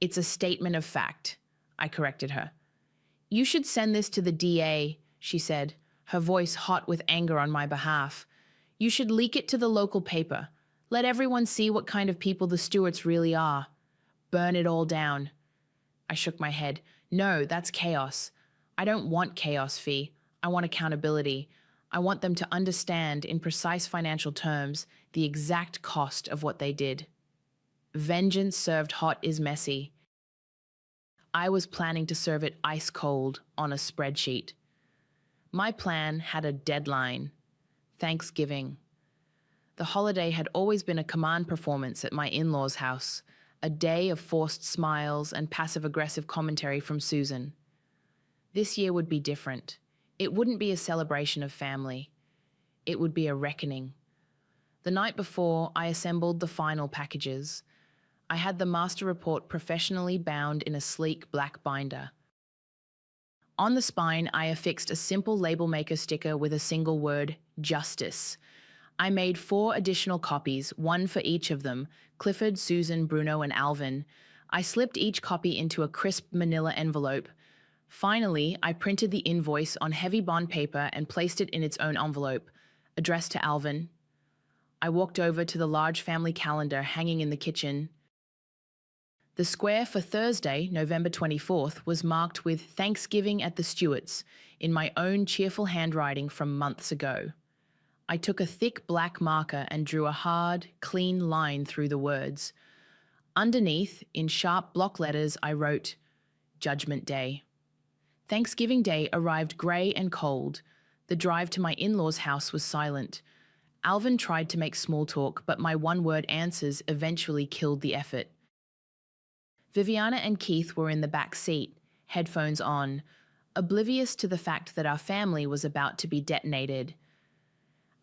It's a statement of fact," I corrected her. "You should send this to the DA," she said, her voice hot with anger on my behalf. "You should leak it to the local paper. Let everyone see what kind of people the Stewarts really are. Burn it all down." I shook my head. "No, that's chaos. I don't want chaos, Fee. I want accountability. I want them to understand, in precise financial terms, the exact cost of what they did. Vengeance served hot is messy. I was planning to serve it ice cold on a spreadsheet. My plan had a deadline: Thanksgiving. The holiday had always been a command performance at my in-laws' house, a day of forced smiles and passive-aggressive commentary from Susan. This year would be different. It wouldn't be a celebration of family. It would be a reckoning. The night before, I assembled the final packages. I had the master report professionally bound in a sleek black binder. On the spine, I affixed a simple label maker sticker with a single word, justice. I made 4 additional copies, one for each of them, Clifford, Susan, Bruno, and Alvin. I slipped each copy into a crisp manila envelope. Finally, I printed the invoice on heavy bond paper and placed it in its own envelope, addressed to Alvin. I walked over to the large family calendar hanging in the kitchen. The square for Thursday, November 24th, was marked with Thanksgiving at the Stewarts in my own cheerful handwriting from months ago. I took a thick black marker and drew a hard, clean line through the words. Underneath, in sharp block letters, I wrote, Judgment Day. Thanksgiving Day arrived grey and cold. The drive to my in-laws' house was silent. Alvin tried to make small talk, but my one-word answers eventually killed the effort. Viviana and Keith were in the back seat, headphones on, oblivious to the fact that our family was about to be detonated.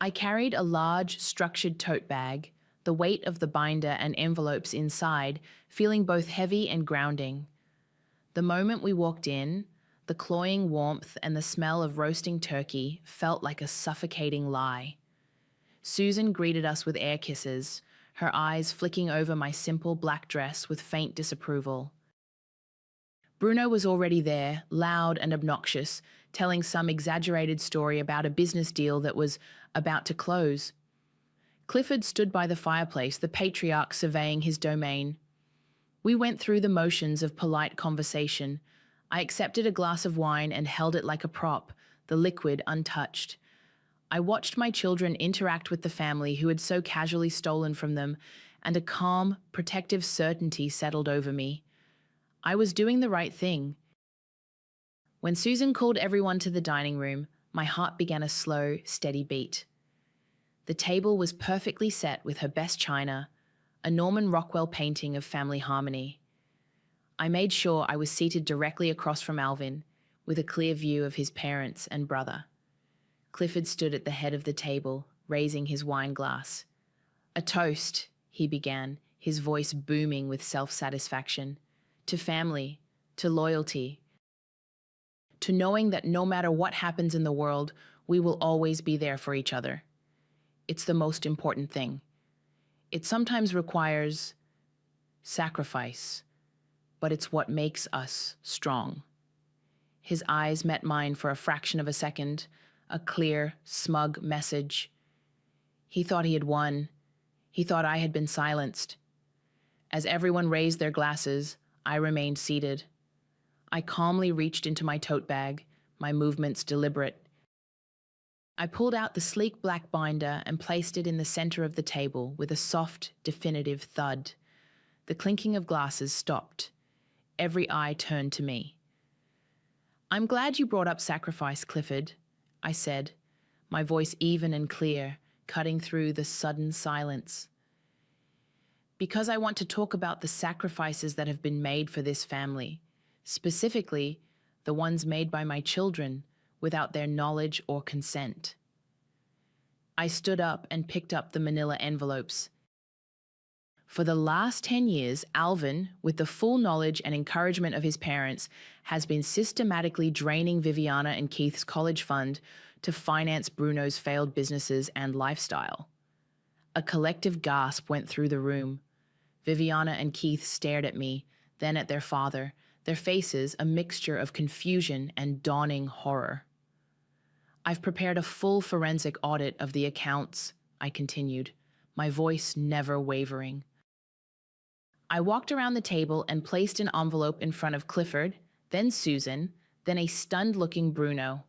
I carried a large, structured tote bag, the weight of the binder and envelopes inside, feeling both heavy and grounding. The moment we walked in, the cloying warmth and the smell of roasting turkey felt like a suffocating lie. Susan greeted us with air kisses, her eyes flicking over my simple black dress with faint disapproval. Bruno was already there, loud and obnoxious, telling some exaggerated story about a business deal that was about to close. Clifford stood by the fireplace, the patriarch surveying his domain. We went through the motions of polite conversation. I accepted a glass of wine and held it like a prop, the liquid untouched. I watched my children interact with the family who had so casually stolen from them, and a calm, protective certainty settled over me. I was doing the right thing. When Susan called everyone to the dining room, my heart began a slow, steady beat. The table was perfectly set with her best china, a Norman Rockwell painting of family harmony. I made sure I was seated directly across from Alvin, with a clear view of his parents and brother. Clifford stood at the head of the table, raising his wine glass. A toast, he began, his voice booming with self-satisfaction. To family, to loyalty, to knowing that no matter what happens in the world, we will always be there for each other. It's the most important thing. It sometimes requires sacrifice, but it's what makes us strong. His eyes met mine for a fraction of a second, a clear, smug message. He thought he had won. He thought I had been silenced. As everyone raised their glasses, I remained seated. I calmly reached into my tote bag, my movements deliberate. I pulled out the sleek black binder and placed it in the center of the table with a soft, definitive thud. The clinking of glasses stopped. Every eye turned to me. I'm glad you brought up sacrifice, Clifford, I said, my voice even and clear, cutting through the sudden silence. Because I want to talk about the sacrifices that have been made for this family, specifically the ones made by my children without their knowledge or consent. I stood up and picked up the manila envelopes. For the last 10 years, Alvin, with the full knowledge and encouragement of his parents, has been systematically draining Viviana and Keith's college fund to finance Bruno's failed businesses and lifestyle. A collective gasp went through the room. Viviana and Keith stared at me, then at their father, their faces a mixture of confusion and dawning horror. I've prepared a full forensic audit of the accounts, I continued, my voice never wavering. I walked around the table and placed an envelope in front of Clifford, then Susan, then a stunned-looking Bruno.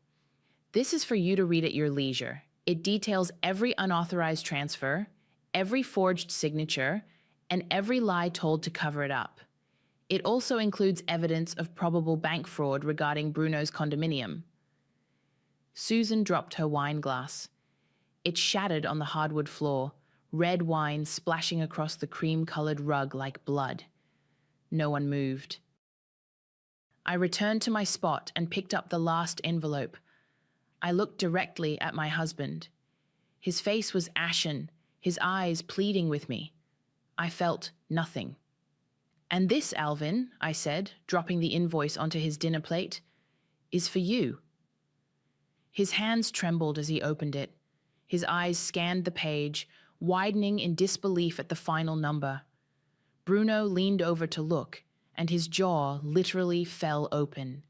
This is for you to read at your leisure. It details every unauthorized transfer, every forged signature, and every lie told to cover it up. It also includes evidence of probable bank fraud regarding Bruno's condominium. Susan dropped her wine glass. It shattered on the hardwood floor, red wine splashing across the cream-colored rug like blood. No one moved. I returned to my spot and picked up the last envelope. I looked directly at my husband. His face was ashen, his eyes pleading with me. I felt nothing. "And this, Alvin," I said, dropping the invoice onto his dinner plate, "is for you." His hands trembled as he opened it. His eyes scanned the page, widening in disbelief at the final number. Bruno leaned over to look, and his jaw literally fell open.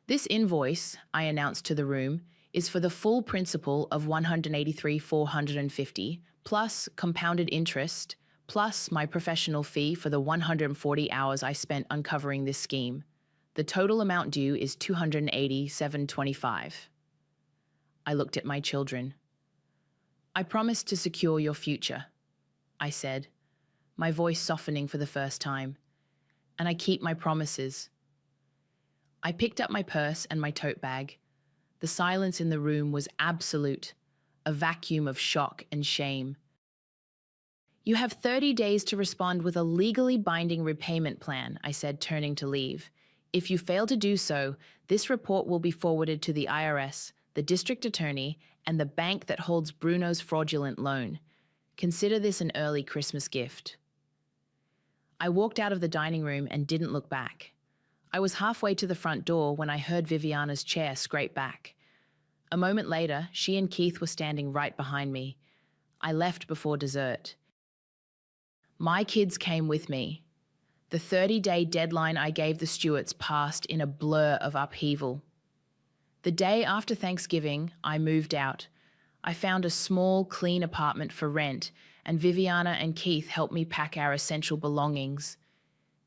"This invoice," I announced to the room, "is for the full principal of $183,450, plus compounded interest, plus my professional fee for the 140 hours I spent uncovering this scheme. The total amount due is $287.25. I looked at my children. "I promise to secure your future," I said, my voice softening for the first time. "And I keep my promises." I picked up my purse and my tote bag. The silence in the room was absolute, a vacuum of shock and shame. "You have 30 days to respond with a legally binding repayment plan," I said, turning to leave. "If you fail to do so, this report will be forwarded to the IRS, the district attorney, and the bank that holds Bruno's fraudulent loan. Consider this an early Christmas gift." I walked out of the dining room and didn't look back. I was halfway to the front door when I heard Viviana's chair scrape back. A moment later, she and Keith were standing right behind me. I left before dessert. My kids came with me. The 30-day deadline I gave the Stewarts passed in a blur of upheaval. The day after Thanksgiving, I moved out. I found a small, clean apartment for rent, and Viviana and Keith helped me pack our essential belongings.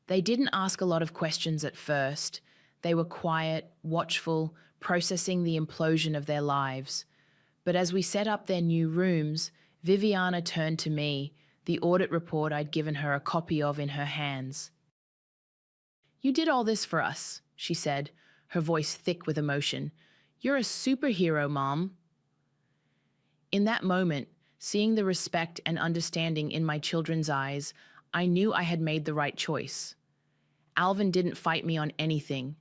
They didn't ask a lot of questions at first. They were quiet, watchful, processing the implosion of their lives. But as we set up their new rooms, Viviana turned to me, the audit report I'd given her a copy of in her hands. "You did all this for us," she said, her voice thick with emotion. "You're a superhero, Mom." In that moment, seeing the respect and understanding in my children's eyes, I knew I had made the right choice. Alvin didn't fight me on anything.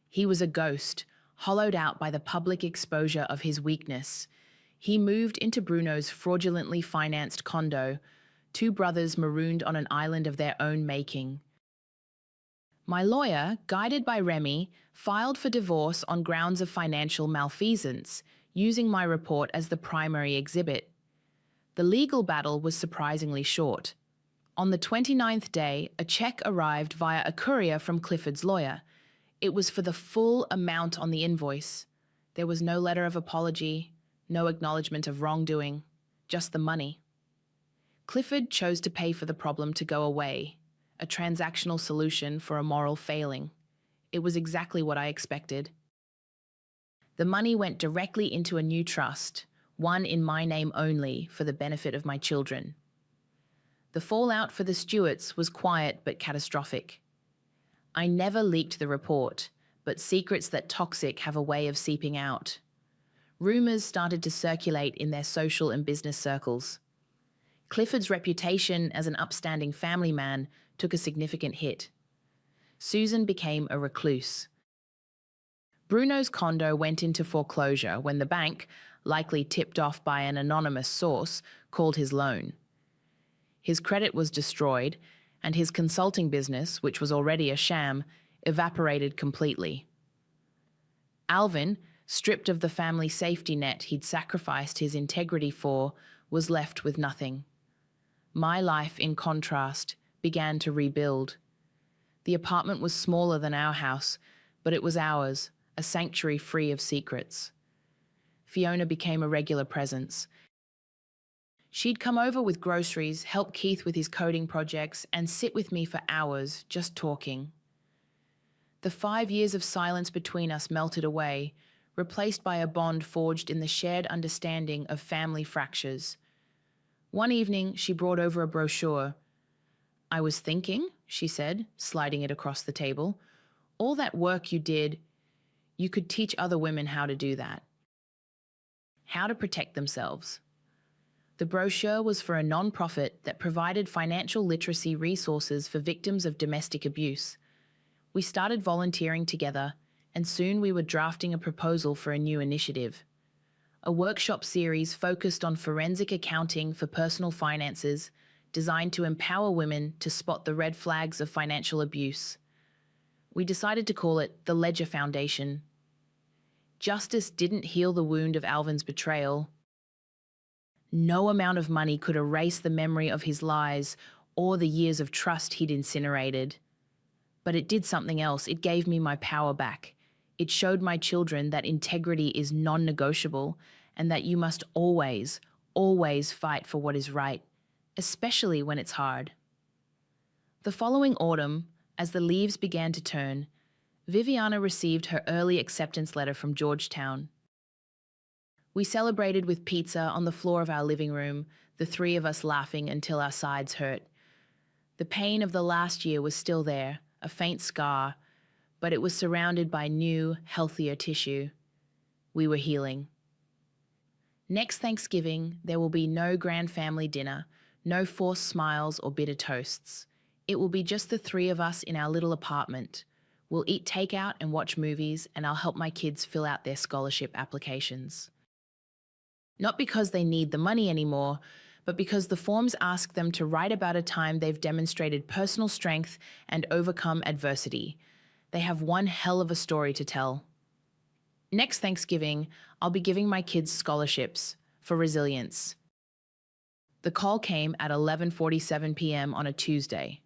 He was a ghost, hollowed out by the public exposure of his weakness. He moved into Bruno's fraudulently financed condo, two brothers marooned on an island of their own making. My lawyer, guided by Remy, filed for divorce on grounds of financial malfeasance, using my report as the primary exhibit. The legal battle was surprisingly short. On the 29th day, a check arrived via a courier from Clifford's lawyer. It was for the full amount on the invoice. There was no letter of apology, no acknowledgement of wrongdoing, just the money. Clifford chose to pay for the problem to go away, a transactional solution for a moral failing. It was exactly what I expected. The money went directly into a new trust, one in my name only, for the benefit of my children. The fallout for the Stewarts was quiet but catastrophic. I never leaked the report, but secrets that toxic have a way of seeping out. Rumors started to circulate in their social and business circles. Clifford's reputation as an upstanding family man took a significant hit. Susan became a recluse. Bruno's condo went into foreclosure when the bank, likely tipped off by an anonymous source, called his loan. His credit was destroyed, and his consulting business, which was already a sham, evaporated completely. Alvin, stripped of the family safety net he'd sacrificed his integrity for, was left with nothing. My life, in contrast, began to rebuild. The apartment was smaller than our house, but it was ours, a sanctuary free of secrets. Fiona became a regular presence. She'd come over with groceries, help Keith with his coding projects, and sit with me for hours, just talking. The 5 years of silence between us melted away, replaced by a bond forged in the shared understanding of family fractures. One evening, she brought over a brochure. "I was thinking," she said, sliding it across the table, "all that work you did, you could teach other women how to do that. How to protect themselves." The brochure was for a non-profit that provided financial literacy resources for victims of domestic abuse. We started volunteering together, and soon we were drafting a proposal for a new initiative. A workshop series focused on forensic accounting for personal finances, designed to empower women to spot the red flags of financial abuse. We decided to call it the Ledger Foundation. Justice didn't heal the wound of Alvin's betrayal. No amount of money could erase the memory of his lies or the years of trust he'd incinerated. But it did something else. It gave me my power back. It showed my children that integrity is non-negotiable and that you must always, always fight for what is right, especially when it's hard. The following autumn, as the leaves began to turn, Viviana received her early acceptance letter from Georgetown. We celebrated with pizza on the floor of our living room, the three of us laughing until our sides hurt. The pain of the last year was still there, a faint scar, but it was surrounded by new, healthier tissue. We were healing. Next Thanksgiving, there will be no grand family dinner, no forced smiles or bitter toasts. It will be just the three of us in our little apartment. We'll eat takeout and watch movies, and I'll help my kids fill out their scholarship applications. Not because they need the money anymore, but because the forms ask them to write about a time they've demonstrated personal strength and overcome adversity. They have one hell of a story to tell. Next Thanksgiving, I'll be giving my kids scholarships for resilience. The call came at 11:47 p.m. on a Tuesday.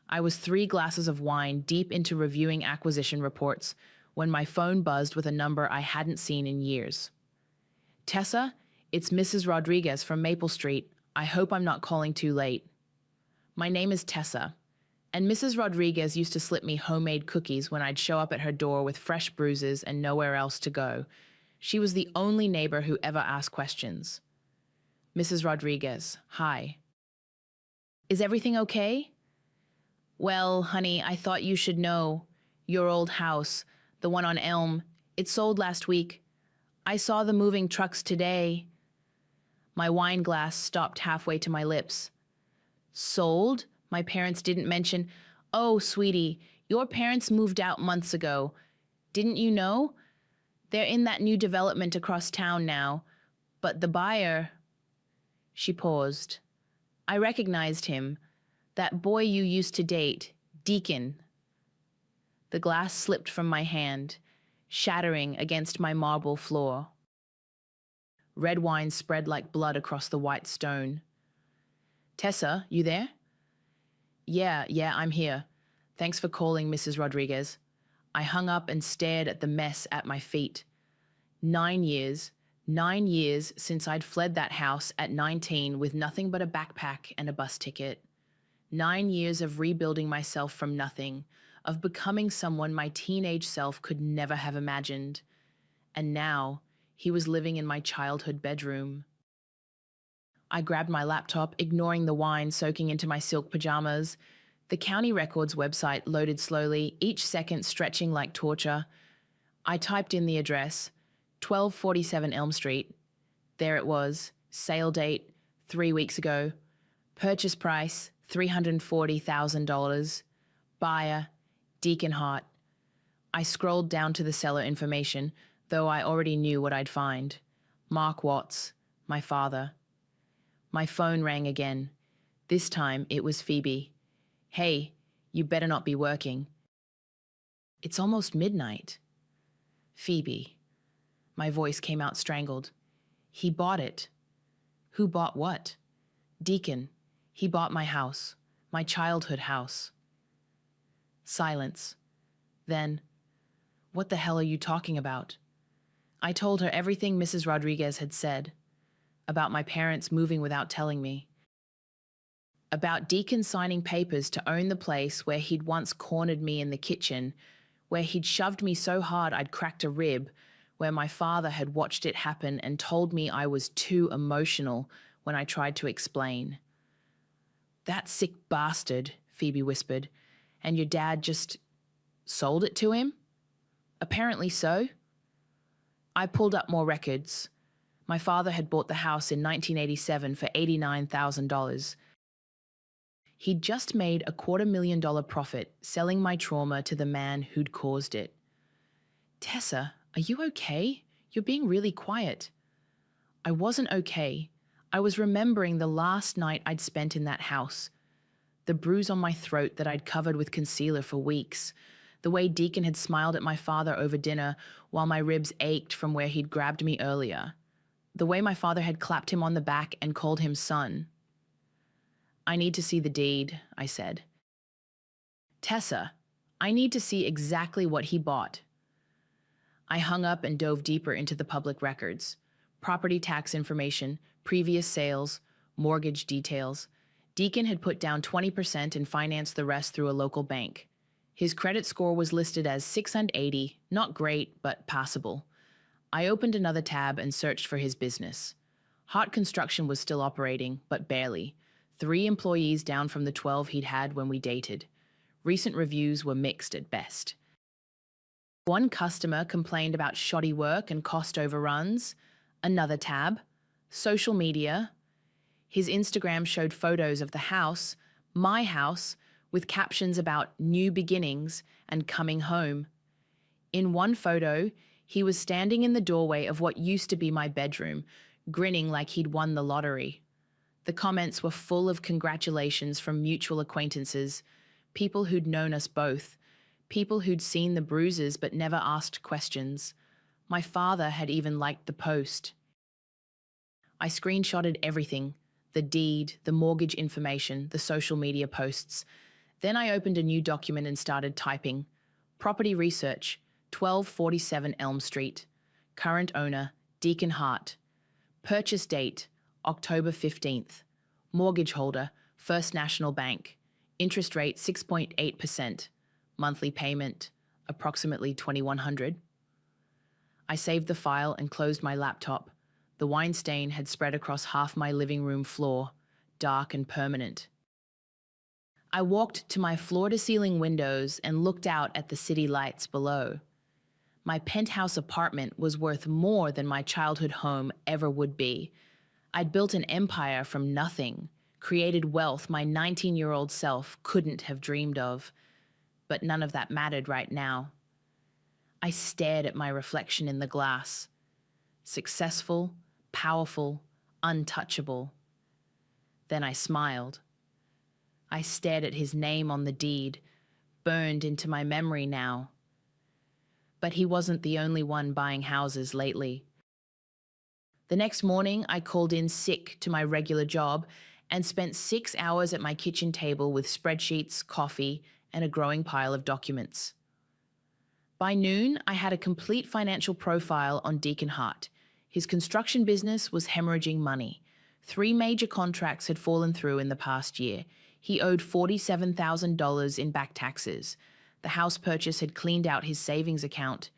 I was 3 glasses of wine deep into reviewing acquisition reports when my phone buzzed with a number I hadn't seen in years. Tessa, it's Mrs. Rodriguez from Maple Street. I hope I'm not calling too late. My name is Tessa, and Mrs. Rodriguez used to slip me homemade cookies when I'd show up at her door with fresh bruises and nowhere else to go. She was the only neighbor who ever asked questions. Mrs. Rodriguez, hi. Is everything okay? Well, honey, I thought you should know. Your old house, the one on Elm, it sold last week. I saw the moving trucks today. My wine glass stopped halfway to my lips. Sold? My parents didn't mention. Oh, sweetie, your parents moved out months ago. Didn't you know? They're in that new development across town now. But the buyer... She paused. I recognized him. That boy you used to date, Deacon. The glass slipped from my hand, shattering against my marble floor. Red wine spread like blood across the white stone. Tessa, you there? Yeah, I'm here. Thanks for calling, Mrs. Rodriguez. I hung up and stared at the mess at my feet. 9 years since I'd fled that house at 19 with nothing but a backpack and a bus ticket. 9 years of rebuilding myself from nothing, of becoming someone my teenage self could never have imagined. And now, he was living in my childhood bedroom. I grabbed my laptop, ignoring the wine soaking into my silk pajamas. The county records website loaded slowly, each second stretching like torture. I typed in the address, 1247 Elm Street. There it was, sale date, 3 weeks ago. Purchase price, $340,000. Buyer, Deacon Hart. I scrolled down to the seller information, though I already knew what I'd find. Mark Watts, my father. My phone rang again. This time it was Phoebe. Hey, you better not be working. It's almost midnight. Phoebe. My voice came out strangled. He bought it. Who bought what? Deacon. He bought my house, my childhood house. Silence. Then, what the hell are you talking about? I told her everything Mrs. Rodriguez had said, about my parents moving without telling me, about Deacon signing papers to own the place where he'd once cornered me in the kitchen, where he'd shoved me so hard I'd cracked a rib, where my father had watched it happen and told me I was too emotional when I tried to explain. That sick bastard, Phoebe whispered, and your dad just sold it to him? Apparently so. I pulled up more records. My father had bought the house in 1987 for $89,000. He'd just made a $250,000 profit selling my trauma to the man who'd caused it. Tessa, are you okay? You're being really quiet. I wasn't okay. I was remembering the last night I'd spent in that house. The bruise on my throat that I'd covered with concealer for weeks. The way Deacon had smiled at my father over dinner while my ribs ached from where he'd grabbed me earlier. The way my father had clapped him on the back and called him son. I need to see the deed, I said. Tessa, I need to see exactly what he bought. I hung up and dove deeper into the public records. Property tax information, previous sales, mortgage details. Deacon had put down 20% and financed the rest through a local bank. His credit score was listed as 680, not great, but passable. I opened another tab and searched for his business. Hot Construction was still operating, but barely. 3 employees down from the 12 he'd had when we dated. Recent reviews were mixed at best. One customer complained about shoddy work and cost overruns. Another tab, social media. His Instagram showed photos of the house, my house, with captions about new beginnings and coming home. In one photo, he was standing in the doorway of what used to be my bedroom, grinning like he'd won the lottery. The comments were full of congratulations from mutual acquaintances, people who'd known us both, people who'd seen the bruises but never asked questions. My father had even liked the post. I screenshotted everything, the deed, the mortgage information, the social media posts. Then I opened a new document and started typing. Property research, 1247 Elm Street. Current owner, Deacon Hart. Purchase date, October 15th. Mortgage holder, First National Bank. Interest rate 6.8%. Monthly payment, approximately $2,100. I saved the file and closed my laptop. The wine stain had spread across half my living room floor, dark and permanent. I walked to my floor-to-ceiling windows and looked out at the city lights below. My penthouse apartment was worth more than my childhood home ever would be. I'd built an empire from nothing, created wealth my 19-year-old self couldn't have dreamed of. But none of that mattered right now. I stared at my reflection in the glass. Successful, powerful, untouchable. Then I smiled. I stared at his name on the deed, burned into my memory now. But he wasn't the only one buying houses lately. The next morning, I called in sick to my regular job and spent 6 hours at my kitchen table with spreadsheets, coffee, and a growing pile of documents. By noon, I had a complete financial profile on Deacon Hart. His construction business was hemorrhaging money. 3 major contracts had fallen through in the past year. He owed $47,000 in back taxes. The house purchase had cleaned out his savings account.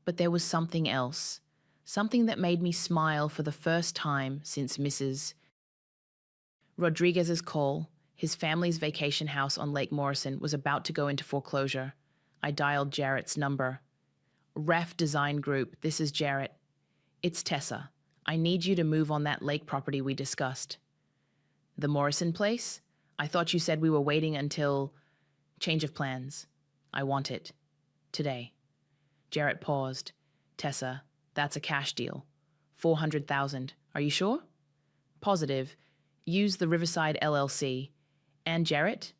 But there was something else. Something that made me smile for the first time since Mrs. Rodriguez's call. His family's vacation house on Lake Morrison was about to go into foreclosure. I dialed Jarrett's number. Ref Design Group, this is Jarrett. It's Tessa. I need you to move on that lake property we discussed. The Morrison place? I thought you said we were waiting until... Change of plans. I want it. Today. Jarrett paused. Tessa, that's a cash deal. $400,000. Are you sure? Positive. Use the Riverside LLC. And Jarrett?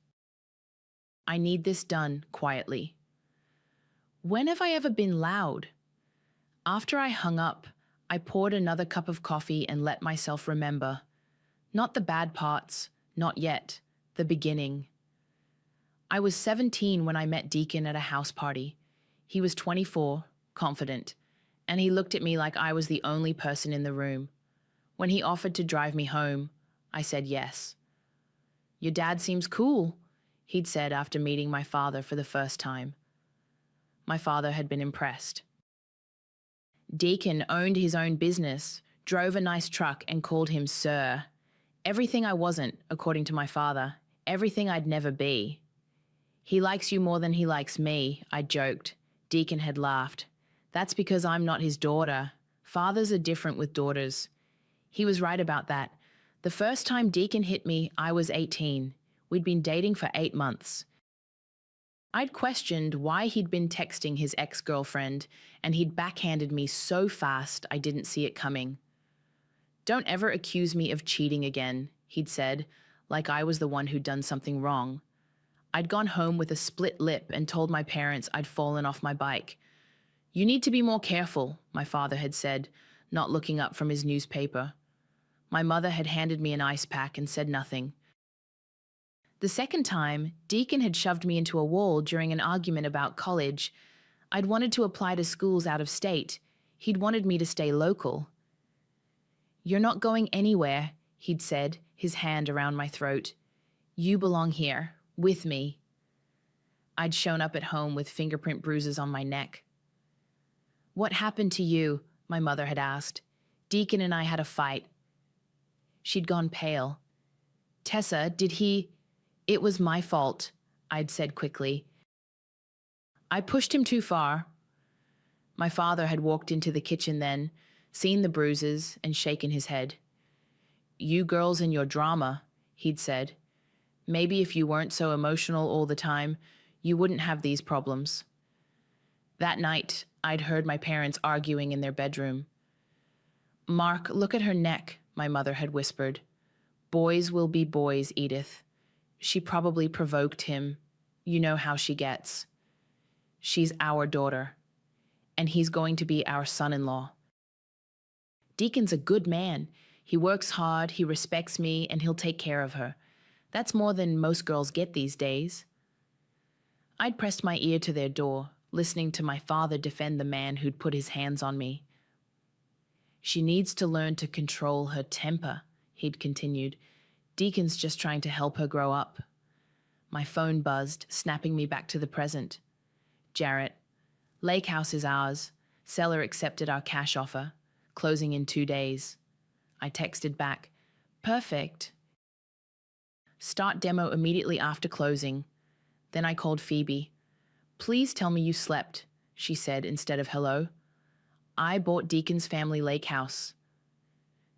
I need this done quietly. When have I ever been loud? After I hung up, I poured another cup of coffee and let myself remember. Not the bad parts, not yet, the beginning. I was 17 when I met Deacon at a house party. He was 24, confident, and he looked at me like I was the only person in the room. When he offered to drive me home, I said yes. Your dad seems cool, he'd said after meeting my father for the first time. My father had been impressed. Deacon owned his own business, drove a nice truck, and called him Sir. Everything I wasn't, according to my father, everything I'd never be. He likes you more than he likes me, I joked. Deacon had laughed. That's because I'm not his daughter. Fathers are different with daughters. He was right about that. The first time Deacon hit me, I was 18. We'd been dating for 8 months. I'd questioned why he'd been texting his ex-girlfriend, and he'd backhanded me so fast I didn't see it coming. "Don't ever accuse me of cheating again," he'd said, like I was the one who'd done something wrong. I'd gone home with a split lip and told my parents I'd fallen off my bike. "You need to be more careful," my father had said, not looking up from his newspaper. My mother had handed me an ice pack and said nothing. The second time, Deacon had shoved me into a wall during an argument about college. I'd wanted to apply to schools out of state. He'd wanted me to stay local. "You're not going anywhere," he'd said, his hand around my throat. "You belong here, with me." I'd shown up at home with fingerprint bruises on my neck. "What happened to you?" my mother had asked. "Deacon and I had a fight." She'd gone pale. "Tessa, did he—" "It was my fault," I'd said quickly. "I pushed him too far." My father had walked into the kitchen then, seen the bruises, and shaken his head. "You girls and your drama," he'd said. "Maybe if you weren't so emotional all the time, you wouldn't have these problems." That night, I'd heard my parents arguing in their bedroom. "Mark, look at her neck," my mother had whispered. "Boys will be boys, Edith. She probably provoked him. You know how she gets. She's our daughter, and he's going to be our son-in-law. Deacon's a good man. He works hard, he respects me, and he'll take care of her. That's more than most girls get these days." I'd pressed my ear to their door, listening to my father defend the man who'd put his hands on me. "She needs to learn to control her temper," he'd continued. "Deacon's just trying to help her grow up." My phone buzzed, snapping me back to the present. "Jarrett, Lake House is ours. Seller accepted our cash offer. Closing in 2 days." I texted back, "Perfect." "Start demo immediately after closing." Then I called Phoebe. "Please tell me you slept," she said instead of hello. "I bought Deacon's family lake house."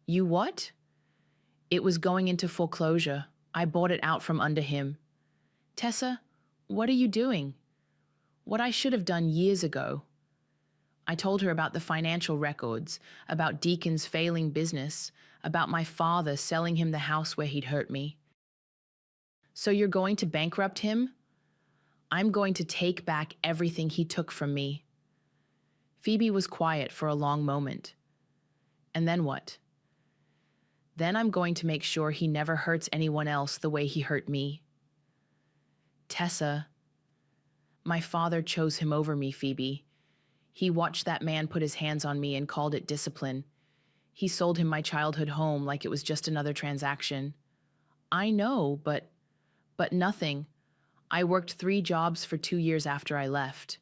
"You what?" "It was going into foreclosure. I bought it out from under him." "Tessa, what are you doing?" "What I should have done years ago." I told her about the financial records, about Deacon's failing business, about my father selling him the house where he'd hurt me. "So you're going to bankrupt him?" "I'm going to take back everything he took from me." Phoebe was quiet for a long moment. "And then what?" "Then I'm going to make sure he never hurts anyone else the way he hurt me." "Tessa." "My father chose him over me, Phoebe. He watched that man put his hands on me and called it discipline. He sold him my childhood home like it was just another transaction." "I know, but nothing. I worked 3 jobs for 2 years after I left.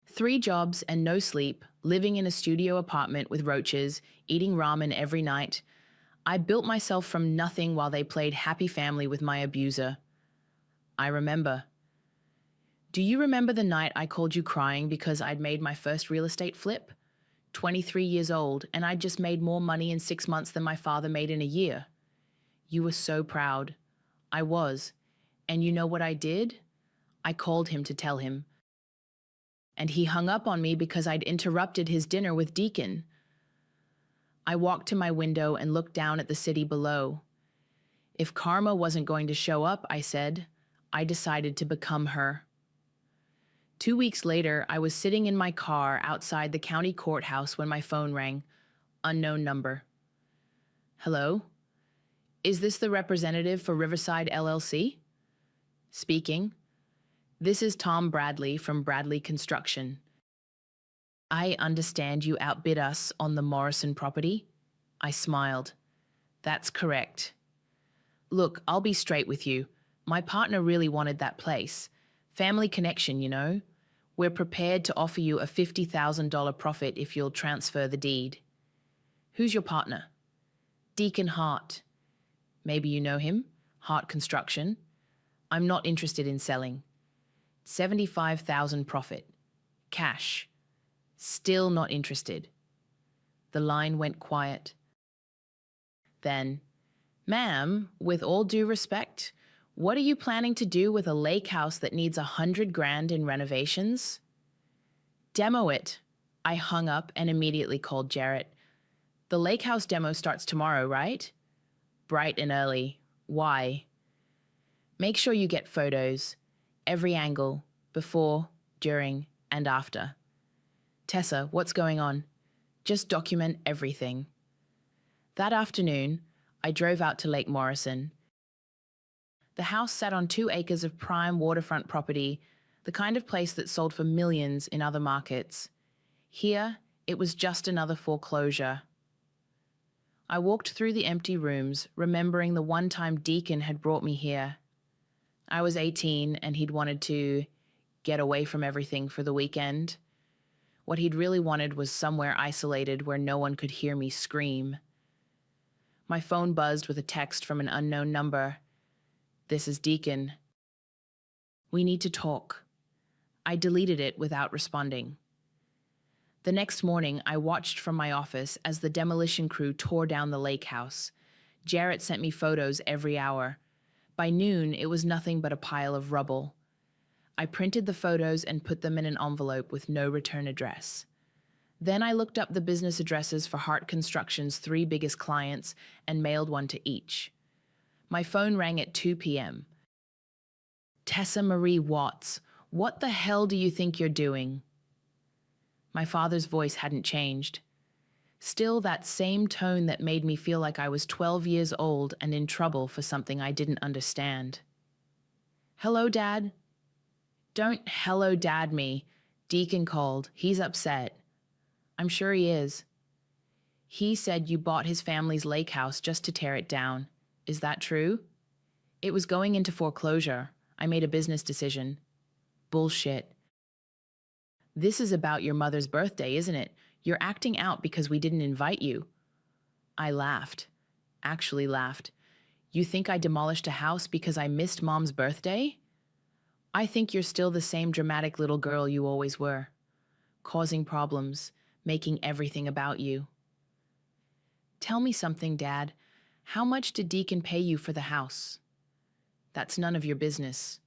3 jobs and no sleep, living in a studio apartment with roaches, eating ramen every night. I built myself from nothing while they played happy family with my abuser." "I remember." "Do you remember the night I called you crying because I'd made my first real estate flip? 23 years old, and I'd just made more money in 6 months than my father made in a year. You were so proud." "I was. And you know what I did?" "I called him to tell him. And he hung up on me because I'd interrupted his dinner with Deacon." I walked to my window and looked down at the city below. If karma wasn't going to show up, I said, I decided to become her. 2 weeks later, I was sitting in my car outside the county courthouse when my phone rang. Unknown number. "Hello? Is this the representative for Riverside LLC?" "Speaking." "This is Tom Bradley from Bradley Construction. I understand you outbid us on the Morrison property?" I smiled. "That's correct." "Look, I'll be straight with you. My partner really wanted that place. Family connection, you know. We're prepared to offer you a $50,000 profit if you'll transfer the deed." "Who's your partner?" "Deacon Hart. Maybe you know him? Hart Construction. I'm not interested in selling. 75,000 profit. Cash. Still not interested." The line went quiet. Then, "Ma'am, with all due respect, what are you planning to do with a lake house that needs 100 grand in renovations?" "Demo it." I hung up and immediately called Jarrett. "The lake house demo starts tomorrow, right?" "Bright and early. Why?" "Make sure you get photos. Every angle. Before, during, and after." "Tessa, what's going on?" "Just document everything." That afternoon, I drove out to Lake Morrison. The house sat on 2 acres of prime waterfront property, the kind of place that sold for millions in other markets. Here, it was just another foreclosure. I walked through the empty rooms, remembering the one time Deacon had brought me here. I was 18 and he'd wanted to get away from everything for the weekend. What he'd really wanted was somewhere isolated where no one could hear me scream. My phone buzzed with a text from an unknown number. "This is Deacon." "We need to talk." I deleted it without responding. The next morning, I watched from my office as the demolition crew tore down the lake house. Jarrett sent me photos every hour. By noon, it was nothing but a pile of rubble. I printed the photos and put them in an envelope with no return address. Then I looked up the business addresses for Hart Construction's 3 biggest clients and mailed one to each. My phone rang at 2 p.m. "Tessa Marie Watts, what the hell do you think you're doing?" My father's voice hadn't changed. Still that same tone that made me feel like I was 12 years old and in trouble for something I didn't understand. "Hello, Dad?" "Don't hello, Dad me." Deacon called. "He's upset." "I'm sure he is." "He said you bought his family's lake house just to tear it down. Is that true?" "It was going into foreclosure. I made a business decision." "Bullshit." "This is about your mother's birthday, isn't it? You're acting out because we didn't invite you." I laughed. Actually laughed. "You think I demolished a house because I missed Mom's birthday?" "I think you're still the same dramatic little girl you always were. Causing problems, making everything about you." "Tell me something, Dad. How much did Deacon pay you for the house?" "That's none of your business."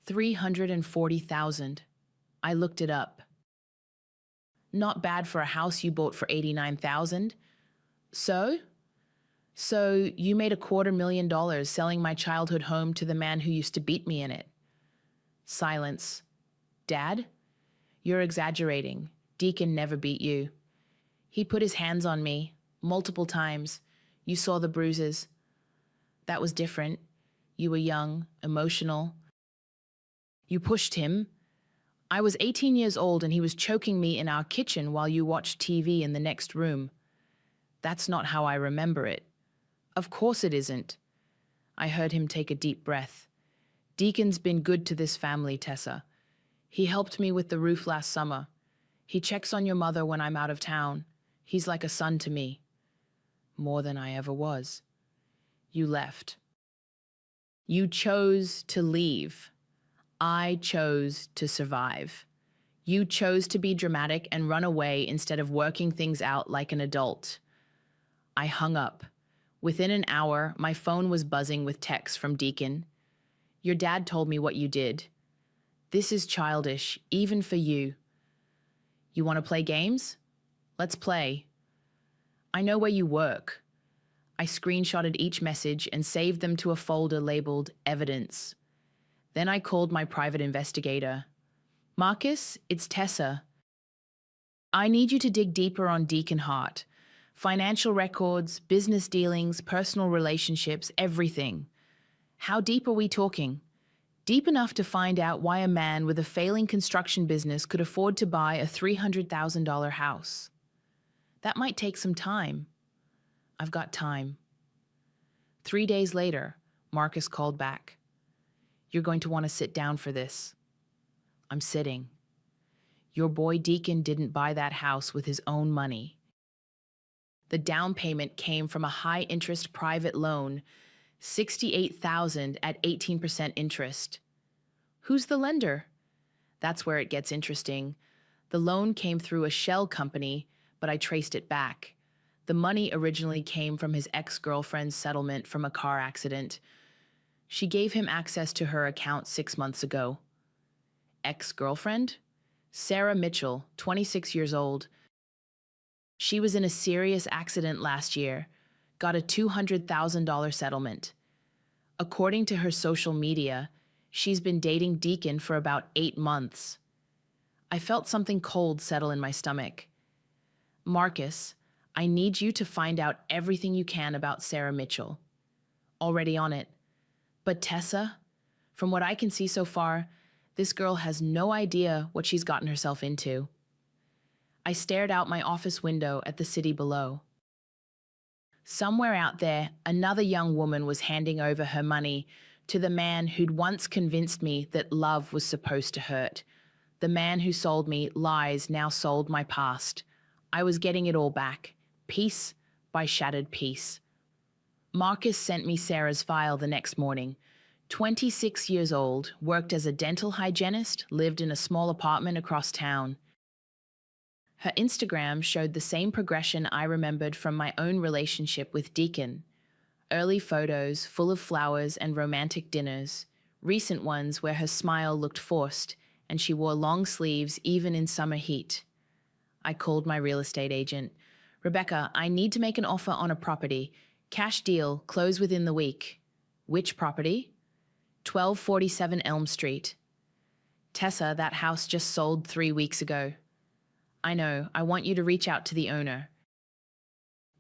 $340,000. I looked it up. Not bad for a house you bought for $89,000. So? "So you made $250,000 selling my childhood home to the man who used to beat me in it." Silence. "Dad? You're exaggerating. Deacon never beat you. He put his hands on me, multiple times. You saw the bruises. That was different. You were young, emotional. You pushed him. I was 18 years old and he was choking me in our kitchen while you watched TV in the next room. That's not how I remember it." "Of course it isn't." I heard him take a deep breath. "Deacon's been good to this family, Tessa. He helped me with the roof last summer. He checks on your mother when I'm out of town. He's like a son to me." "More than I ever was." "You left. You chose to leave. I chose to survive. You chose to be dramatic and run away instead of working things out like an adult." I hung up. Within an hour, my phone was buzzing with texts from Deacon. "Your dad told me what you did. This is childish, even for you. You want to play games? Let's play. I know where you work." I screenshotted each message and saved them to a folder labeled Evidence. Then I called my private investigator. "Marcus, it's Tessa. I need you to dig deeper on Deacon Hart. Financial records, business dealings, personal relationships, everything. How deep are we talking? Deep enough to find out why a man with a failing construction business could afford to buy a $300,000 house. That might take some time." "I've got time." 3 days later, Marcus called back. "You're going to want to sit down for this." I'm sitting. "Your boy Deacon didn't buy that house with his own money. The down payment came from a high-interest private loan, $68,000 at 18% interest." "Who's the lender?" That's where it gets interesting. The loan came through a shell company, but I traced it back. The money originally came from his ex-girlfriend's settlement from a car accident. She gave him access to her account 6 months ago. Ex-girlfriend? Sarah Mitchell, 26 years old. She was in a serious accident last year, got a $200,000 settlement. According to her social media, she's been dating Deacon for about 8 months. I felt something cold settle in my stomach. Marcus, I need you to find out everything you can about Sarah Mitchell. Already on it. But Tessa, from what I can see so far, this girl has no idea what she's gotten herself into. I stared out my office window at the city below. Somewhere out there, another young woman was handing over her money to the man who'd once convinced me that love was supposed to hurt. The man who sold me lies now sold my past. I was getting it all back, piece by shattered piece. Marcus sent me Sarah's file the next morning. 26 years old, worked as a dental hygienist, lived in a small apartment across town. Her Instagram showed the same progression I remembered from my own relationship with Deacon. Early photos full of flowers and romantic dinners, recent ones where her smile looked forced and she wore long sleeves even in summer heat. I called my real estate agent. Rebecca, I need to make an offer on a property. Cash deal, close within the week. Which property? 1247 Elm Street. Tessa, that house just sold 3 weeks ago. I know, I want you to reach out to the owner.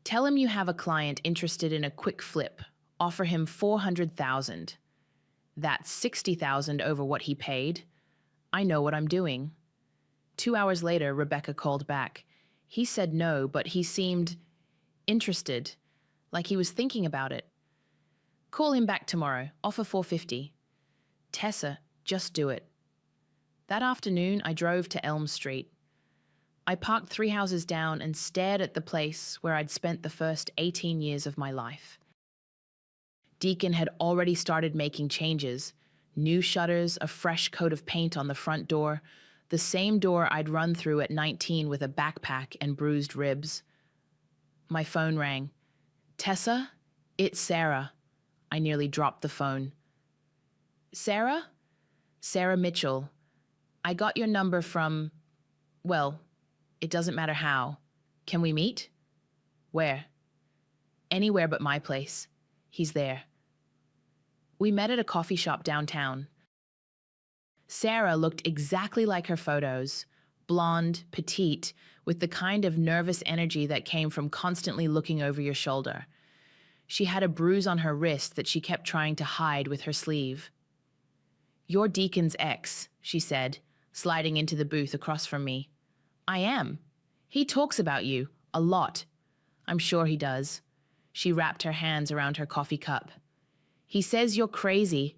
Tell him you have a client interested in a quick flip. Offer him $400,000. That's $60,000 over what he paid. I know what I'm doing. 2 hours later, Rebecca called back. He said no, but he seemed interested, like he was thinking about it. Call him back tomorrow. Offer $450. Tessa, just do it. That afternoon, I drove to Elm Street. I parked 3 houses down and stared at the place where I'd spent the first 18 years of my life. Deacon had already started making changes. New shutters, a fresh coat of paint on the front door, the same door I'd run through at 19 with a backpack and bruised ribs. My phone rang. Tessa? It's Sarah. I nearly dropped the phone. Sarah? Sarah Mitchell. I got your number from, well, it doesn't matter how. Can we meet? Where? Anywhere but my place. He's there. We met at a coffee shop downtown. Sarah looked exactly like her photos, blonde, petite, with the kind of nervous energy that came from constantly looking over your shoulder. She had a bruise on her wrist that she kept trying to hide with her sleeve. You're Deacon's ex, she said, sliding into the booth across from me. I am. He talks about you, a lot. I'm sure he does. She wrapped her hands around her coffee cup. He says you're crazy,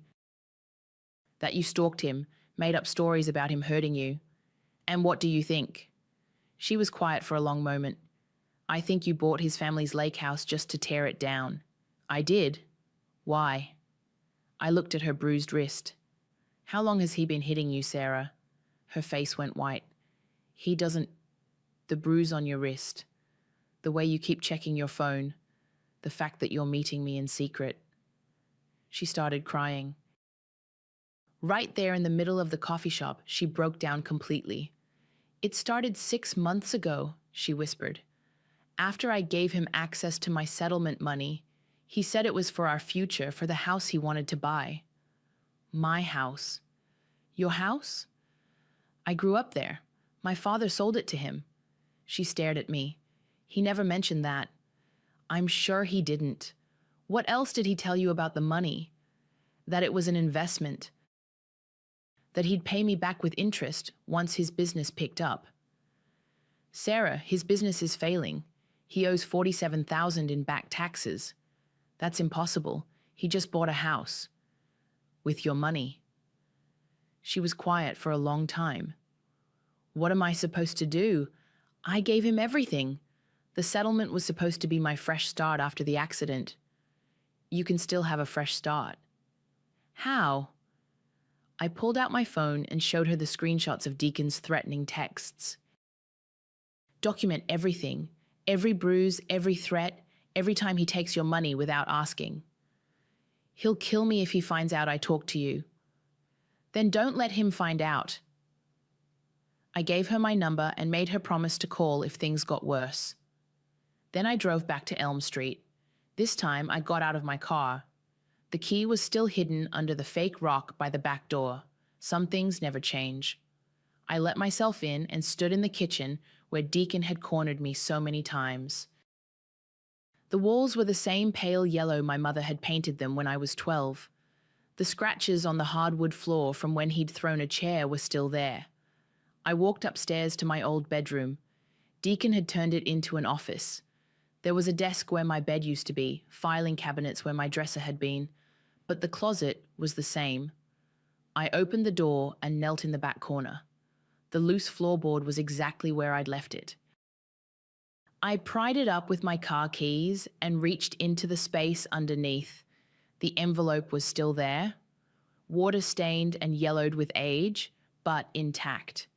that you stalked him, made up stories about him hurting you. And what do you think? She was quiet for a long moment. I think you bought his family's lake house just to tear it down. I did. Why? I looked at her bruised wrist. How long has he been hitting you, Sarah? Her face went white. He doesn't... The bruise on your wrist. The way you keep checking your phone. The fact that you're meeting me in secret. She started crying. Right there in the middle of the coffee shop, she broke down completely. It started 6 months ago, she whispered. After I gave him access to my settlement money, he said it was for our future, for the house he wanted to buy. My house. Your house? I grew up there. My father sold it to him. She stared at me. He never mentioned that. I'm sure he didn't. What else did he tell you about the money? That it was an investment. That he'd pay me back with interest once his business picked up. Sarah, his business is failing. He owes $47,000 in back taxes. That's impossible. He just bought a house. With your money. She was quiet for a long time. What am I supposed to do? I gave him everything. The settlement was supposed to be my fresh start after the accident. You can still have a fresh start. How? I pulled out my phone and showed her the screenshots of Deacon's threatening texts. Document everything Every bruise, every threat, every time he takes your money without asking. He'll kill me if he finds out I talk to you. Then don't let him find out. I gave her my number and made her promise to call if things got worse. Then I drove back to Elm Street. This time I got out of my car. The key was still hidden under the fake rock by the back door. Some things never change. I let myself in and stood in the kitchen where Deacon had cornered me so many times. The walls were the same pale yellow my mother had painted them when I was 12. The scratches on the hardwood floor from when he'd thrown a chair were still there. I walked upstairs to my old bedroom. Deacon had turned it into an office. There was a desk where my bed used to be, filing cabinets where my dresser had been, but the closet was the same. I opened the door and knelt in the back corner. The loose floorboard was exactly where I'd left it. I pried it up with my car keys and reached into the space underneath. The envelope was still there, water-stained and yellowed with age, but intact.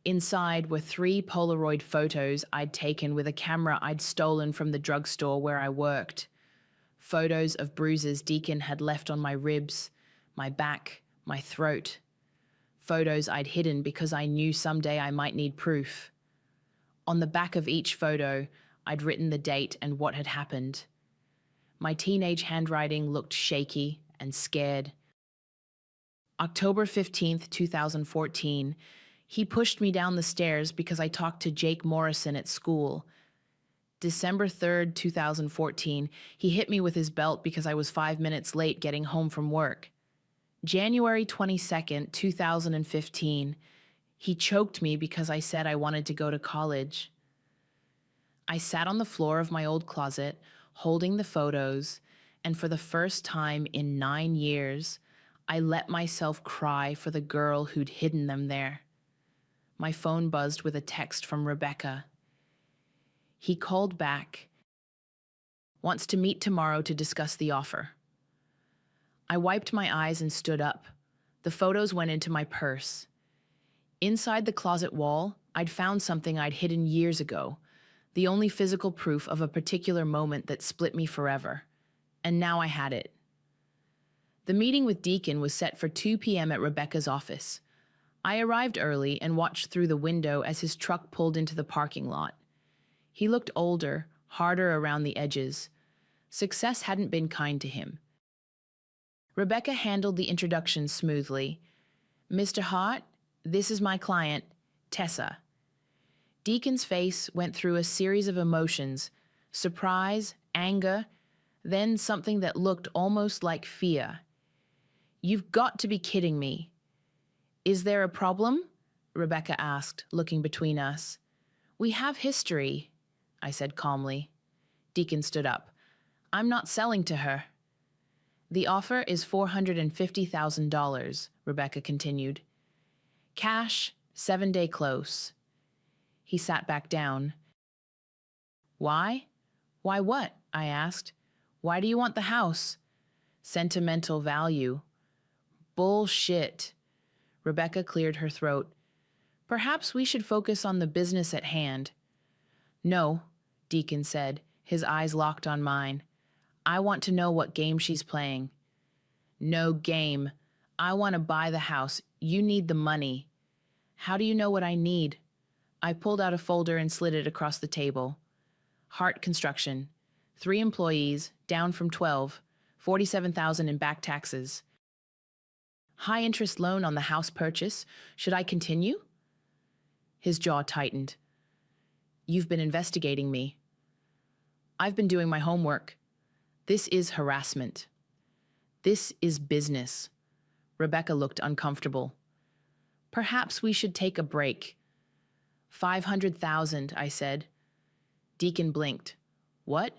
Inside were 3 Polaroid photos I'd taken with a camera I'd stolen from the drugstore where I worked. Photos of bruises Deacon had left on my ribs, my back, my throat. Photos I'd hidden because I knew someday I might need proof. On the back of each photo, I'd written the date and what had happened. My teenage handwriting looked shaky and scared. October 15th, 2014, he pushed me down the stairs because I talked to Jake Morrison at school. December 3rd, 2014, he hit me with his belt because I was 5 minutes late getting home from work. January 22nd, 2015, he choked me because I said I wanted to go to college. I sat on the floor of my old closet, holding the photos, and for the first time in 9 years, I let myself cry for the girl who'd hidden them there. My phone buzzed with a text from Rebecca. He called back. Wants to meet tomorrow to discuss the offer. I wiped my eyes and stood up. The photos went into my purse. Inside the closet wall, I'd found something I'd hidden years ago, the only physical proof of a particular moment that split me forever. And now I had it. The meeting with Deacon was set for 2 p.m. at Rebecca's office. I arrived early and watched through the window as his truck pulled into the parking lot. He looked older, harder around the edges. Success hadn't been kind to him. Rebecca handled the introduction smoothly. Mr. Hart, this is my client, Tessa. Deacon's face went through a series of emotions, surprise, anger, then something that looked almost like fear. You've got to be kidding me. Is there a problem? Rebecca asked, looking between us. We have history, I said calmly. Deacon stood up. I'm not selling to her. The offer is $450,000, Rebecca continued. Cash, 7-day close. He sat back down. Why? Why what? I asked. Why do you want the house? Sentimental value. Bullshit. Rebecca cleared her throat. Perhaps we should focus on the business at hand. No, Deacon said, his eyes locked on mine. I want to know what game she's playing. No game. I want to buy the house. You need the money. How do you know what I need? I pulled out a folder and slid it across the table. Hart Construction. 3 employees, down from 12, $47,000 in back taxes. High interest loan on the house purchase. Should I continue? His jaw tightened. You've been investigating me. I've been doing my homework. This is harassment. This is business. Rebecca looked uncomfortable. Perhaps we should take a break. $500,000, I said. Deacon blinked. What?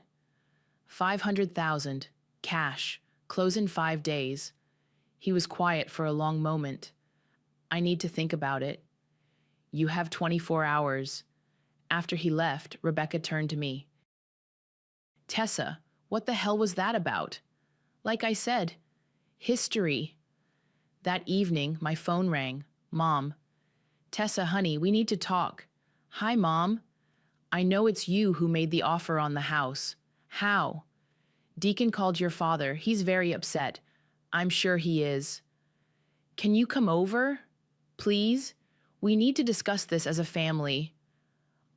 $500,000, cash, close in 5 days. He was quiet for a long moment. I need to think about it. You have 24 hours. After he left, Rebecca turned to me. Tessa, what the hell was that about? Like I said, history. That evening, my phone rang. Mom. Tessa, honey, we need to talk. Hi, Mom. I know it's you who made the offer on the house. How? Deacon called your father. He's very upset. I'm sure he is. Can you come over? Please? We need to discuss this as a family.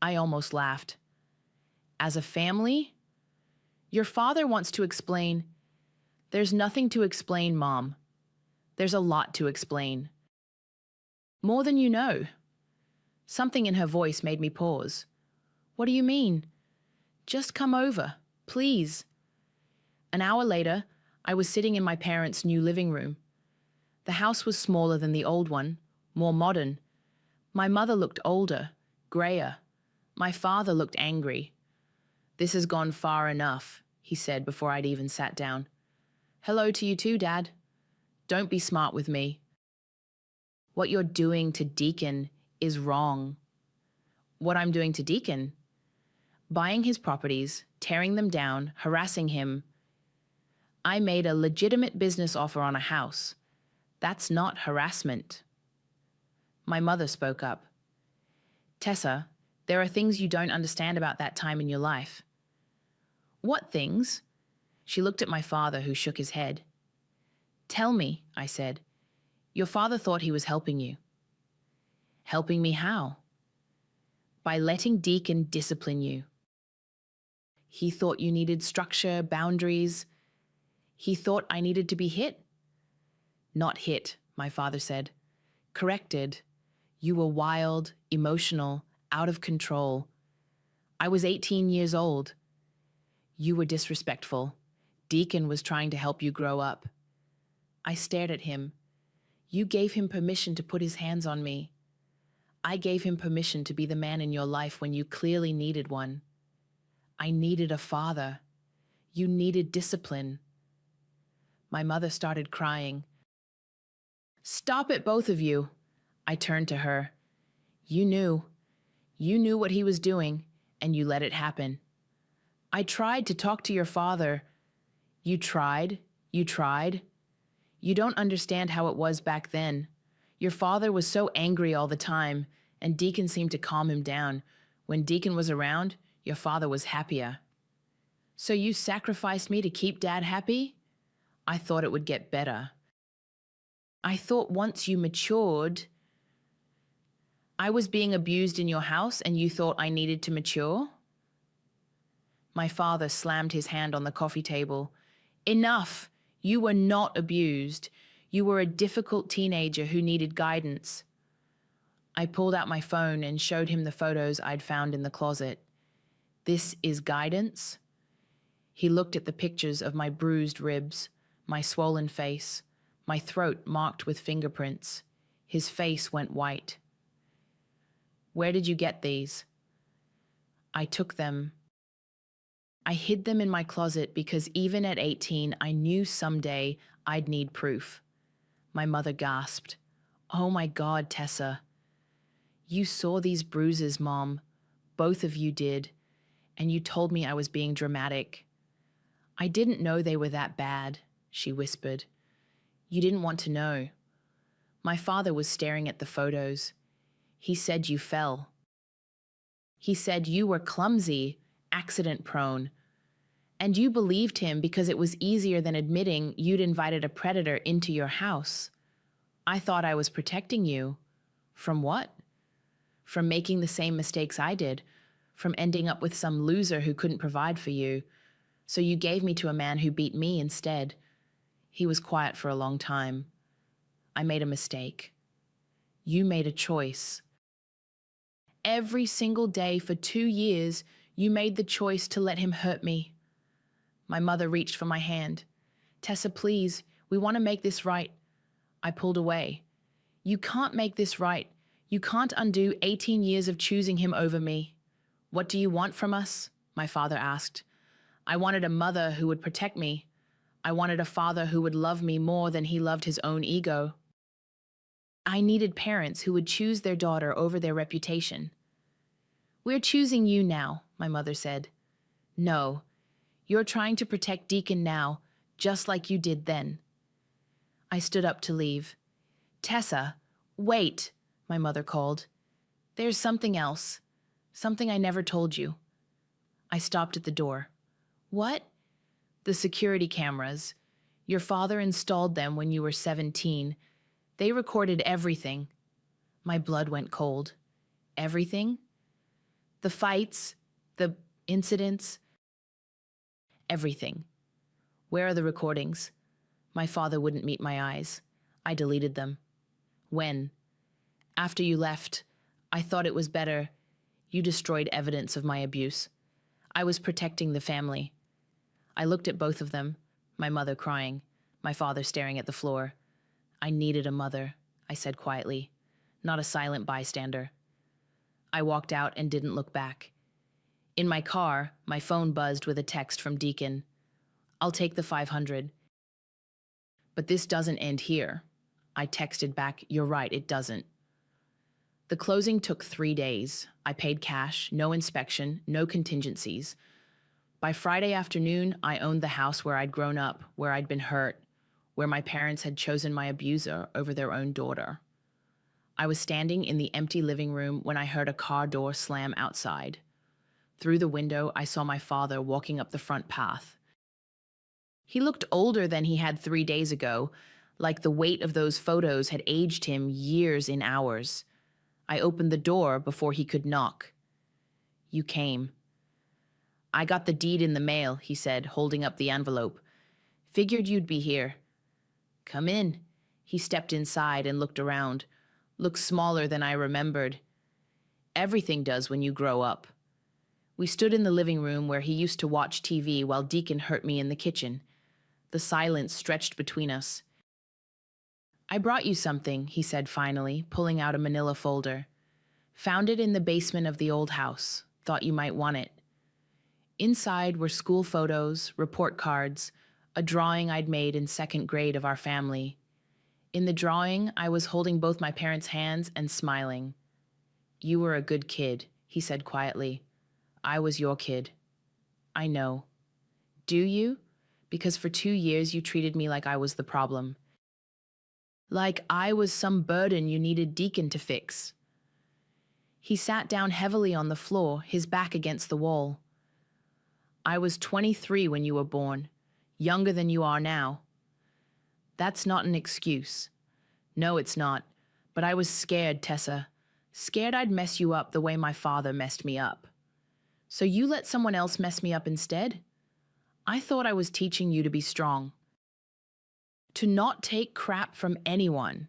I almost laughed. As a family? Your father wants to explain. There's nothing to explain, Mom. There's a lot to explain. More than you know. Something in her voice made me pause. What do you mean? Just come over, please. An hour later, I was sitting in my parents' new living room. The house was smaller than the old one, more modern. My mother looked older, grayer. My father looked angry. This has gone far enough, he said before I'd even sat down. Hello to you too, Dad. Don't be smart with me. What you're doing to Deacon is wrong. What I'm doing to Deacon? Buying his properties, tearing them down, harassing him. I made a legitimate business offer on a house. That's not harassment. My mother spoke up. Tessa, there are things you don't understand about that time in your life. What things? She looked at my father, who shook his head. Tell me, I said. Your father thought he was helping you. Helping me how? By letting Deacon discipline you. He thought you needed structure, boundaries. He thought I needed to be hit. Not hit, my father said. Corrected. You were wild, emotional, out of control. I was 18 years old. You were disrespectful. Deacon was trying to help you grow up. I stared at him. You gave him permission to put his hands on me. I gave him permission to be the man in your life when you clearly needed one. I needed a father. You needed discipline. My mother started crying. Stop it, both of you. I turned to her. You knew. You knew what he was doing, and you let it happen. I tried to talk to your father. You tried. You tried. You don't understand how it was back then. Your father was so angry all the time, and Deacon seemed to calm him down. When Deacon was around, your father was happier. So you sacrificed me to keep Dad happy? I thought it would get better. I thought once you matured, I was being abused in your house and you thought I needed to mature? My father slammed his hand on the coffee table. Enough! You were not abused. You were a difficult teenager who needed guidance. I pulled out my phone and showed him the photos I'd found in the closet. This is guidance? He looked at the pictures of my bruised ribs, my swollen face, my throat marked with fingerprints. His face went white. Where did you get these? I took them. I hid them in my closet because even at 18, I knew someday I'd need proof. My mother gasped. Oh my God, Tessa. You saw these bruises, Mom. Both of you did. And you told me I was being dramatic. I didn't know they were that bad, she whispered. You didn't want to know. My father was staring at the photos. He said you fell. He said you were clumsy, accident-prone. And you believed him because it was easier than admitting you'd invited a predator into your house. I thought I was protecting you. From what? From making the same mistakes I did, from ending up with some loser who couldn't provide for you. So you gave me to a man who beat me instead. He was quiet for a long time. I made a mistake. You made a choice. Every single day for 2 years, you made the choice to let him hurt me. My mother reached for my hand. Tessa, please, we want to make this right. I pulled away. You can't make this right. You can't undo 18 years of choosing him over me. What do you want from us? My father asked. I wanted a mother who would protect me. I wanted a father who would love me more than he loved his own ego. I needed parents who would choose their daughter over their reputation. We're choosing you now, my mother said. No, you're trying to protect Deacon now, just like you did then. I stood up to leave. Tessa, wait, my mother called. There's something else. Something I never told you. I stopped at the door. What? The security cameras. Your father installed them when you were 17. They recorded everything. My blood went cold. Everything? The fights, the incidents, everything. Where are the recordings? My father wouldn't meet my eyes. I deleted them. When? After you left, I thought it was better. You destroyed evidence of my abuse. I was protecting the family. I looked at both of them, my mother crying, my father staring at the floor. I needed a mother, I said quietly, not a silent bystander. I walked out and didn't look back. In my car, my phone buzzed with a text from Deacon. I'll take the 500. But this doesn't end here. I texted back, you're right, it doesn't. The closing took 3 days. I paid cash, no inspection, no contingencies. By Friday afternoon, I owned the house where I'd grown up, where I'd been hurt, where my parents had chosen my abuser over their own daughter. I was standing in the empty living room when I heard a car door slam outside. Through the window, I saw my father walking up the front path. He looked older than he had 3 days ago, like the weight of those photos had aged him years in hours. I opened the door before he could knock. You came. I got the deed in the mail, he said, holding up the envelope. Figured you'd be here. Come in. He stepped inside and looked around. Looked smaller than I remembered. Everything does when you grow up. We stood in the living room where he used to watch TV while Deacon hurt me in the kitchen. The silence stretched between us. I brought you something, he said finally, pulling out a manila folder. Found it in the basement of the old house. Thought you might want it. Inside were school photos, report cards, a drawing I'd made in 2nd grade of our family. In the drawing, I was holding both my parents' hands and smiling. You were a good kid, he said quietly. I was your kid. I know. Do you? Because for 2 years you treated me like I was the problem. Like I was some burden you needed Deacon to fix. He sat down heavily on the floor, his back against the wall. I was 23 when you were born, younger than you are now. That's not an excuse. No, it's not. But I was scared, Tessa. Scared I'd mess you up the way my father messed me up. So you let someone else mess me up instead? I thought I was teaching you to be strong. To not take crap from anyone.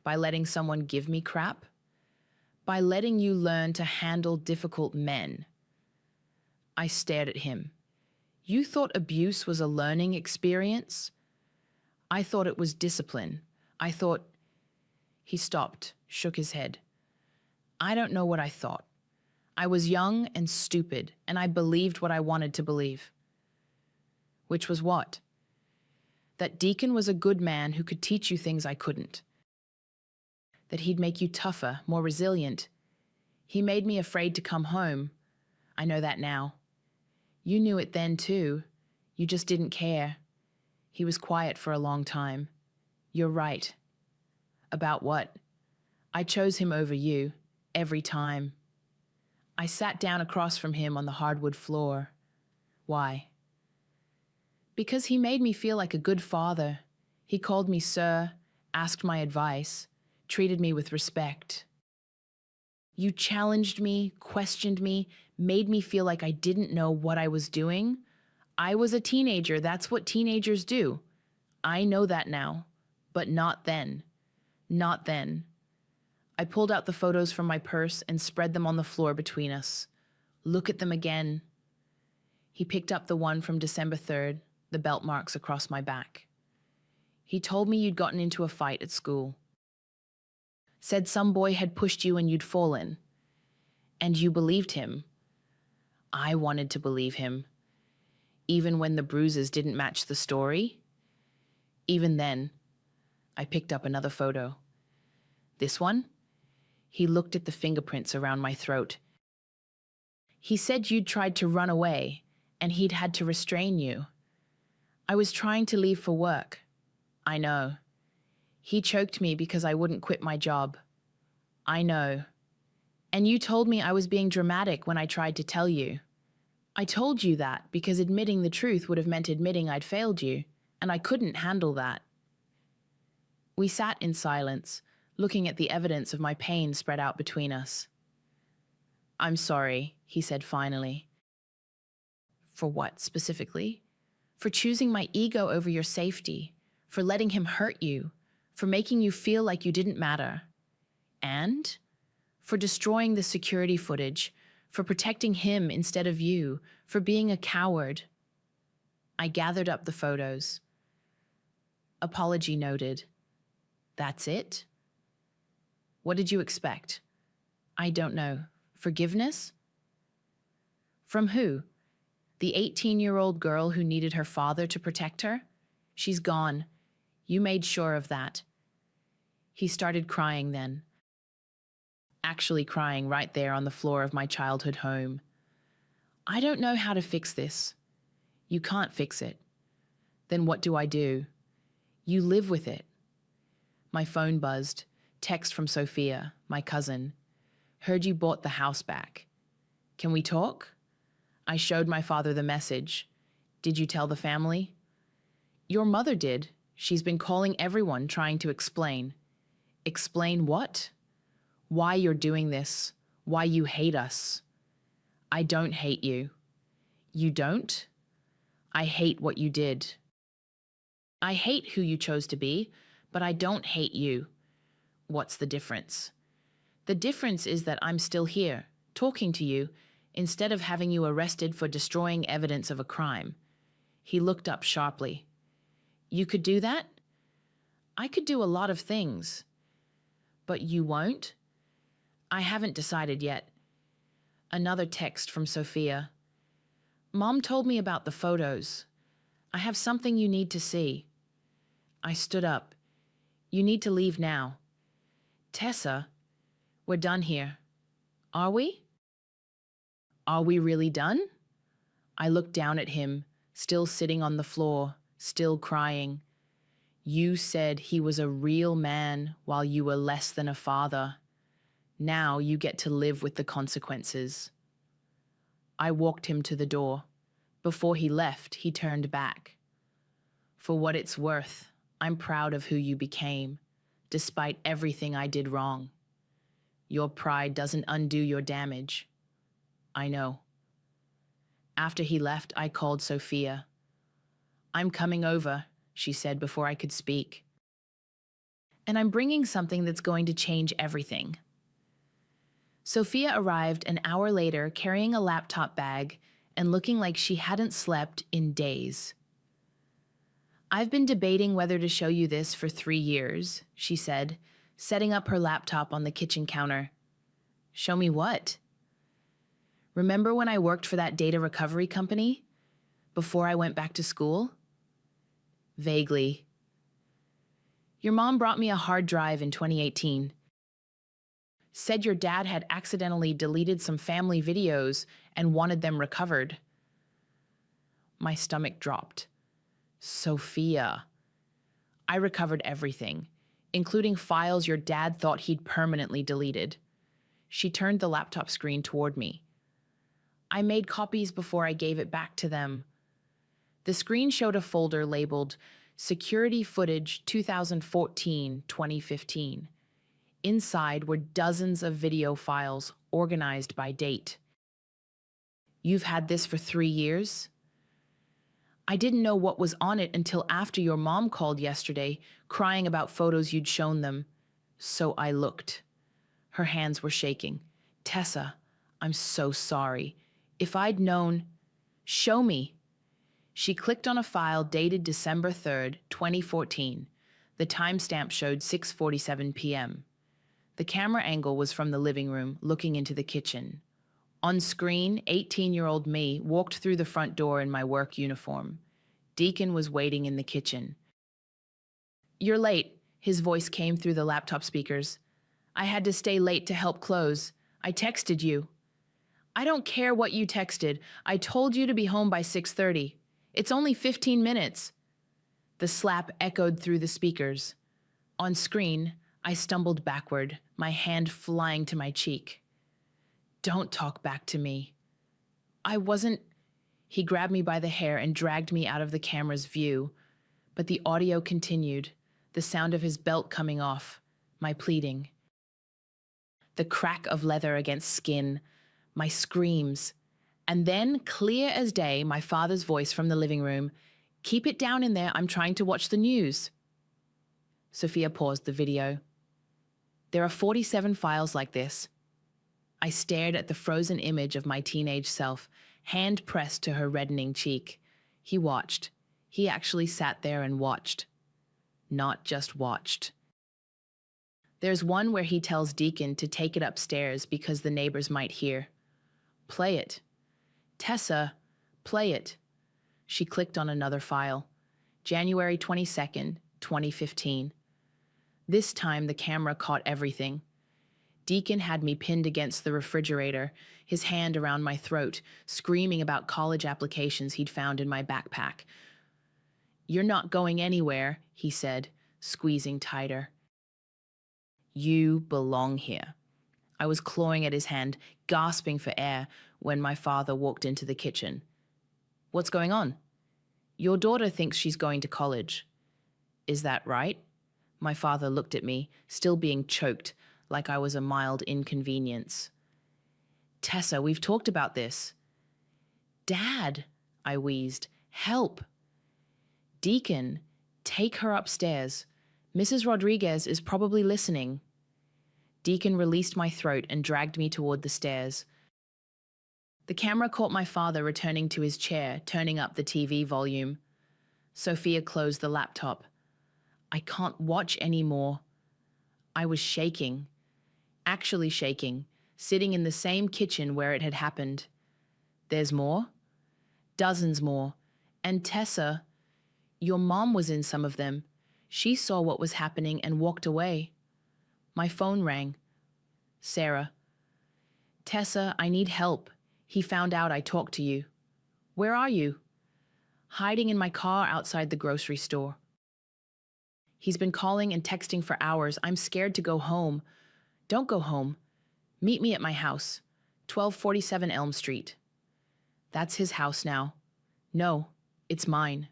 By letting someone give me crap. By letting you learn to handle difficult men. I stared at him. You thought abuse was a learning experience? I thought it was discipline. I thought... He stopped, shook his head. I don't know what I thought. I was young and stupid, and I believed what I wanted to believe. Which was what? That Deacon was a good man who could teach you things I couldn't. That he'd make you tougher, more resilient. He made me afraid to come home. I know that now. You knew it then too. You just didn't care. He was quiet for a long time. You're right. About what? I chose him over you, every time. I sat down across from him on the hardwood floor. Why? Because he made me feel like a good father. He called me sir, asked my advice, treated me with respect. You challenged me, questioned me, made me feel like I didn't know what I was doing. I was a teenager. That's what teenagers do. I know that now, but not then. Not then. I pulled out the photos from my purse and spread them on the floor between us. Look at them again. He picked up the one from December 3rd, the belt marks across my back. He told me you'd gotten into a fight at school. Said some boy had pushed you and you'd fallen. And you believed him. I wanted to believe him. Even when the bruises didn't match the story. Even then, I picked up another photo. This one? He looked at the fingerprints around my throat. He said you'd tried to run away, and he'd had to restrain you. I was trying to leave for work. I know. He choked me because I wouldn't quit my job. I know. And you told me I was being dramatic when I tried to tell you. I told you that because admitting the truth would have meant admitting I'd failed you, and I couldn't handle that. We sat in silence, looking at the evidence of my pain spread out between us. I'm sorry, he said finally. For what, specifically? For choosing my ego over your safety, for letting him hurt you, for making you feel like you didn't matter. And for destroying the security footage, for protecting him instead of you, for being a coward. I gathered up the photos. Apology noted. That's it? What did you expect? I don't know. Forgiveness? From who? The 18-year-old girl who needed her father to protect her? She's gone. You made sure of that. He started crying then. Actually crying right there on the floor of my childhood home. I don't know how to fix this. You can't fix it. Then what do I do? You live with it. My phone buzzed. Text from Sophia, my cousin. Heard you bought the house back. Can we talk? I showed my father the message. Did you tell the family? Your mother did. She's been calling everyone trying to explain. Explain what? Why you're doing this. Why you hate us. I don't hate you. You don't? I hate what you did. I hate who you chose to be, but I don't hate you. What's the difference? The difference is that I'm still here, talking to you, instead of having you arrested for destroying evidence of a crime. He looked up sharply. You could do that? I could do a lot of things. But you won't? I haven't decided yet. Another text from Sophia. Mom told me about the photos. I have something you need to see. I stood up. You need to leave now. Tessa, we're done here. Are we? Are we really done? I looked down at him, still sitting on the floor, still crying. You said he was a real man while you were less than a father. Now you get to live with the consequences. I walked him to the door. Before he left, he turned back. For what it's worth, I'm proud of who you became, despite everything I did wrong. Your pride doesn't undo your damage. I know. After he left, I called Sophia. I'm coming over, she said before I could speak. And I'm bringing something that's going to change everything. Sophia arrived an hour later carrying a laptop bag and looking like she hadn't slept in days. I've been debating whether to show you this for 3 years, she said, setting up her laptop on the kitchen counter. Show me what? Remember when I worked for that data recovery company? Before I went back to school? Vaguely. Your mom brought me a hard drive in 2018. Said your dad had accidentally deleted some family videos and wanted them recovered. My stomach dropped. Sophia. I recovered everything, including files your dad thought he'd permanently deleted. She turned the laptop screen toward me. I made copies before I gave it back to them. The screen showed a folder labeled Security Footage 2014-2015. Inside were dozens of video files organized by date. You've had this for 3 years? I didn't know what was on it until after your mom called yesterday, crying about photos you'd shown them. So I looked. Her hands were shaking. Tessa, I'm so sorry. If I'd known... Show me. She clicked on a file dated December 3rd, 2014. The timestamp showed 6:47 p.m. The camera angle was from the living room, looking into the kitchen. On screen, 18-year-old me walked through the front door in my work uniform. Deacon was waiting in the kitchen. You're late, his voice came through the laptop speakers. I had to stay late to help close. I texted you. I don't care what you texted. I told you to be home by 6:30. It's only 15 minutes. The slap echoed through the speakers. On screen, I stumbled backward, my hand flying to my cheek. Don't talk back to me. I wasn't... He grabbed me by the hair and dragged me out of the camera's view, but the audio continued, the sound of his belt coming off, my pleading. The crack of leather against skin, my screams, and then, clear as day, my father's voice from the living room, "Keep it down in there, I'm trying to watch the news." Sophia paused the video. There are 47 files like this. I stared at the frozen image of my teenage self, hand pressed to her reddening cheek. He watched. He actually sat there and watched. Not just watched. There's one where he tells Deacon to take it upstairs because the neighbors might hear. Play it. Tessa, play it. She clicked on another file. January 22nd, 2015. This time the camera caught everything. Deacon had me pinned against the refrigerator, his hand around my throat, screaming about college applications he'd found in my backpack. "You're not going anywhere," he said, squeezing tighter. "You belong here." I was clawing at his hand, gasping for air, when my father walked into the kitchen. "What's going on?" "Your daughter thinks she's going to college." "Is that right?" My father looked at me, still being choked, like I was a mild inconvenience. "Tessa, we've talked about this." "Dad," I wheezed, "help." "Deacon, take her upstairs. Mrs. Rodriguez is probably listening." Deacon released my throat and dragged me toward the stairs. The camera caught my father returning to his chair, turning up the TV volume. Sophia closed the laptop. "I can't watch anymore." I was shaking. Actually shaking, sitting in the same kitchen where it had happened. "There's more?" "Dozens more. And Tessa, your mom was in some of them. She saw what was happening and walked away." My phone rang. Sarah. "Tessa, I need help. He found out I talked to you." "Where are you?" "Hiding in my car outside the grocery store." "He's been calling and texting for hours. I'm scared to go home." "Don't go home. Meet me at my house, 1247 Elm Street." "That's his house now." "No, it's mine."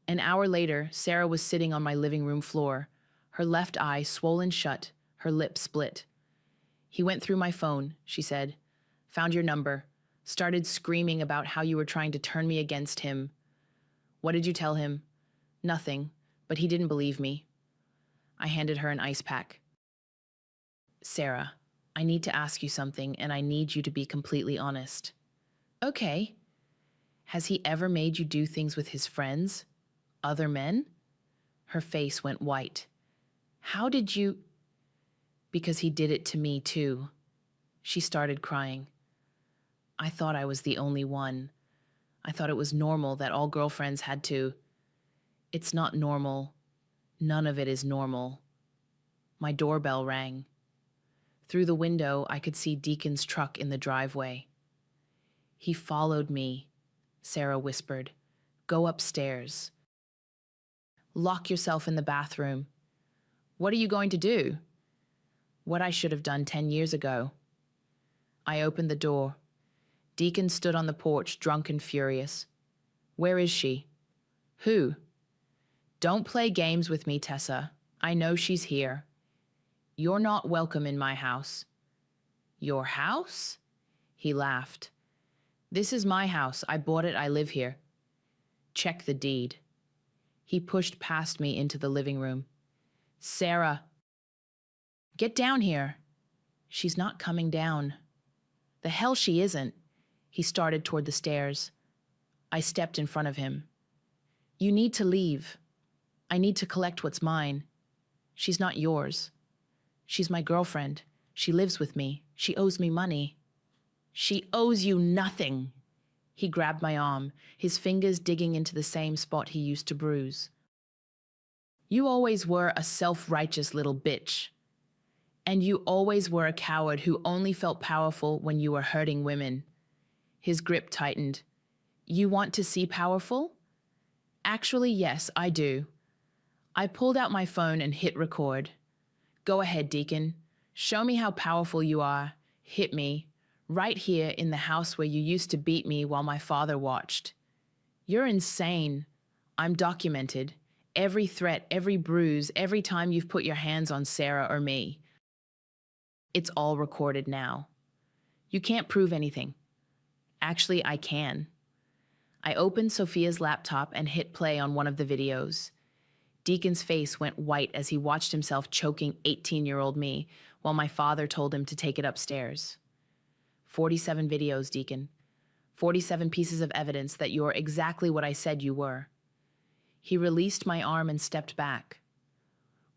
An hour later, Sarah was sitting on my living room floor, her left eye swollen shut, her lips split. "He went through my phone," she said. "Found your number. Started screaming about how you were trying to turn me against him." "What did you tell him?" "Nothing, but he didn't believe me." I handed her an ice pack. "Sarah, I need to ask you something, and I need you to be completely honest." "Okay." "Has he ever made you do things with his friends? Other men?" Her face went white. "How did you—" "Because he did it to me, too." She started crying. I thought I was the only one. I thought it was normal that all girlfriends had to. It's not normal. None of it is normal. My doorbell rang. Through the window, I could see Deacon's truck in the driveway. "He followed me," Sarah whispered. "Go upstairs. Lock yourself in the bathroom." "What are you going to do?" "What I should have done 10 years ago." I opened the door. Deacon stood on the porch, drunk and furious. "Where is she?" "Who?" "Don't play games with me, Tessa. I know she's here." "You're not welcome in my house." "Your house?" He laughed. "This is my house. I bought it. I live here." "Check the deed." He pushed past me into the living room. "Sarah, get down here." "She's not coming down." "The hell she isn't." He started toward the stairs. I stepped in front of him. "You need to leave. I need to collect what's mine. She's not yours. She's my girlfriend. She lives with me. She owes me money." "She owes you nothing." He grabbed my arm, his fingers digging into the same spot he used to bruise. "You always were a self-righteous little bitch. And you always were a coward who only felt powerful when you were hurting women." His grip tightened. "You want to see powerful?" "Actually, yes, I do." I pulled out my phone and hit record. "Go ahead, Deacon. Show me how powerful you are. Hit me. Right here in the house where you used to beat me while my father watched. You're insane. I'm documented. Every threat, every bruise, every time you've put your hands on Sarah or me. It's all recorded now. You can't prove anything. Actually, I can. I opened Sophia's laptop and hit play on one of the videos. Deacon's face went white as he watched himself choking 18-year-old me while my father told him to take it upstairs. 47 videos, Deacon. 47 pieces of evidence that you're exactly what I said you were. He released my arm and stepped back.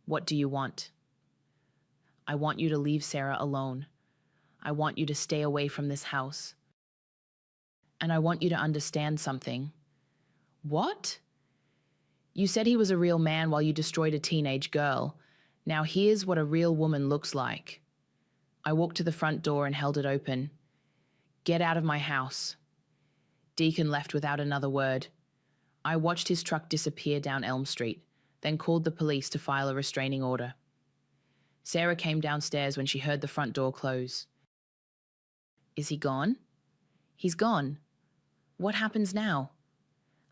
What do you want? I want you to leave Sarah alone. I want you to stay away from this house. And I want you to understand something. What? You said he was a real man while you destroyed a teenage girl. Now here's what a real woman looks like. I walked to the front door and held it open. Get out of my house. Deacon left without another word. I watched his truck disappear down Elm Street, then called the police to file a restraining order. Sarah came downstairs when she heard the front door close. Is he gone? He's gone. What happens now?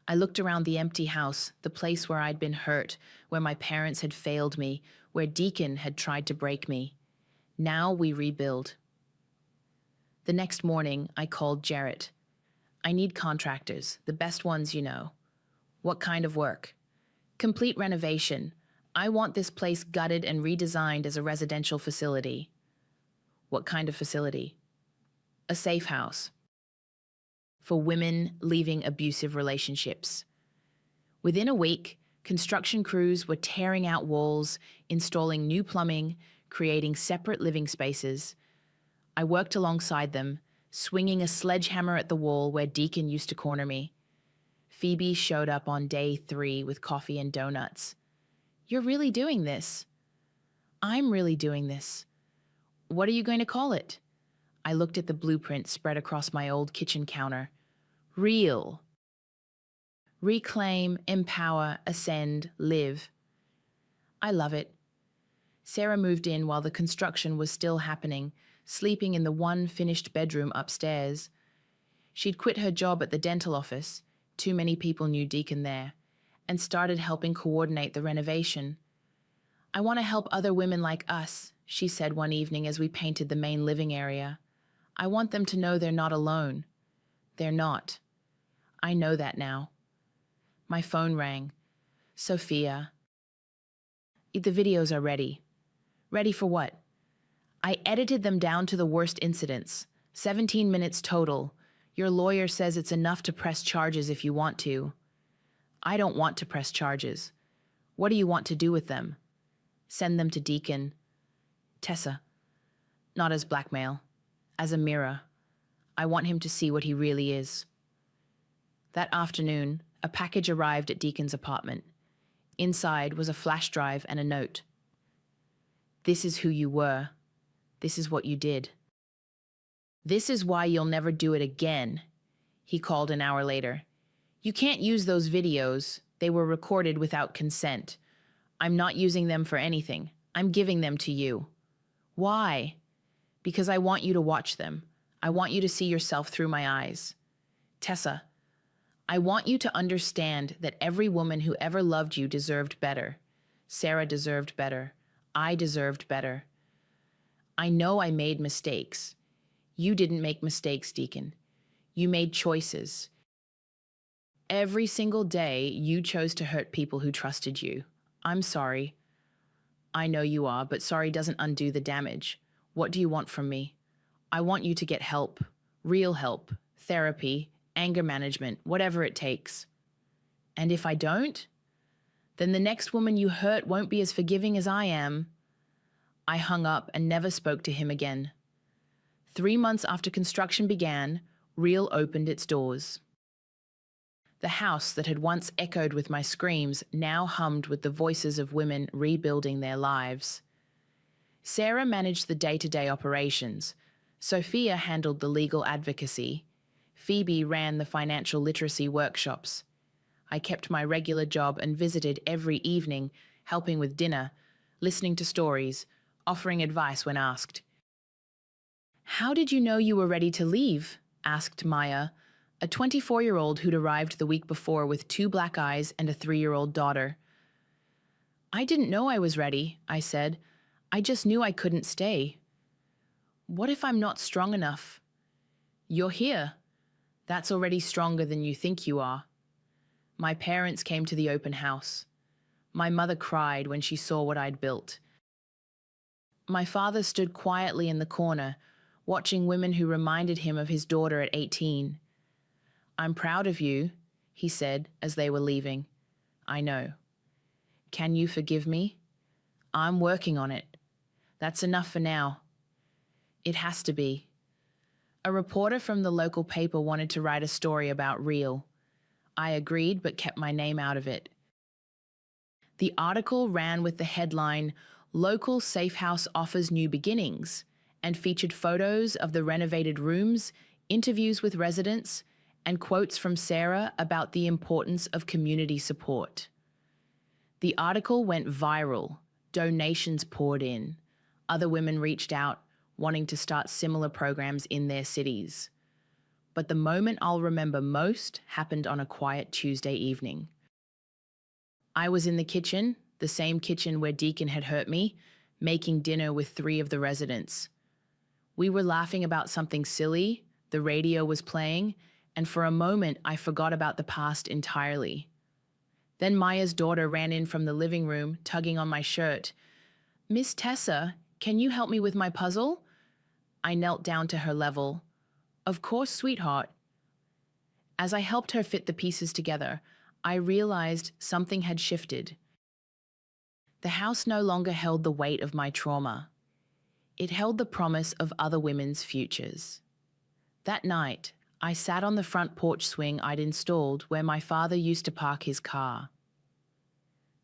I looked around the empty house, the place where I'd been hurt, where my parents had failed me, where Deacon had tried to break me. Now we rebuild. The next morning, I called Jarrett. I need contractors, the best ones you know. What kind of work? Complete renovation. I want this place gutted and redesigned as a residential facility. What kind of facility? A safe house. For women leaving abusive relationships. Within a week, construction crews were tearing out walls, installing new plumbing, creating separate living spaces. I worked alongside them, swinging a sledgehammer at the wall where Deacon used to corner me. Phoebe showed up on day 3 with coffee and donuts. You're really doing this. I'm really doing this. What are you going to call it? I looked at the blueprint spread across my old kitchen counter. Real. Reclaim, empower, ascend, live. I love it. Sarah moved in while the construction was still happening, sleeping in the one finished bedroom upstairs. She'd quit her job at the dental office, too many people knew Deacon there, and started helping coordinate the renovation. I want to help other women like us, she said one evening as we painted the main living area. I want them to know they're not alone. They're not. I know that now. My phone rang. Sophia. The videos are ready. Ready for what? I edited them down to the worst incidents. 17 minutes total. Your lawyer says it's enough to press charges if you want to. I don't want to press charges. What do you want to do with them? Send them to Deacon. Tessa. Not as blackmail. As a mirror. I want him to see what he really is. That afternoon, a package arrived at Deacon's apartment. Inside was a flash drive and a note. This is who you were. This is what you did. This is why you'll never do it again, he called an hour later. You can't use those videos. They were recorded without consent. I'm not using them for anything. I'm giving them to you. Why? Because I want you to watch them. I want you to see yourself through my eyes. Tessa, I want you to understand that every woman who ever loved you deserved better. Sarah deserved better. I deserved better. I know I made mistakes. You didn't make mistakes, Deacon. You made choices. Every single day, you chose to hurt people who trusted you. I'm sorry. I know you are, but sorry doesn't undo the damage. What do you want from me? I want you to get help. Real help. Therapy. Anger management. Whatever it takes. And if I don't? Then the next woman you hurt won't be as forgiving as I am. I hung up and never spoke to him again. 3 months after construction began, Real opened its doors. The house that had once echoed with my screams now hummed with the voices of women rebuilding their lives. Sarah managed the day-to-day operations. Sophia handled the legal advocacy. Phoebe ran the financial literacy workshops. I kept my regular job and visited every evening, helping with dinner, listening to stories, offering advice when asked. How did you know you were ready to leave? Asked Maya, a 24-year-old who'd arrived the week before with 2 black eyes and a 3-year-old daughter. I didn't know I was ready, I said. I just knew I couldn't stay. What if I'm not strong enough? You're here. That's already stronger than you think you are. My parents came to the open house. My mother cried when she saw what I'd built. My father stood quietly in the corner, watching women who reminded him of his daughter at 18. I'm proud of you, he said as they were leaving. I know. Can you forgive me? I'm working on it. That's enough for now. It has to be. A reporter from the local paper wanted to write a story about Real. I agreed but kept my name out of it. The article ran with the headline, Local Safe House Offers New Beginnings, and featured photos of the renovated rooms, interviews with residents, and quotes from Sarah about the importance of community support. The article went viral. Donations poured in. Other women reached out, wanting to start similar programs in their cities. But the moment I'll remember most happened on a quiet Tuesday evening. I was in the kitchen, the same kitchen where Deacon had hurt me, making dinner with 3 of the residents. We were laughing about something silly, the radio was playing, and for a moment I forgot about the past entirely. Then Maya's daughter ran in from the living room, tugging on my shirt. Miss Tessa, can you help me with my puzzle? I knelt down to her level. Of course, sweetheart. As I helped her fit the pieces together, I realized something had shifted. The house no longer held the weight of my trauma. It held the promise of other women's futures. That night, I sat on the front porch swing I'd installed where my father used to park his car.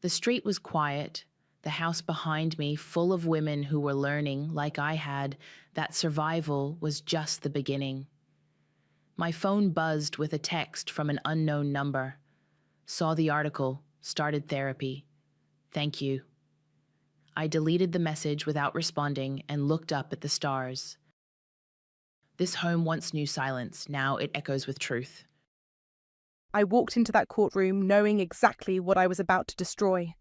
The street was quiet, the house behind me full of women who were learning, like I had, that survival was just the beginning. My phone buzzed with a text from an unknown number. Saw the article, started therapy. Thank you. I deleted the message without responding and looked up at the stars. This home once knew silence, now it echoes with truth. I walked into that courtroom knowing exactly what I was about to destroy.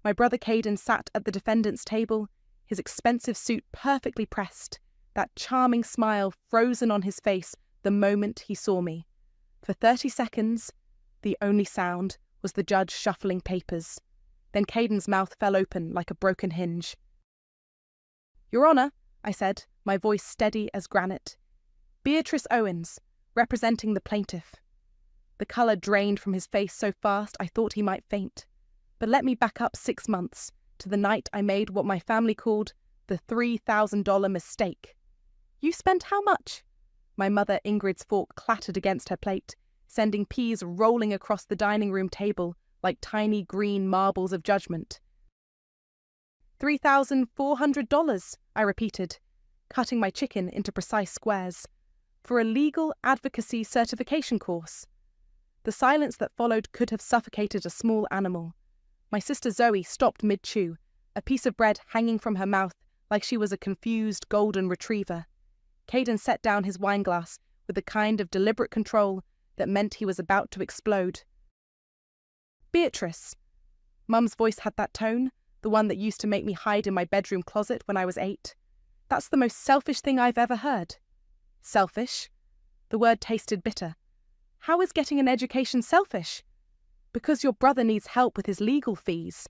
My brother Caden sat at the defendant's table, his expensive suit perfectly pressed, that charming smile frozen on his face the moment he saw me. For 30 seconds, the only sound was the judge shuffling papers. Then Caden's mouth fell open like a broken hinge. Your Honour, I said, my voice steady as granite. Beatrice Owens, representing the plaintiff. The colour drained from his face so fast I thought he might faint. But let me back up 6 months, to the night I made what my family called the $3,000 mistake. You spent how much? My mother Ingrid's fork clattered against her plate, sending peas rolling across the dining room table like tiny green marbles of judgment. $3,400, I repeated, cutting my chicken into precise squares, for a legal advocacy certification course. The silence that followed could have suffocated a small animal. My sister Zoe stopped mid-chew, a piece of bread hanging from her mouth like she was a confused golden retriever. Caden set down his wineglass with the kind of deliberate control that meant he was about to explode. Beatrice. Mum's voice had that tone, the one that used to make me hide in my bedroom closet when I was 8. That's the most selfish thing I've ever heard. Selfish? The word tasted bitter. How is getting an education selfish? Because your brother needs help with his legal fees.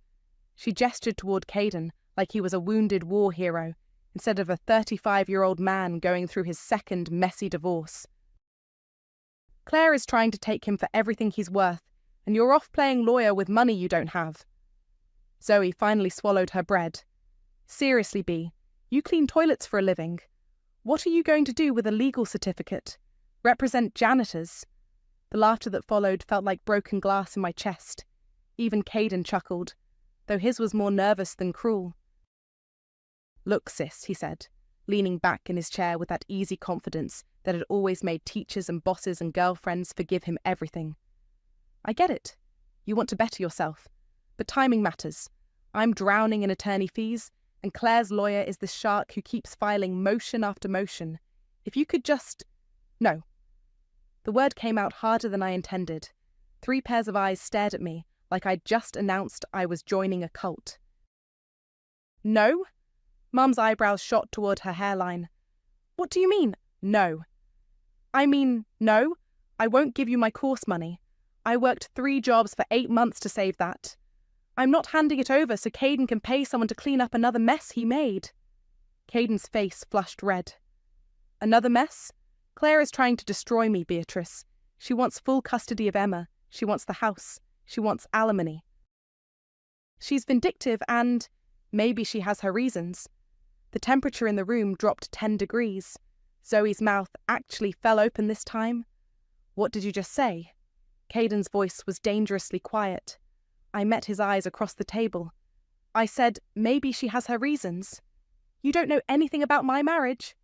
She gestured toward Caden like he was a wounded war hero, instead of a 35-year-old man going through his second messy divorce. Claire is trying to take him for everything he's worth, and you're off playing lawyer with money you don't have. Zoe finally swallowed her bread. Seriously, Bea, you clean toilets for a living. What are you going to do with a legal certificate? Represent janitors? The laughter that followed felt like broken glass in my chest. Even Caden chuckled, though his was more nervous than cruel. Look, sis, he said, leaning back in his chair with that easy confidence that had always made teachers and bosses and girlfriends forgive him everything. I get it. You want to better yourself. But timing matters. I'm drowning in attorney fees, and Claire's lawyer is the shark who keeps filing motion after motion. If you could just... No. The word came out harder than I intended. 3 pairs of eyes stared at me like I'd just announced I was joining a cult. No? Mum's eyebrows shot toward her hairline. What do you mean, no? I mean, no. I won't give you my course money. I worked 3 jobs for 8 months to save that. I'm not handing it over so Caden can pay someone to clean up another mess he made. Caden's face flushed red. Another mess? Claire is trying to destroy me, Beatrice. She wants full custody of Emma. She wants the house. She wants alimony. She's vindictive and maybe she has her reasons. The temperature in the room dropped 10 degrees. Zoe's mouth actually fell open this time. What did you just say? Caden's voice was dangerously quiet. I met his eyes across the table. I said, maybe she has her reasons. You don't know anything about my marriage.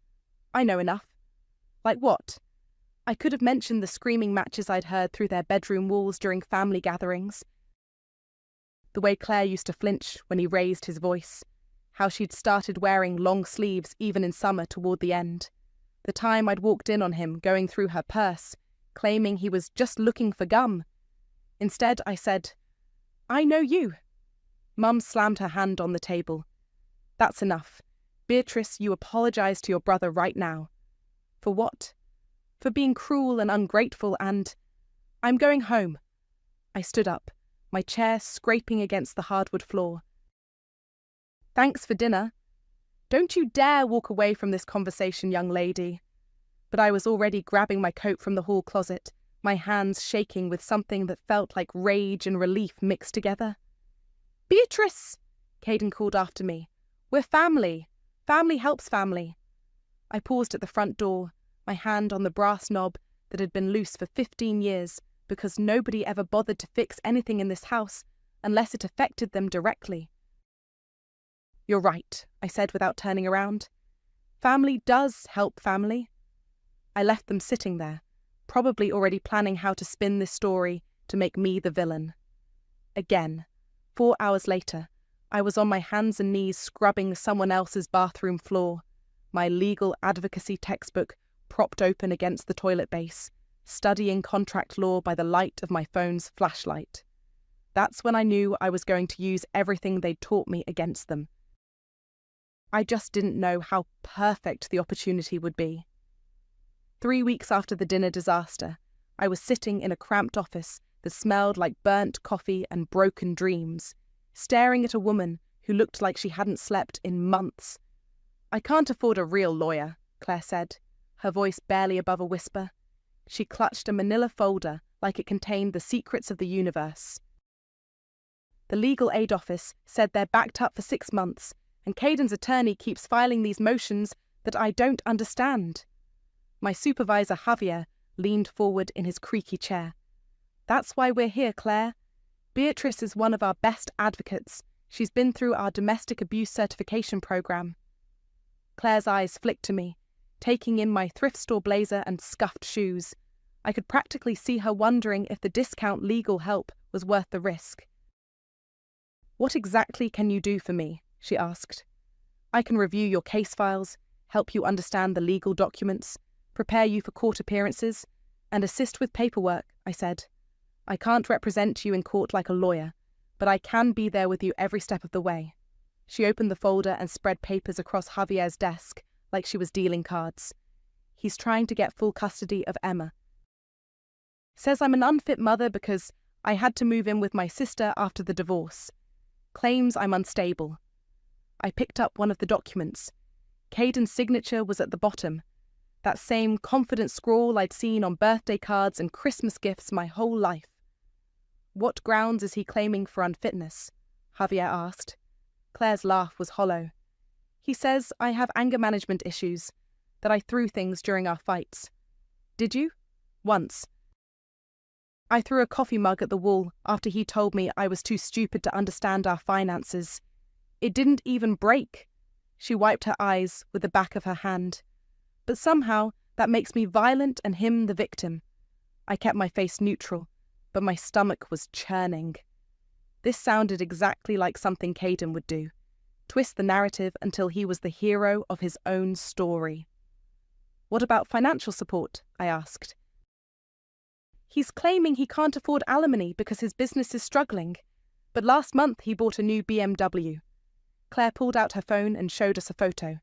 I know enough. Like what? I could have mentioned the screaming matches I'd heard through their bedroom walls during family gatherings. The way Claire used to flinch when he raised his voice. How she'd started wearing long sleeves even in summer toward the end. The time I'd walked in on him going through her purse, claiming he was just looking for gum. Instead, I said, I know you. Mum slammed her hand on the table. That's enough. Beatrice, you apologize to your brother right now. For what? For being cruel and ungrateful and... I'm going home. I stood up, my chair scraping against the hardwood floor. Thanks for dinner. Don't you dare walk away from this conversation, young lady. But I was already grabbing my coat from the hall closet, my hands shaking with something that felt like rage and relief mixed together. Beatrice! Caden called after me. We're family. Family helps family. I paused at the front door, my hand on the brass knob that had been loose for 15 years because nobody ever bothered to fix anything in this house unless it affected them directly. You're right, I said without turning around. Family does help family. I left them sitting there, probably already planning how to spin this story to make me the villain. Again, 4 hours later, I was on my hands and knees scrubbing someone else's bathroom floor, my legal advocacy textbook propped open against the toilet base, studying contract law by the light of my phone's flashlight. That's when I knew I was going to use everything they'd taught me against them. I just didn't know how perfect the opportunity would be. 3 weeks after the dinner disaster, I was sitting in a cramped office that smelled like burnt coffee and broken dreams, staring at a woman who looked like she hadn't slept in months. I can't afford a real lawyer, Claire said, her voice barely above a whisper. She clutched a manila folder like it contained the secrets of the universe. The legal aid office said they're backed up for 6 months, and Caden's attorney keeps filing these motions that I don't understand. My supervisor, Javier, leaned forward in his creaky chair. That's why we're here, Claire. Beatrice is one of our best advocates. She's been through our domestic abuse certification program. Claire's eyes flicked to me, taking in my thrift store blazer and scuffed shoes. I could practically see her wondering if the discount legal help was worth the risk. What exactly can you do for me? She asked. I can review your case files, help you understand the legal documents, prepare you for court appearances, and assist with paperwork, I said. I can't represent you in court like a lawyer, but I can be there with you every step of the way. She opened the folder and spread papers across Javier's desk like she was dealing cards. He's trying to get full custody of Emma. Says I'm an unfit mother because I had to move in with my sister after the divorce. Claims I'm unstable. I picked up one of the documents. Caden's signature was at the bottom. That same confident scrawl I'd seen on birthday cards and Christmas gifts my whole life. What grounds is he claiming for unfitness? Javier asked. Claire's laugh was hollow. He says I have anger management issues, that I threw things during our fights. Did you? Once. I threw a coffee mug at the wall after he told me I was too stupid to understand our finances. It didn't even break. She wiped her eyes with the back of her hand. But somehow that makes me violent and him the victim. I kept my face neutral, but my stomach was churning. This sounded exactly like something Caden would do. Twist the narrative until he was the hero of his own story. What about financial support? I asked. He's claiming he can't afford alimony because his business is struggling, but last month he bought a new BMW. Claire pulled out her phone and showed us a photo.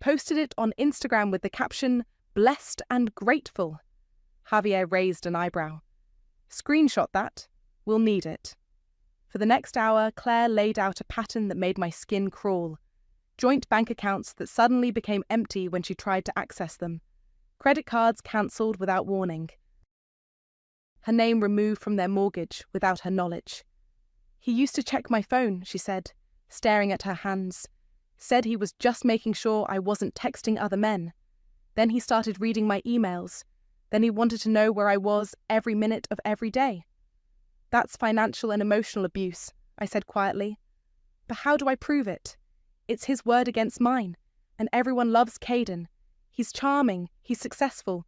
Posted it on Instagram with the caption, "Blessed and grateful." Javier raised an eyebrow. Screenshot that. We'll need it. For the next hour, Claire laid out a pattern that made my skin crawl. Joint bank accounts that suddenly became empty when she tried to access them. Credit cards cancelled without warning. Her name removed from their mortgage without her knowledge. He used to check my phone, she said, staring at her hands. Said he was just making sure I wasn't texting other men. Then he started reading my emails. Then he wanted to know where I was every minute of every day. That's financial and emotional abuse, I said quietly. But how do I prove it? It's his word against mine, and everyone loves Caden. He's charming, he's successful.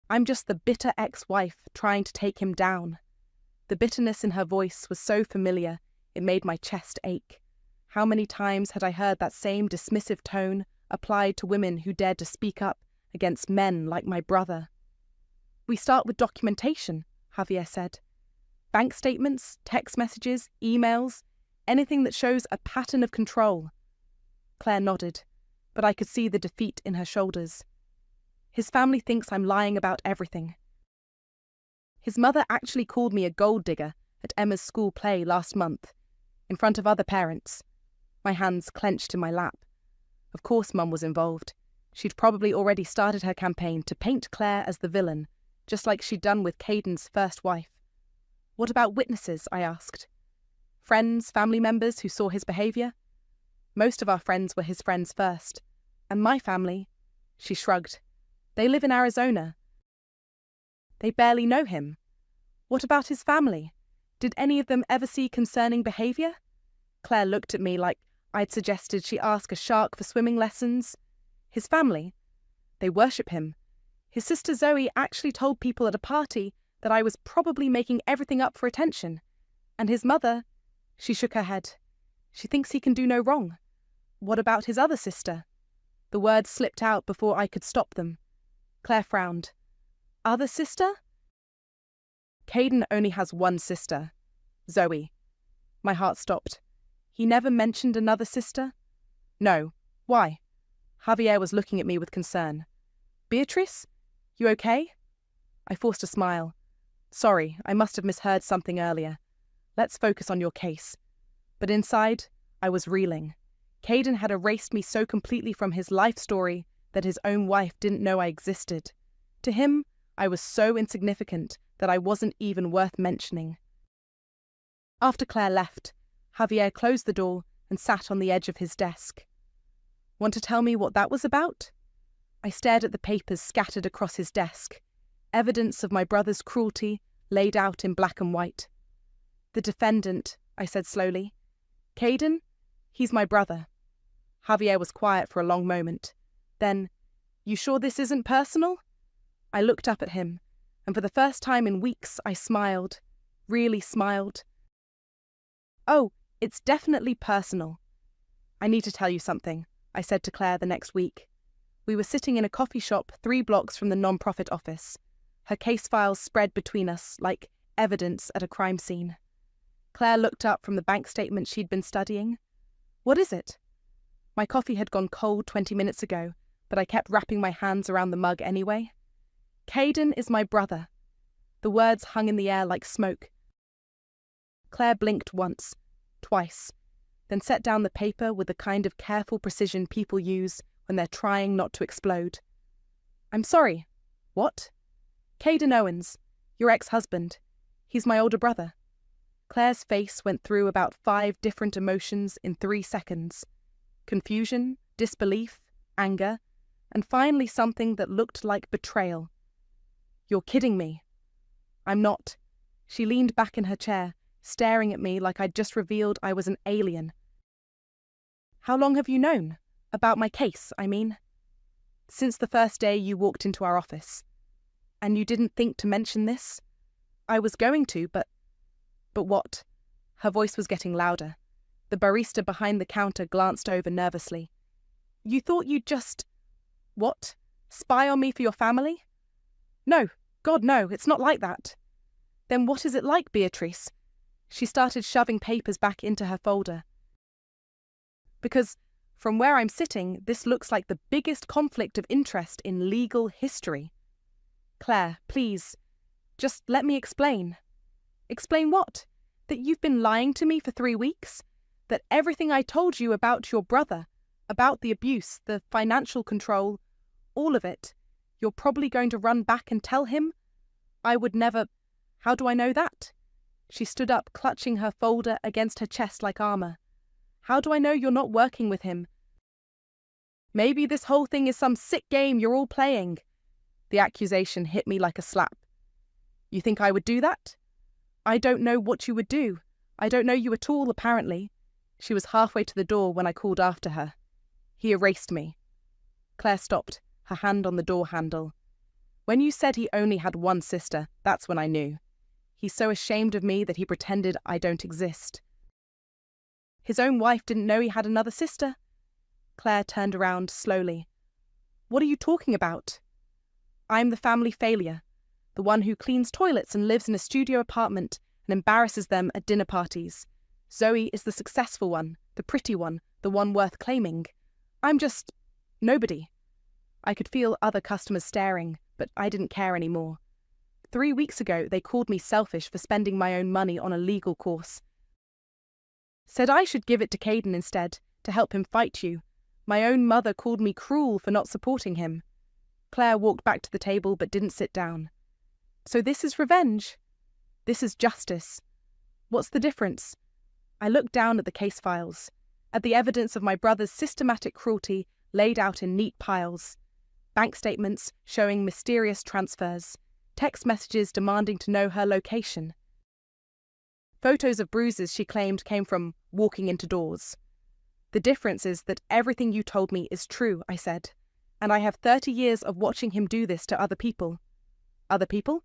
I'm just the bitter ex-wife trying to take him down. The bitterness in her voice was so familiar, it made my chest ache. How many times had I heard that same dismissive tone applied to women who dared to speak up against men like my brother? We start with documentation, Javier said. Bank statements, text messages, emails, anything that shows a pattern of control. Claire nodded, but I could see the defeat in her shoulders. His family thinks I'm lying about everything. His mother actually called me a gold digger at Emma's school play last month, in front of other parents. My hands clenched in my lap. Of course Mum was involved. She'd probably already started her campaign to paint Claire as the villain, just like she'd done with Caden's first wife. What about witnesses? I asked. Friends, family members who saw his behaviour? Most of our friends were his friends first. And my family? She shrugged. They live in Arizona. They barely know him. What about his family? Did any of them ever see concerning behaviour? Claire looked at me like I'd suggested she ask a shark for swimming lessons. His family? They worship him. His sister Zoe actually told people at a party that I was probably making everything up for attention. And his mother? She shook her head. She thinks he can do no wrong. What about his other sister? The words slipped out before I could stop them. Claire frowned. Other sister? Caden only has one sister, Zoe. My heart stopped. He never mentioned another sister? No. Why? Javier was looking at me with concern. Beatrice? You okay? I forced a smile. Sorry, I must have misheard something earlier. Let's focus on your case. But inside, I was reeling. Caden had erased me so completely from his life story that his own wife didn't know I existed. To him, I was so insignificant that I wasn't even worth mentioning. After Claire left, Javier closed the door and sat on the edge of his desk. Want to tell me what that was about? I stared at the papers scattered across his desk, evidence of my brother's cruelty laid out in black and white. The defendant, I said slowly. Caden, he's my brother. Javier was quiet for a long moment. Then, you sure this isn't personal? I looked up at him, and for the first time in weeks I smiled, really smiled. Oh, it's definitely personal. I need to tell you something, I said to Claire the next week. We were sitting in a coffee shop 3 blocks from the non-profit office. Her case files spread between us like evidence at a crime scene. Claire looked up from the bank statement she'd been studying. What is it? My coffee had gone cold 20 minutes ago, but I kept wrapping my hands around the mug anyway. Caden is my brother. The words hung in the air like smoke. Claire blinked once, twice, then set down the paper with the kind of careful precision people use when they're trying not to explode. I'm sorry. What? Caden Owens, your ex-husband. He's my older brother. Claire's face went through about 5 different emotions in 3 seconds. Confusion, disbelief, anger, and finally something that looked like betrayal. You're kidding me. I'm not. She leaned back in her chair, staring at me like I'd just revealed I was an alien. How long have you known? About my case, I mean. Since the first day you walked into our office. And you didn't think to mention this? I was going to, but what? Her voice was getting louder. The barista behind the counter glanced over nervously. You thought you'd just... What? Spy on me for your family? No, God, no, it's not like that. Then what is it like, Beatrice? She started shoving papers back into her folder. Because from where I'm sitting, this looks like the biggest conflict of interest in legal history. Claire, please, just let me explain. Explain what? That you've been lying to me for 3 weeks? That everything I told you about your brother, about the abuse, the financial control, all of it, you're probably going to run back and tell him? I would never. How do I know that? She stood up, clutching her folder against her chest like armor. How do I know you're not working with him? Maybe this whole thing is some sick game you're all playing. The accusation hit me like a slap. You think I would do that? I don't know what you would do. I don't know you at all, apparently. She was halfway to the door when I called after her. He erased me. Claire stopped, her hand on the door handle. When you said he only had one sister, that's when I knew. He's so ashamed of me that he pretended I don't exist. His own wife didn't know he had another sister? Claire turned around slowly. What are you talking about? I'm the family failure, the one who cleans toilets and lives in a studio apartment and embarrasses them at dinner parties. Zoe is the successful one, the pretty one, the one worth claiming. I'm just nobody. I could feel other customers staring, but I didn't care anymore. 3 weeks ago, they called me selfish for spending my own money on a legal course. Said I should give it to Caden instead, to help him fight you. My own mother called me cruel for not supporting him. Claire walked back to the table but didn't sit down. So this is revenge. This is justice. What's the difference? I looked down at the case files, at the evidence of my brother's systematic cruelty laid out in neat piles. Bank statements showing mysterious transfers, text messages demanding to know her location. Photos of bruises she claimed came from walking into doors. The difference is that everything you told me is true, I said, and I have 30 years of watching him do this to other people. Other people?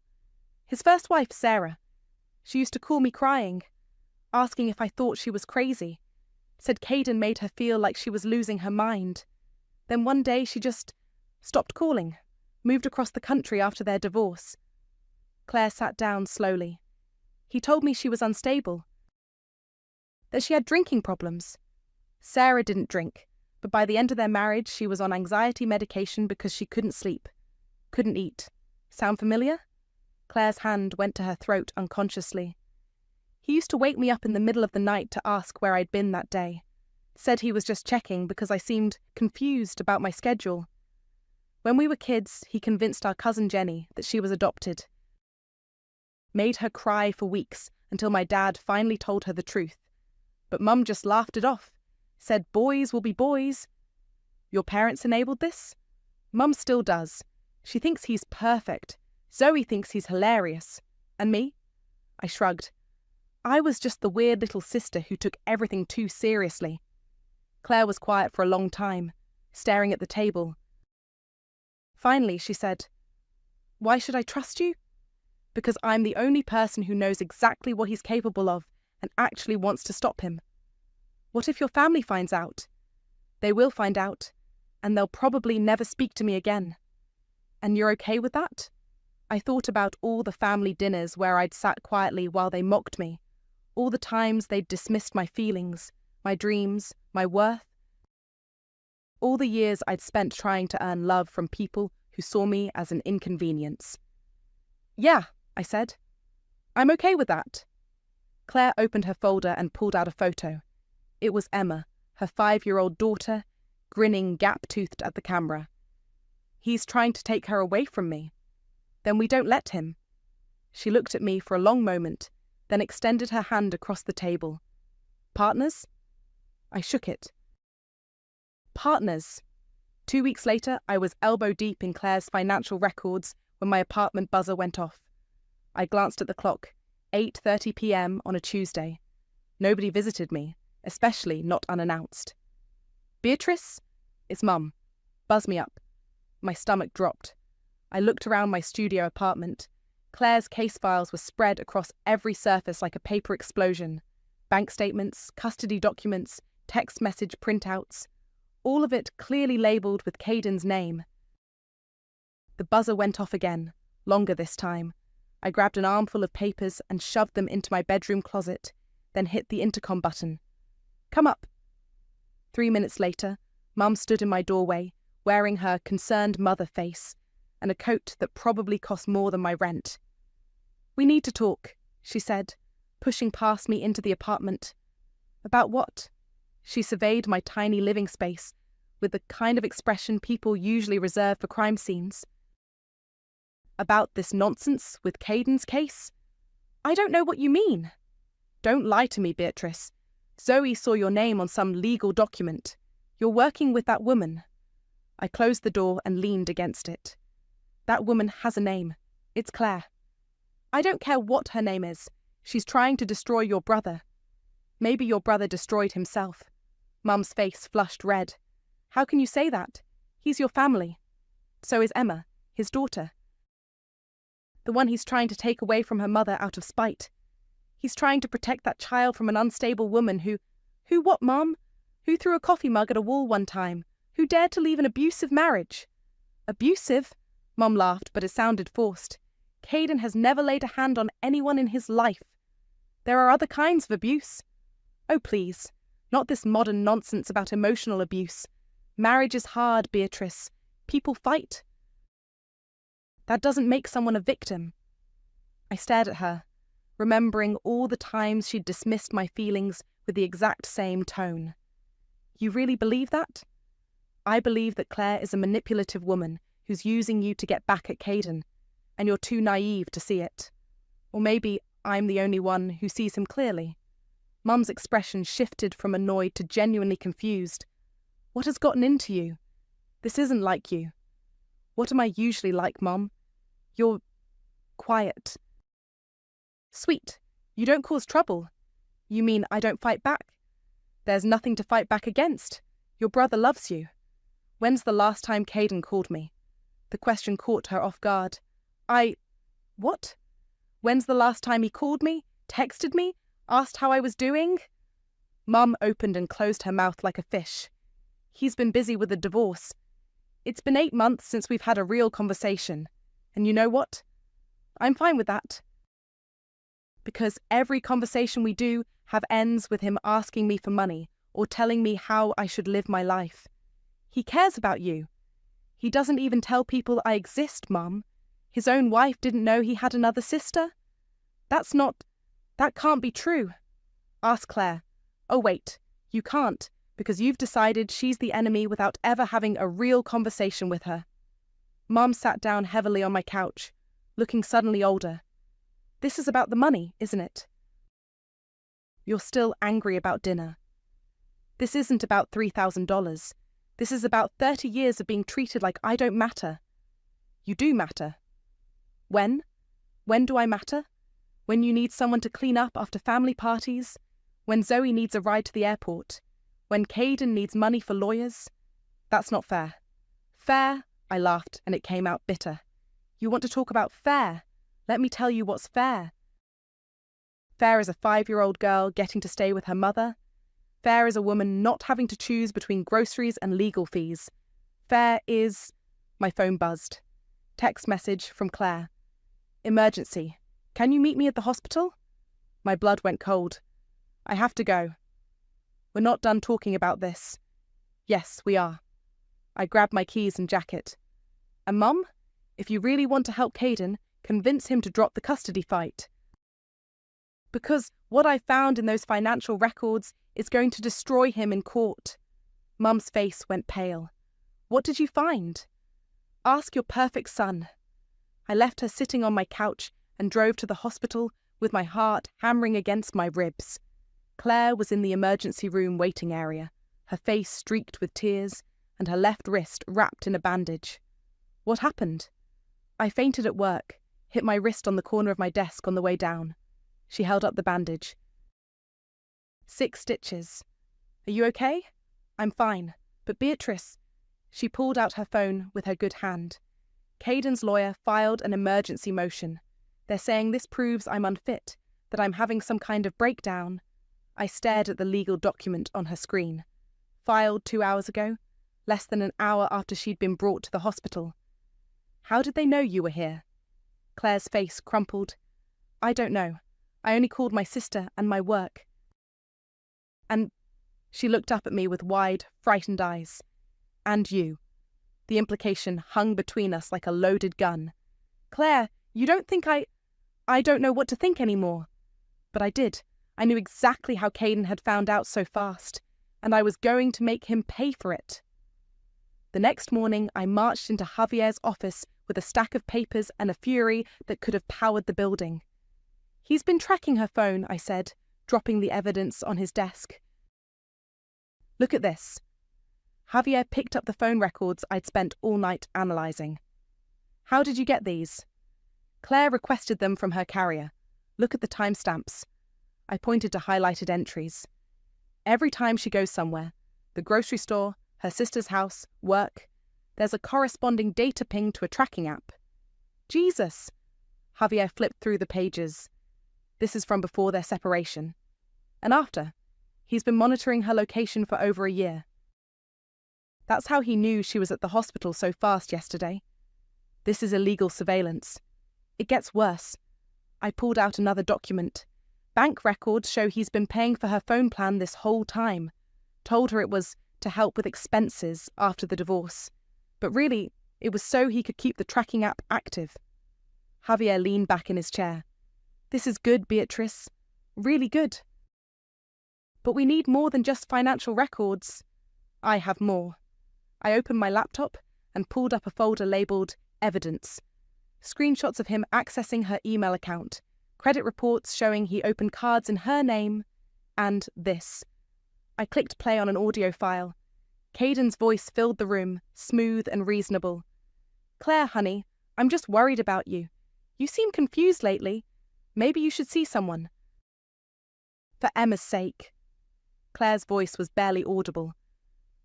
His first wife, Sarah. She used to call me crying, asking if I thought she was crazy. Said Caden made her feel like she was losing her mind. Then one day she just stopped calling, moved across the country after their divorce. Claire sat down slowly. He told me she was unstable, that she had drinking problems. Sarah didn't drink, but by the end of their marriage she was on anxiety medication because she couldn't sleep, couldn't eat. Sound familiar? Claire's hand went to her throat unconsciously. He used to wake me up in the middle of the night to ask where I'd been that day. Said he was just checking because I seemed confused about my schedule. When we were kids, he convinced our cousin Jenny that she was adopted. Made her cry for weeks until my dad finally told her the truth. But Mum just laughed it off. Said boys will be boys. Your parents enabled this? Mum still does. She thinks he's perfect. Zoe thinks he's hilarious. And me? I shrugged. I was just the weird little sister who took everything too seriously. Claire was quiet for a long time, staring at the table. Finally, she said, Why should I trust you? Because I'm the only person who knows exactly what he's capable of and actually wants to stop him. What if your family finds out? They will find out, and they'll probably never speak to me again. And you're okay with that? I thought about all the family dinners where I'd sat quietly while they mocked me, all the times they'd dismissed my feelings, my dreams, my worth. All the years I'd spent trying to earn love from people who saw me as an inconvenience. Yeah, I said. I'm okay with that. Claire opened her folder and pulled out a photo. It was Emma, her 5-year-old daughter, grinning gap-toothed at the camera. He's trying to take her away from me. Then we don't let him. She looked at me for a long moment, then extended her hand across the table. Partners? I shook it. Partners. 2 weeks later, I was elbow deep in Claire's financial records when my apartment buzzer went off. I glanced at the clock, 8:30 p.m. on a Tuesday. Nobody visited me, especially not unannounced. Beatrice? It's Mum. Buzz me up. My stomach dropped. I looked around my studio apartment. Claire's case files were spread across every surface like a paper explosion. Bank statements, custody documents, text message printouts. All of it clearly labelled with Caden's name. The buzzer went off again, longer this time. I grabbed an armful of papers and shoved them into my bedroom closet, then hit the intercom button. "Come up." 3 minutes later, Mum stood in my doorway, wearing her concerned mother face and a coat that probably cost more than my rent. "We need to talk," she said, pushing past me into the apartment. "About what?" She surveyed my tiny living space with the kind of expression people usually reserve for crime scenes. "About this nonsense with Caden's case?" "I don't know what you mean." "Don't lie to me, Beatrice. Zoe saw your name on some legal document. You're working with that woman." I closed the door and leaned against it. "That woman has a name. It's Claire." "I don't care what her name is. She's trying to destroy your brother." "Maybe your brother destroyed himself." Mum's face flushed red. "How can you say that? He's your family. So is Emma, his daughter. The one he's trying to take away from her mother out of spite. He's trying to protect that child from an unstable woman who what, Mum? Who threw a coffee mug at a wall one time? Who dared to leave an abusive marriage?" "Abusive?" Mum laughed, but it sounded forced. "Caden has never laid a hand on anyone in his life. There are other kinds of abuse." "Oh, please. Not this modern nonsense about emotional abuse. Marriage is hard, Beatrice. People fight. That doesn't make someone a victim." I stared at her, remembering all the times she'd dismissed my feelings with the exact same tone. "You really believe that?" "I believe that Claire is a manipulative woman who's using you to get back at Caden, and you're too naive to see it. Or maybe I'm the only one who sees him clearly." Mum's expression shifted from annoyed to genuinely confused. "What has gotten into you? This isn't like you." "What am I usually like, Mum?" "You're quiet." "Sweet. You don't cause trouble." "You mean I don't fight back?" "There's nothing to fight back against. Your brother loves you." "When's the last time Caden called me?" The question caught her off guard. What? When's the last time he called me, texted me, asked how I was doing?" Mum opened and closed her mouth like a fish. "He's been busy with a divorce. It's been 8 months since we've had a real conversation. And you know what? I'm fine with that. Because every conversation we do ends with him asking me for money or telling me how I should live my life. He cares about you. He doesn't even tell people I exist, Mum. His own wife didn't know he had another sister. That can't be true." "Ask Claire." "Oh wait, you can't, because you've decided she's the enemy without ever having a real conversation with her." Mum sat down heavily on my couch, looking suddenly older. "This is about the money, isn't it? You're still angry about dinner. This isn't about $3,000. This is about 30 years of being treated like I don't matter." "You do matter." "When? When do I matter? When you need someone to clean up after family parties? When Zoe needs a ride to the airport? When Caden needs money for lawyers? That's not fair." "Fair?" I laughed, and it came out bitter. "You want to talk about fair? Let me tell you what's fair. Fair is a 5-year-old girl getting to stay with her mother. Fair is a woman not having to choose between groceries and legal fees. Fair is..." My phone buzzed. Text message from Claire. "Emergency. Can you meet me at the hospital?" My blood went cold. "I have to go." "We're not done talking about this." "Yes, we are." I grabbed my keys and jacket. "And Mum, if you really want to help Caden, convince him to drop the custody fight. Because what I found in those financial records is going to destroy him in court." Mum's face went pale. "What did you find?" "Ask your perfect son." I left her sitting on my couch and drove to the hospital with my heart hammering against my ribs. Claire was in the emergency room waiting area, her face streaked with tears and her left wrist wrapped in a bandage. "What happened?" "I fainted at work, hit my wrist on the corner of my desk on the way down." She held up the bandage. 6 stitches. "Are you okay?" "I'm fine. But Beatrice..." She pulled out her phone with her good hand. "Caden's lawyer filed an emergency motion. They're saying this proves I'm unfit, that I'm having some kind of breakdown." I stared at the legal document on her screen. Filed 2 hours ago, less than an hour after she'd been brought to the hospital. How did they know you were here? Claire's face crumpled. I don't know. I only called my sister and my work. And she looked up at me with wide, frightened eyes. And you. The implication hung between us like a loaded gun. Claire, you don't think I don't know what to think anymore. But I did. I knew exactly how Caden had found out so fast, and I was going to make him pay for it. The next morning, I marched into Javier's office with a stack of papers and a fury that could have powered the building. He's been tracking her phone, I said, dropping the evidence on his desk. Look at this. Javier picked up the phone records I'd spent all night analysing. How did you get these? Claire requested them from her carrier. Look at the timestamps. I pointed to highlighted entries. Every time she goes somewhere, the grocery store, her sister's house, work, there's a corresponding data ping to a tracking app. Jesus! Javier flipped through the pages. This is from before their separation. And after. He's been monitoring her location for over a year. That's how he knew she was at the hospital so fast yesterday. This is illegal surveillance. It gets worse. I pulled out another document. Bank records show he's been paying for her phone plan this whole time. Told her it was to help with expenses after the divorce. But really, it was so he could keep the tracking app active. Javier leaned back in his chair. This is good, Beatrice. Really good. But we need more than just financial records. I have more. I opened my laptop and pulled up a folder labelled Evidence. Screenshots of him accessing her email account, credit reports showing he opened cards in her name, and this. I clicked play on an audio file. Caden's voice filled the room, smooth and reasonable. Claire, honey, I'm just worried about you. You seem confused lately. Maybe you should see someone. For Emma's sake. Claire's voice was barely audible.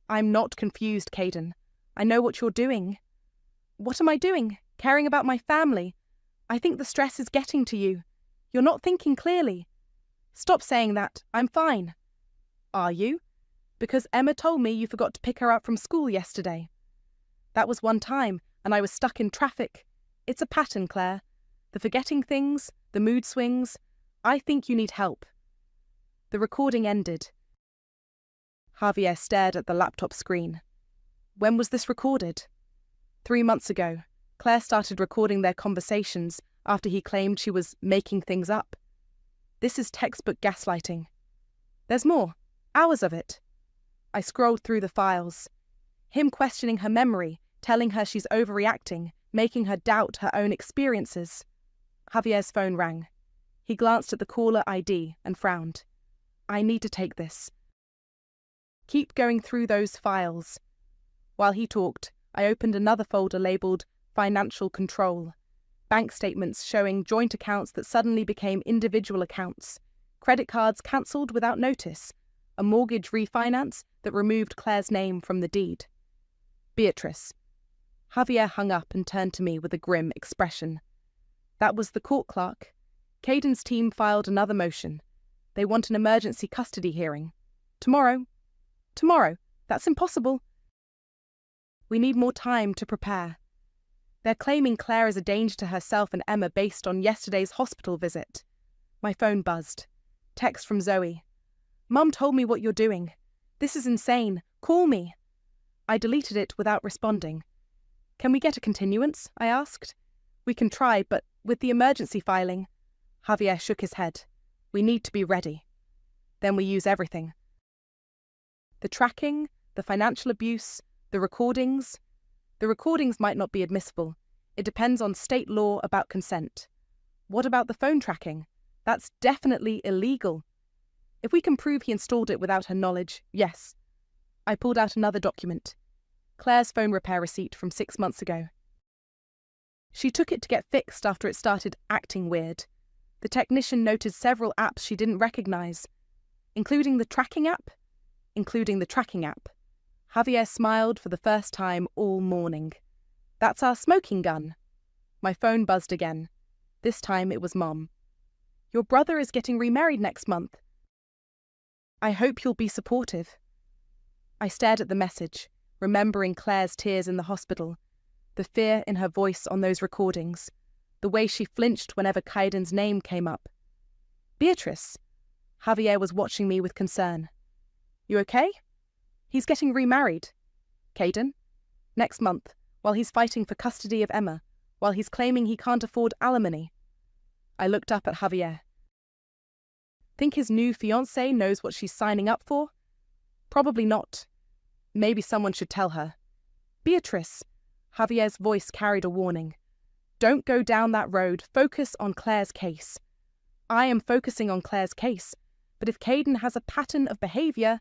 I'm not confused, Caden. I know what you're doing. What am I doing? Caring about my family. I think the stress is getting to you. You're not thinking clearly. Stop saying that. I'm fine. Are you? Because Emma told me you forgot to pick her up from school yesterday. That was one time, and I was stuck in traffic. It's a pattern, Claire. The forgetting things, the mood swings. I think you need help. The recording ended. Javier stared at the laptop screen. When was this recorded? 3 months ago. Claire started recording their conversations after he claimed she was making things up. This is textbook gaslighting. There's more. Hours of it. I scrolled through the files. Him questioning her memory, telling her she's overreacting, making her doubt her own experiences. Javier's phone rang. He glanced at the caller ID and frowned. I need to take this. Keep going through those files. While he talked, I opened another folder labelled Financial Control. Bank statements showing joint accounts that suddenly became individual accounts. Credit cards cancelled without notice. A mortgage refinance that removed Claire's name from the deed. Beatrice. Javier hung up and turned to me with a grim expression. That was the court clerk. Caden's team filed another motion. They want an emergency custody hearing. Tomorrow. Tomorrow. That's impossible. We need more time to prepare. They're claiming Claire is a danger to herself and Emma based on yesterday's hospital visit. My phone buzzed. Text from Zoe. Mum told me what you're doing. This is insane. Call me. I deleted it without responding. Can we get a continuance? I asked. We can try, but with the emergency filing. Javier shook his head. We need to be ready. Then we use everything. The tracking, the financial abuse, the recordings. The recordings might not be admissible. It depends on state law about consent. What about the phone tracking? That's definitely illegal. If we can prove he installed it without her knowledge, yes. I pulled out another document. Claire's phone repair receipt from 6 months ago. She took it to get fixed after it started acting weird. The technician noted several apps she didn't recognize, including the tracking app. Javier smiled for the first time all morning. That's our smoking gun. My phone buzzed again. This time it was Mom. Your brother is getting remarried next month. I hope you'll be supportive. I stared at the message, remembering Claire's tears in the hospital. the fear in her voice on those recordings, the way she flinched whenever Kaiden's name came up. Beatrice. Javier was watching me with concern. You okay? He's getting remarried. Kaiden? Next month, while he's fighting for custody of Emma, while he's claiming he can't afford alimony. I looked up at Javier. Think his new fiancée knows what she's signing up for? Probably not. Maybe someone should tell her. Beatrice. Javier's voice carried a warning. Don't go down that road. Focus on Claire's case. I am focusing on Claire's case, but if Kaiden has a pattern of behaviour,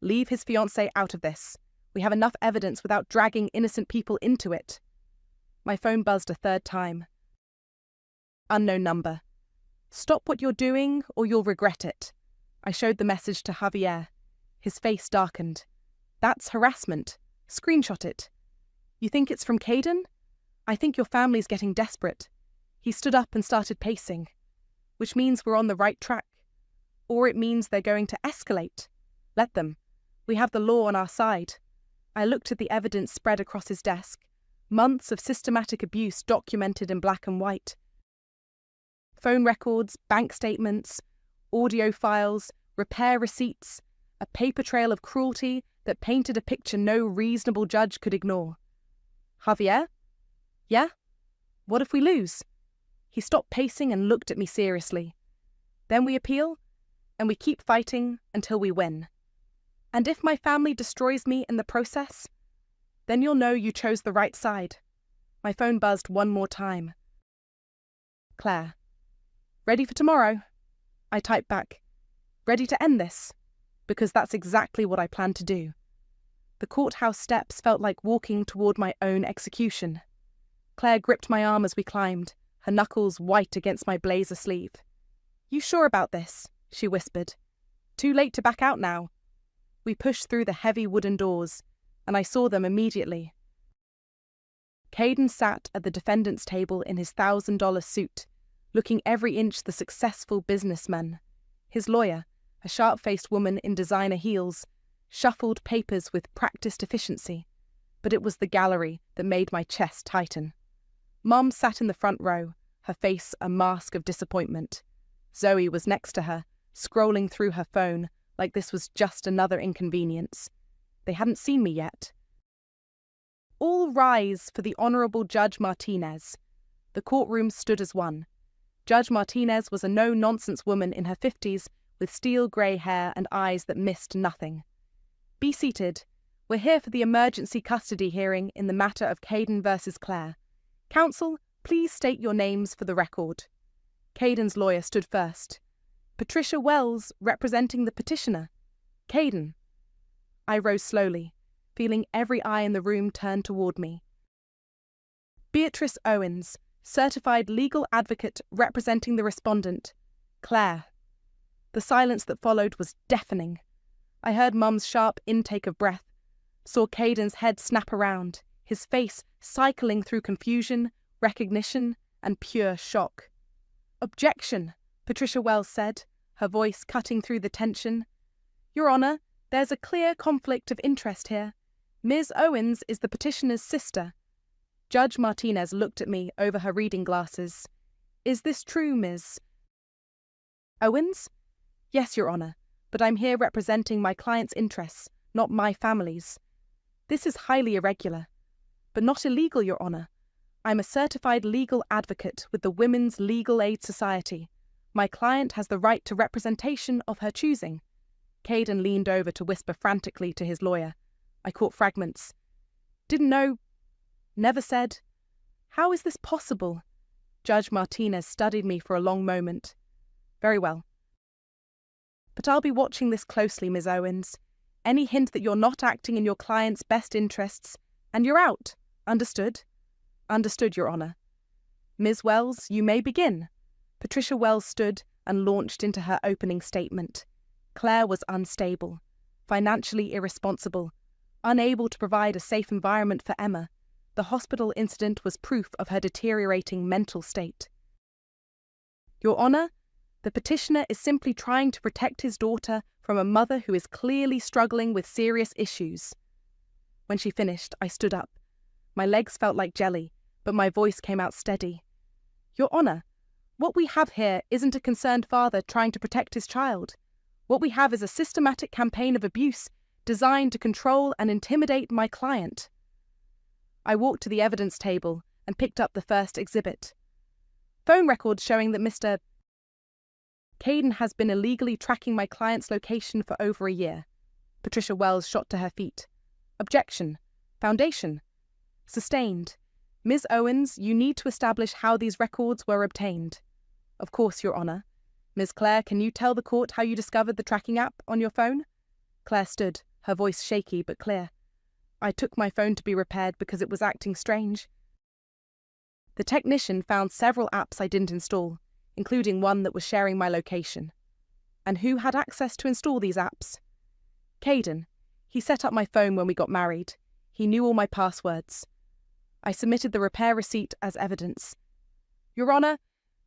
leave his fiancée out of this. We have enough evidence without dragging innocent people into it. My phone buzzed a third time. Unknown number. Stop what you're doing or you'll regret it. I showed the message to Javier. His face darkened. That's harassment. Screenshot it. You think it's from Kaiden? I think your family's getting desperate. He stood up and started pacing, which means we're on the right track. Or it means they're going to escalate. Let them. We have the law on our side. I looked at the evidence spread across his desk. Months of systematic abuse documented in black and white. Phone records, bank statements, audio files, repair receipts, a paper trail of cruelty that painted a picture no reasonable judge could ignore. Javier? Yeah? What if we lose? He stopped pacing and looked at me seriously. Then we appeal, and we keep fighting until we win. And if my family destroys me in the process, then you'll know you chose the right side. My phone buzzed one more time. Claire. Ready for tomorrow? I typed back. Ready to end this? Because that's exactly what I plan to do. The courthouse steps felt like walking toward my own execution. Claire gripped my arm as we climbed, her knuckles white against my blazer sleeve. You sure about this? She whispered. Too late to back out now. We pushed through the heavy wooden doors, and I saw them immediately. Kaiden sat at the defendant's table in his $1,000 suit, looking every inch the successful businessman. His lawyer, a sharp-faced woman in designer heels, shuffled papers with practiced efficiency, but it was the gallery that made my chest tighten. Mom sat in the front row, her face a mask of disappointment. Zoe was next to her, scrolling through her phone like this was just another inconvenience. They hadn't seen me yet. All rise for the Honourable Judge Martinez. The courtroom stood as one. Judge Martinez was a no-nonsense woman in her 50s with steel grey hair and eyes that missed nothing. Be seated. We're here for the emergency custody hearing in the matter of Kaiden versus Claire. Counsel, please state your names for the record. Kaiden's lawyer stood first. Patricia Wells, representing the petitioner. Kaiden. I rose slowly, feeling every eye in the room turn toward me. Beatrice Owens, certified legal advocate representing the respondent. Claire. The silence that followed was deafening. I heard Mum's sharp intake of breath, saw Kaiden's head snap around, his face cycling through confusion, recognition, and pure shock. Objection, Patricia Wells said, her voice cutting through the tension. Your Honour, there's a clear conflict of interest here. Ms. Owens is the petitioner's sister. Judge Martinez looked at me over her reading glasses. Is this true, Ms. Owens? Yes, Your Honour, but I'm here representing my client's interests, not my family's. This is highly irregular, but not illegal, Your Honour. I'm a certified legal advocate with the Women's Legal Aid Society. My client has the right to representation of her choosing. Kaiden leaned over to whisper frantically to his lawyer. I caught fragments. Didn't know. Never said. How is this possible? Judge Martinez studied me for a long moment. Very well. But I'll be watching this closely, Ms. Owens. Any hint that you're not acting in your client's best interests, and you're out. Understood? Understood, Your Honour. Ms. Wells, you may begin. Patricia Wells stood and launched into her opening statement. Claire was unstable, financially irresponsible, unable to provide a safe environment for Emma. The hospital incident was proof of her deteriorating mental state. Your Honour, the petitioner is simply trying to protect his daughter from a mother who is clearly struggling with serious issues. When she finished, I stood up. My legs felt like jelly, but my voice came out steady. Your Honor, what we have here isn't a concerned father trying to protect his child. What we have is a systematic campaign of abuse designed to control and intimidate my client. I walked to the evidence table and picked up the first exhibit. Phone records showing that Mr. Caden has been illegally tracking my client's location for over a year. Patricia Wells shot to her feet. Objection. Foundation. Sustained. Ms. Owens, you need to establish how these records were obtained. Of course, Your Honor. Ms. Clare, can you tell the court how you discovered the tracking app on your phone? Clare stood, her voice shaky but clear. I took my phone to be repaired because it was acting strange. The technician found several apps I didn't install, including one that was sharing my location. And who had access to install these apps? Caden. He set up my phone when we got married. He knew all my passwords. I submitted the repair receipt as evidence. Your Honor,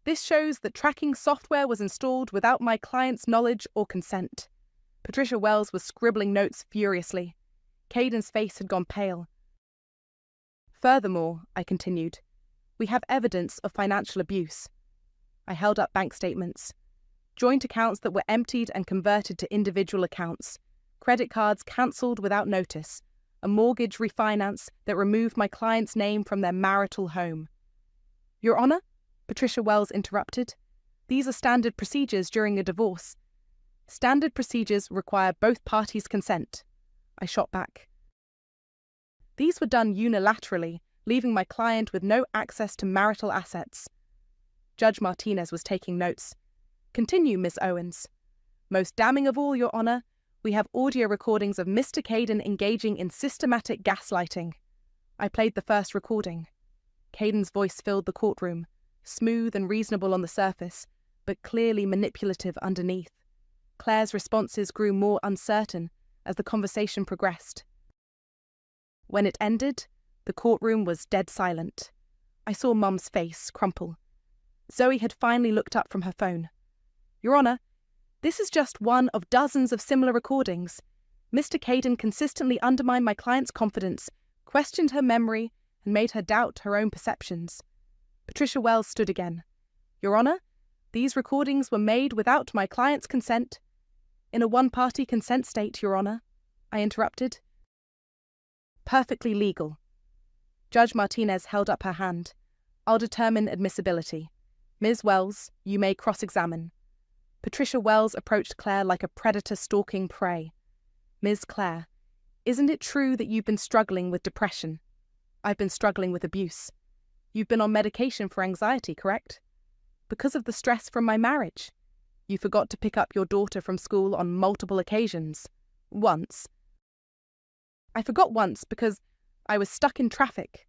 this shows that tracking software was installed without my client's knowledge or consent. Patricia Wells was scribbling notes furiously. Caden's face had gone pale. Furthermore, I continued, we have evidence of financial abuse. I held up bank statements. Joint accounts that were emptied and converted to individual accounts. Credit cards cancelled without notice. A mortgage refinance that removed my client's name from their marital home. Your Honor, Patricia Wells interrupted, these are standard procedures during a divorce. Standard procedures require both parties' consent. I shot back. These were done unilaterally, leaving my client with no access to marital assets. Judge Martinez was taking notes. Continue, Miss Owens. Most damning of all, Your Honor, we have audio recordings of Mr. Caden engaging in systematic gaslighting. I played the first recording. Caden's voice filled the courtroom, smooth and reasonable on the surface, but clearly manipulative underneath. Claire's responses grew more uncertain as the conversation progressed. When it ended, the courtroom was dead silent. I saw Mum's face crumple. Zoe had finally looked up from her phone. Your Honor, this is just one of dozens of similar recordings. Mr. Caden consistently undermined my client's confidence, questioned her memory, and made her doubt her own perceptions. Patricia Wells stood again. Your Honor, these recordings were made without my client's consent. In a one-party consent state, Your Honor, I interrupted. Perfectly legal. Judge Martinez held up her hand. I'll determine admissibility. Ms. Wells, you may cross-examine. Patricia Wells approached Claire like a predator stalking prey. Ms. Clare, isn't it true that you've been struggling with depression? I've been struggling with abuse. You've been on medication for anxiety, correct? Because of the stress from my marriage. You forgot to pick up your daughter from school on multiple occasions. Once. I forgot once because I was stuck in traffic.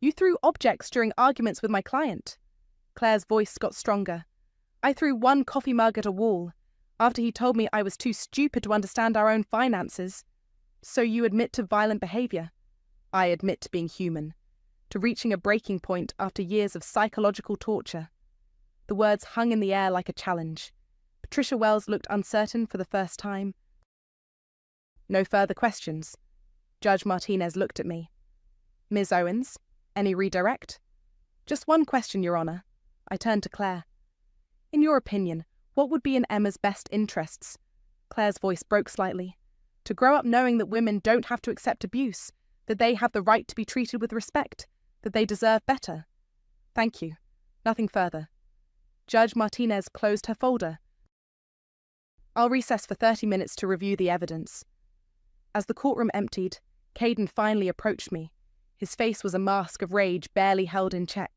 You threw objects during arguments with my client. Claire's voice got stronger. I threw one coffee mug at a wall after he told me I was too stupid to understand our own finances. So you admit to violent behaviour. I admit to being human, to reaching a breaking point after years of psychological torture. The words hung in the air like a challenge. Patricia Wells looked uncertain for the first time. No further questions. Judge Martinez looked at me. Ms. Owens, any redirect? Just one question, Your Honor. I turned to Claire. In your opinion, what would be in Emma's best interests? Claire's voice broke slightly. To grow up knowing that women don't have to accept abuse, that they have the right to be treated with respect, that they deserve better. Thank you. Nothing further. Judge Martinez closed her folder. I'll recess for 30 minutes to review the evidence. As the courtroom emptied, Caden finally approached me. His face was a mask of rage barely held in check.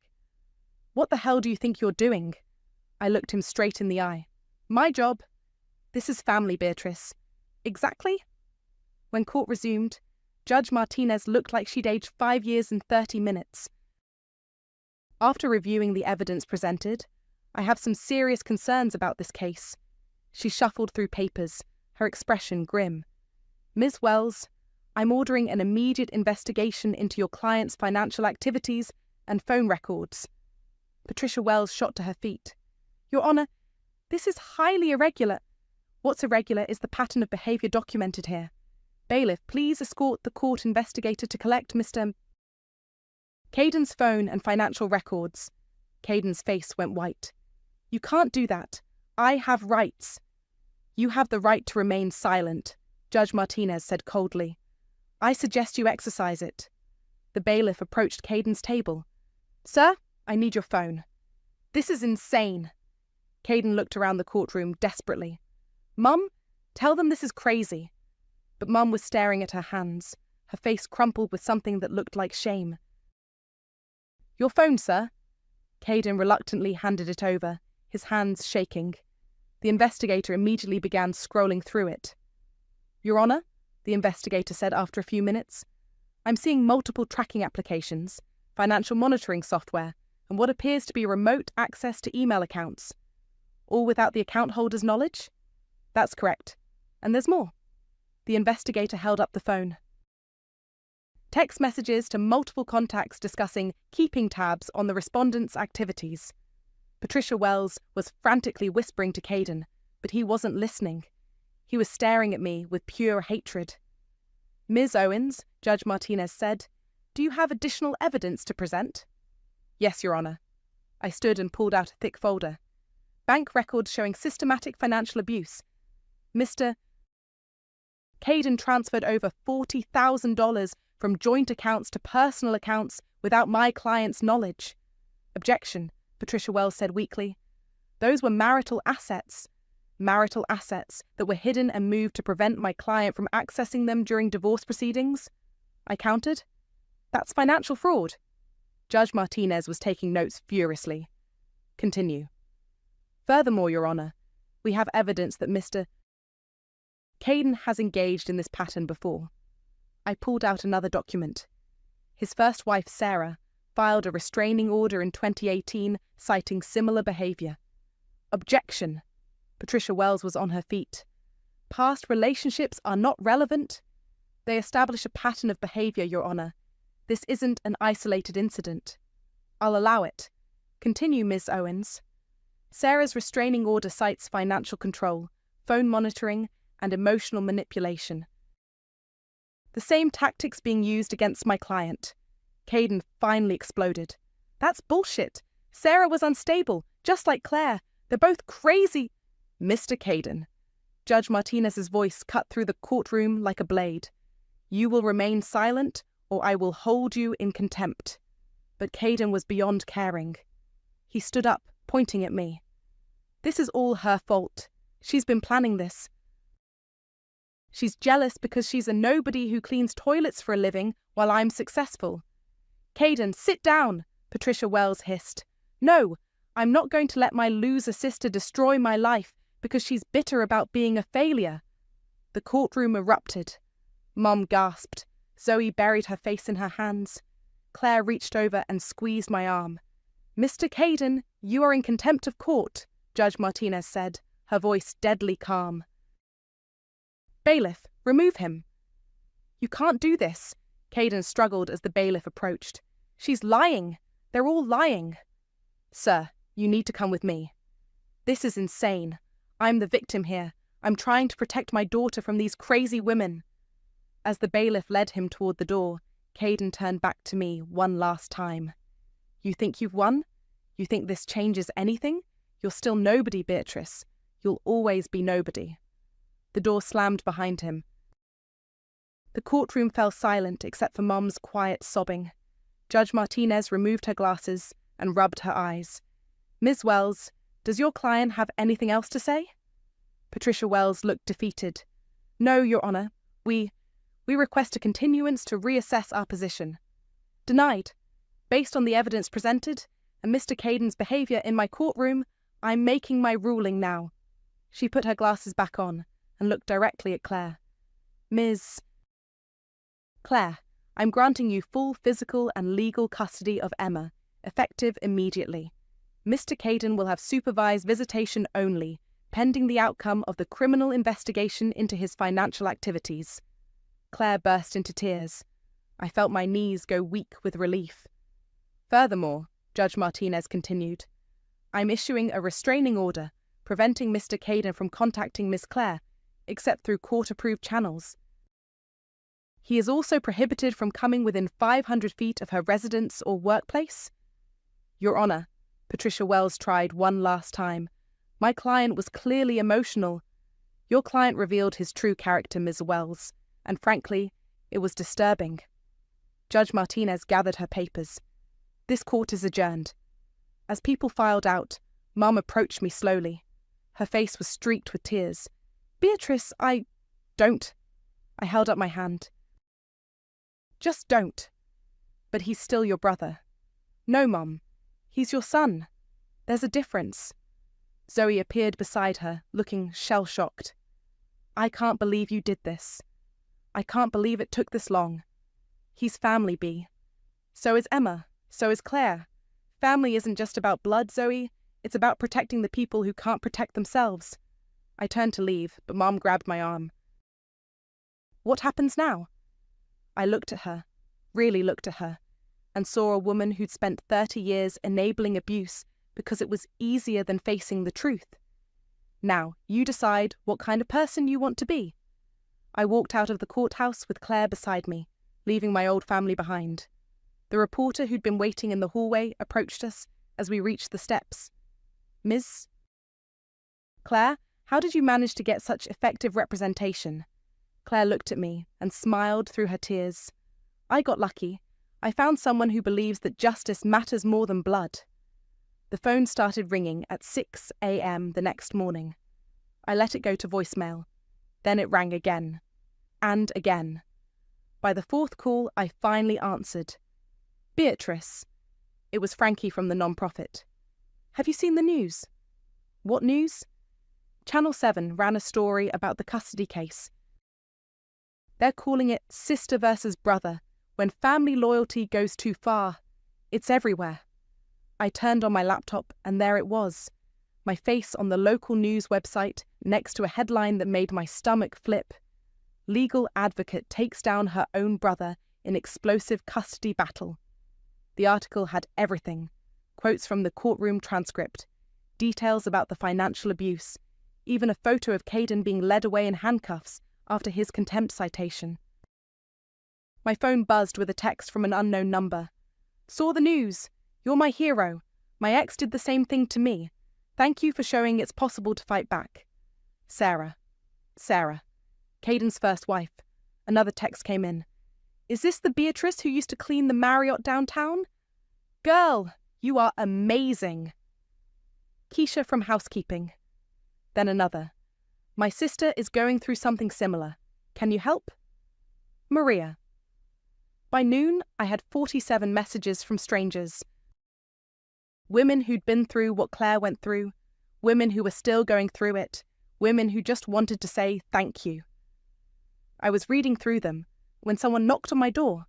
What the hell do you think you're doing? I looked him straight in the eye. My job. This is family, Beatrice. Exactly? When court resumed, Judge Martinez looked like she'd aged 5 years and 30 minutes. After reviewing the evidence presented, I have some serious concerns about this case. She shuffled through papers, her expression grim. Ms. Wells, I'm ordering an immediate investigation into your client's financial activities and phone records. Patricia Wells shot to her feet. Your Honor, this is highly irregular. What's irregular is the pattern of behaviour documented here. Bailiff, please escort the court investigator to collect Mr. Caden's phone and financial records. Caden's face went white. You can't do that. I have rights. You have the right to remain silent, Judge Martinez said coldly. I suggest you exercise it. The bailiff approached Caden's table. Sir, I need your phone. This is insane. Caden looked around the courtroom desperately. Mum, tell them this is crazy. But Mum was staring at her hands, her face crumpled with something that looked like shame. Your phone, sir. Caden reluctantly handed it over, his hands shaking. The investigator immediately began scrolling through it. Your Honor, the investigator said after a few minutes, I'm seeing multiple tracking applications, financial monitoring software, and what appears to be remote access to email accounts. All without the account holder's knowledge? That's correct. And there's more. The investigator held up the phone. Text messages to multiple contacts discussing keeping tabs on the respondent's activities. Patricia Wells was frantically whispering to Caden, but he wasn't listening. He was staring at me with pure hatred. Ms. Owens, Judge Martinez said, do you have additional evidence to present? Yes, Your Honor. I stood and pulled out a thick folder. Bank records showing systematic financial abuse. Mr. Caden transferred over $40,000 from joint accounts to personal accounts without my client's knowledge. Objection, Patricia Wells said weakly. Those were marital assets that were hidden and moved to prevent my client from accessing them during divorce proceedings. I countered. That's financial fraud. Judge Martinez was taking notes furiously. Continue. Furthermore, Your Honor, we have evidence that Mr. Caden has engaged in this pattern before. I pulled out another document. His first wife, Sarah, filed a restraining order in 2018 citing similar behavior. Objection. Patricia Wells was on her feet. Past relationships are not relevant. They establish a pattern of behavior, Your Honor. This isn't an isolated incident. I'll allow it. Continue, Ms. Owens. Sarah's restraining order cites financial control, phone monitoring, and emotional manipulation. The same tactics being used against my client. Caden finally exploded. That's bullshit. Sarah was unstable, just like Claire. They're both crazy. Mr. Caden. Judge Martinez's voice cut through the courtroom like a blade. You will remain silent, or I will hold you in contempt. But Caden was beyond caring. He stood up, pointing at me. This is all her fault. She's been planning this. She's jealous because she's a nobody who cleans toilets for a living while I'm successful. Caden, sit down, Patricia Wells hissed. No, I'm not going to let my loser sister destroy my life because she's bitter about being a failure. The courtroom erupted. Mom gasped. Zoe buried her face in her hands. Claire reached over and squeezed my arm. Mr. Caden, you are in contempt of court, Judge Martinez said, her voice deadly calm. Bailiff, remove him. You can't do this. Caden struggled as the bailiff approached. She's lying. They're all lying. Sir, you need to come with me. This is insane. I'm the victim here. I'm trying to protect my daughter from these crazy women. As the bailiff led him toward the door, Caden turned back to me one last time. You think you've won? You think this changes anything? You're still nobody, Beatrice. You'll always be nobody. The door slammed behind him. The courtroom fell silent except for Mom's quiet sobbing. Judge Martinez removed her glasses and rubbed her eyes. Ms. Wells, does your client have anything else to say? Patricia Wells looked defeated. No, Your Honor. We request a continuance to reassess our position. Denied. Based on the evidence presented and Mr. Caden's behavior in my courtroom, I'm making my ruling now. She put her glasses back on and looked directly at Claire. Ms. Claire, I'm granting you full physical and legal custody of Emma, effective immediately. Mr. Caden will have supervised visitation only, pending the outcome of the criminal investigation into his financial activities. Claire burst into tears. I felt my knees go weak with relief. Furthermore, Judge Martinez continued, I'm issuing a restraining order, preventing Mr. Caden from contacting Miss Claire, except through court-approved channels. He is also prohibited from coming within 500 feet of her residence or workplace. Your Honor, Patricia Wells tried one last time. My client was clearly emotional. Your client revealed his true character, Ms. Wells, and frankly, it was disturbing. Judge Martinez gathered her papers. This court is adjourned. As people filed out, Mom approached me slowly. Her face was streaked with tears. Beatrice, don't. I held up my hand. Just don't. But he's still your brother. No, Mom. He's your son. There's a difference. Zoe appeared beside her, looking shell-shocked. I can't believe you did this. I can't believe it took this long. He's family, Bea. So is Emma. So is Claire. Family isn't just about blood, Zoe. It's about protecting the people who can't protect themselves. I turned to leave, but Mom grabbed my arm. What happens now? I looked at her, really looked at her, and saw a woman who'd spent 30 years enabling abuse because it was easier than facing the truth. Now, you decide what kind of person you want to be. I walked out of the courthouse with Claire beside me, leaving my old family behind. The reporter who'd been waiting in the hallway approached us as we reached the steps. Ms. Claire, how did you manage to get such effective representation? Claire looked at me and smiled through her tears. I got lucky. I found someone who believes that justice matters more than blood. The phone started ringing at 6 a.m. the next morning. I let it go to voicemail. Then it rang again. And again. By the fourth call, I finally answered. Beatrice. It was Frankie from the non-profit. Have you seen the news? What news? Channel 7 ran a story about the custody case. They're calling it sister versus brother, when family loyalty goes too far. It's everywhere. I turned on my laptop and there it was, my face on the local news website next to a headline that made my stomach flip. Legal advocate takes down her own brother in explosive custody battle. The article had everything, quotes from the courtroom transcript, details about the financial abuse, even a photo of Caden being led away in handcuffs after his contempt citation. My phone buzzed with a text from an unknown number. Saw the news. You're my hero. My ex did the same thing to me. Thank you for showing it's possible to fight back. Sarah. Caden's first wife. Another text came in. Is this the Beatrice who used to clean the Marriott downtown? Girl, you are amazing. Keisha from housekeeping. Then another. My sister is going through something similar. Can you help? Maria. By noon, I had 47 messages from strangers. Women who'd been through what Claire went through, women who were still going through it, women who just wanted to say thank you. I was reading through them when someone knocked on my door.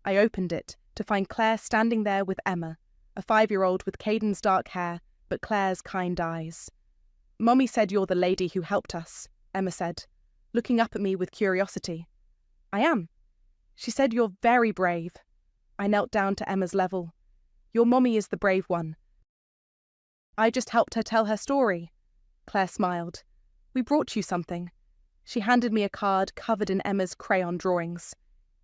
I opened it to find Claire standing there with Emma, a 5-year-old with Caden's dark hair but Claire's kind eyes. Mommy said you're the lady who helped us, Emma said, looking up at me with curiosity. I am. She said you're very brave. I knelt down to Emma's level. Your mommy is the brave one. I just helped her tell her story. Claire smiled. We brought you something. She handed me a card covered in Emma's crayon drawings.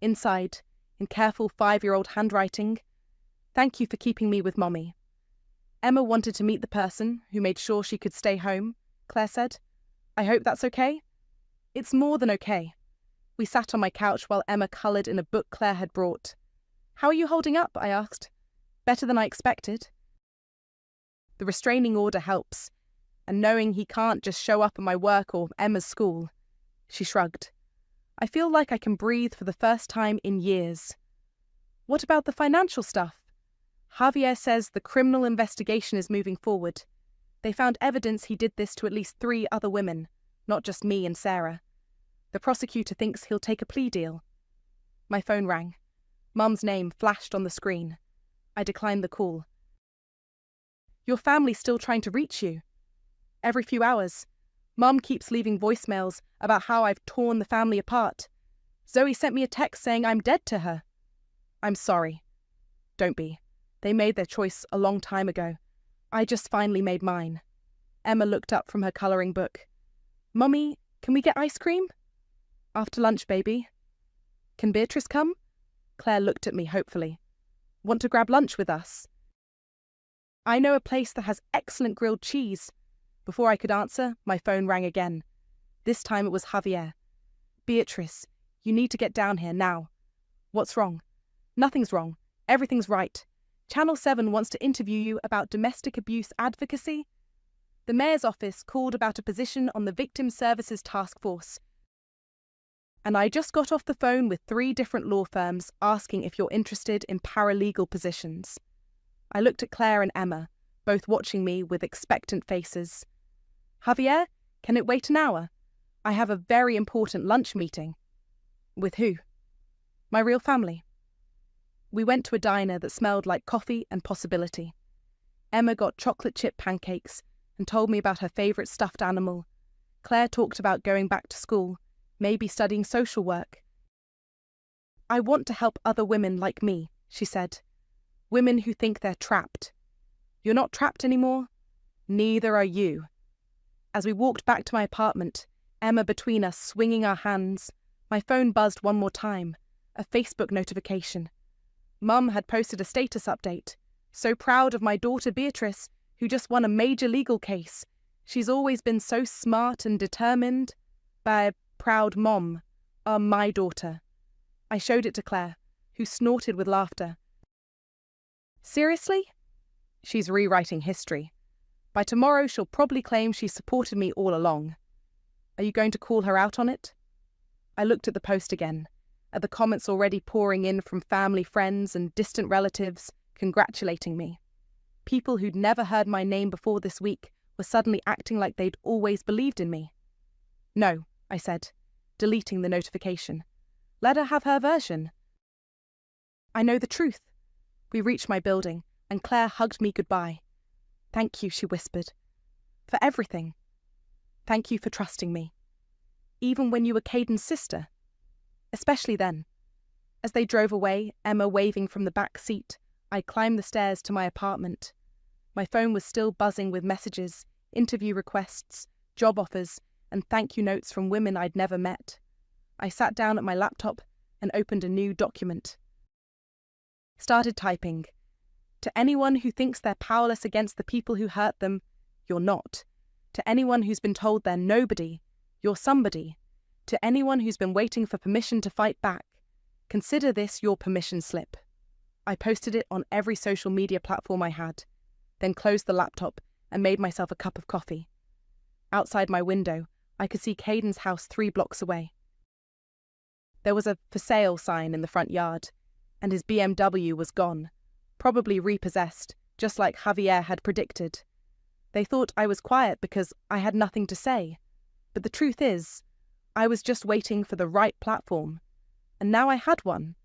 Inside, in careful 5-year-old handwriting, thank you for keeping me with Mommy. Emma wanted to meet the person who made sure she could stay home, Claire said. I hope that's okay? It's more than okay. We sat on my couch while Emma coloured in a book Claire had brought. How are you holding up? I asked. Better than I expected. The restraining order helps, and knowing he can't just show up at my work or Emma's school. She shrugged. I feel like I can breathe for the first time in years. What about the financial stuff? Javier says the criminal investigation is moving forward. They found evidence he did this to at least 3 other women, not just me and Sarah. The prosecutor thinks he'll take a plea deal. My phone rang. Mum's name flashed on the screen. I declined the call. Your family's still trying to reach you. Every few hours, Mum keeps leaving voicemails about how I've torn the family apart. Zoe sent me a text saying I'm dead to her. I'm sorry. Don't be. They made their choice a long time ago. I just finally made mine. Emma looked up from her colouring book. Mummy, can we get ice cream? After lunch, baby. Can Beatrice come? Claire looked at me hopefully. Want to grab lunch with us? I know a place that has excellent grilled cheese. Before I could answer, my phone rang again. This time it was Javier. Beatrice, you need to get down here now. What's wrong? Nothing's wrong. Everything's right. Channel 7 wants to interview you about domestic abuse advocacy. The mayor's office called about a position on the Victim Services Task Force. And I just got off the phone with 3 different law firms asking if you're interested in paralegal positions. I looked at Claire and Emma, both watching me with expectant faces. Javier, can it wait an hour? I have a very important lunch meeting. With who? My real family. We went to a diner that smelled like coffee and possibility. Emma got chocolate chip pancakes and told me about her favourite stuffed animal. Claire talked about going back to school, maybe studying social work. I want to help other women like me, she said. Women who think they're trapped. You're not trapped anymore. Neither are you. As we walked back to my apartment, Emma between us swinging our hands, my phone buzzed one more time, a Facebook notification. Mum had posted a status update. So proud of my daughter Beatrice, who just won a major legal case. She's always been so smart and determined. By proud mom, my daughter. I showed it to Claire, who snorted with laughter. Seriously? She's rewriting history. By tomorrow she'll probably claim she supported me all along. Are you going to call her out on it? I looked at the post again, at the comments already pouring in from family, friends, and distant relatives congratulating me. People who'd never heard my name before this week were suddenly acting like they'd always believed in me. No, I said, deleting the notification. Let her have her version. I know the truth. We reached my building, and Claire hugged me goodbye. Thank you, she whispered. For everything. Thank you for trusting me. Even when you were Caden's sister. Especially then. As they drove away, Emma waving from the back seat, I climbed the stairs to my apartment. My phone was still buzzing with messages, interview requests, job offers, and thank you notes from women I'd never met. I sat down at my laptop and opened a new document. Started typing. To anyone who thinks they're powerless against the people who hurt them, you're not. To anyone who's been told they're nobody, you're somebody. To anyone who's been waiting for permission to fight back, consider this your permission slip. I posted it on every social media platform I had, then closed the laptop and made myself a cup of coffee. Outside my window, I could see Caden's house 3 blocks away. There was a for sale sign in the front yard, and his BMW was gone, probably repossessed, just like Javier had predicted. They thought I was quiet because I had nothing to say, but the truth is, I was just waiting for the right platform, and now I had one.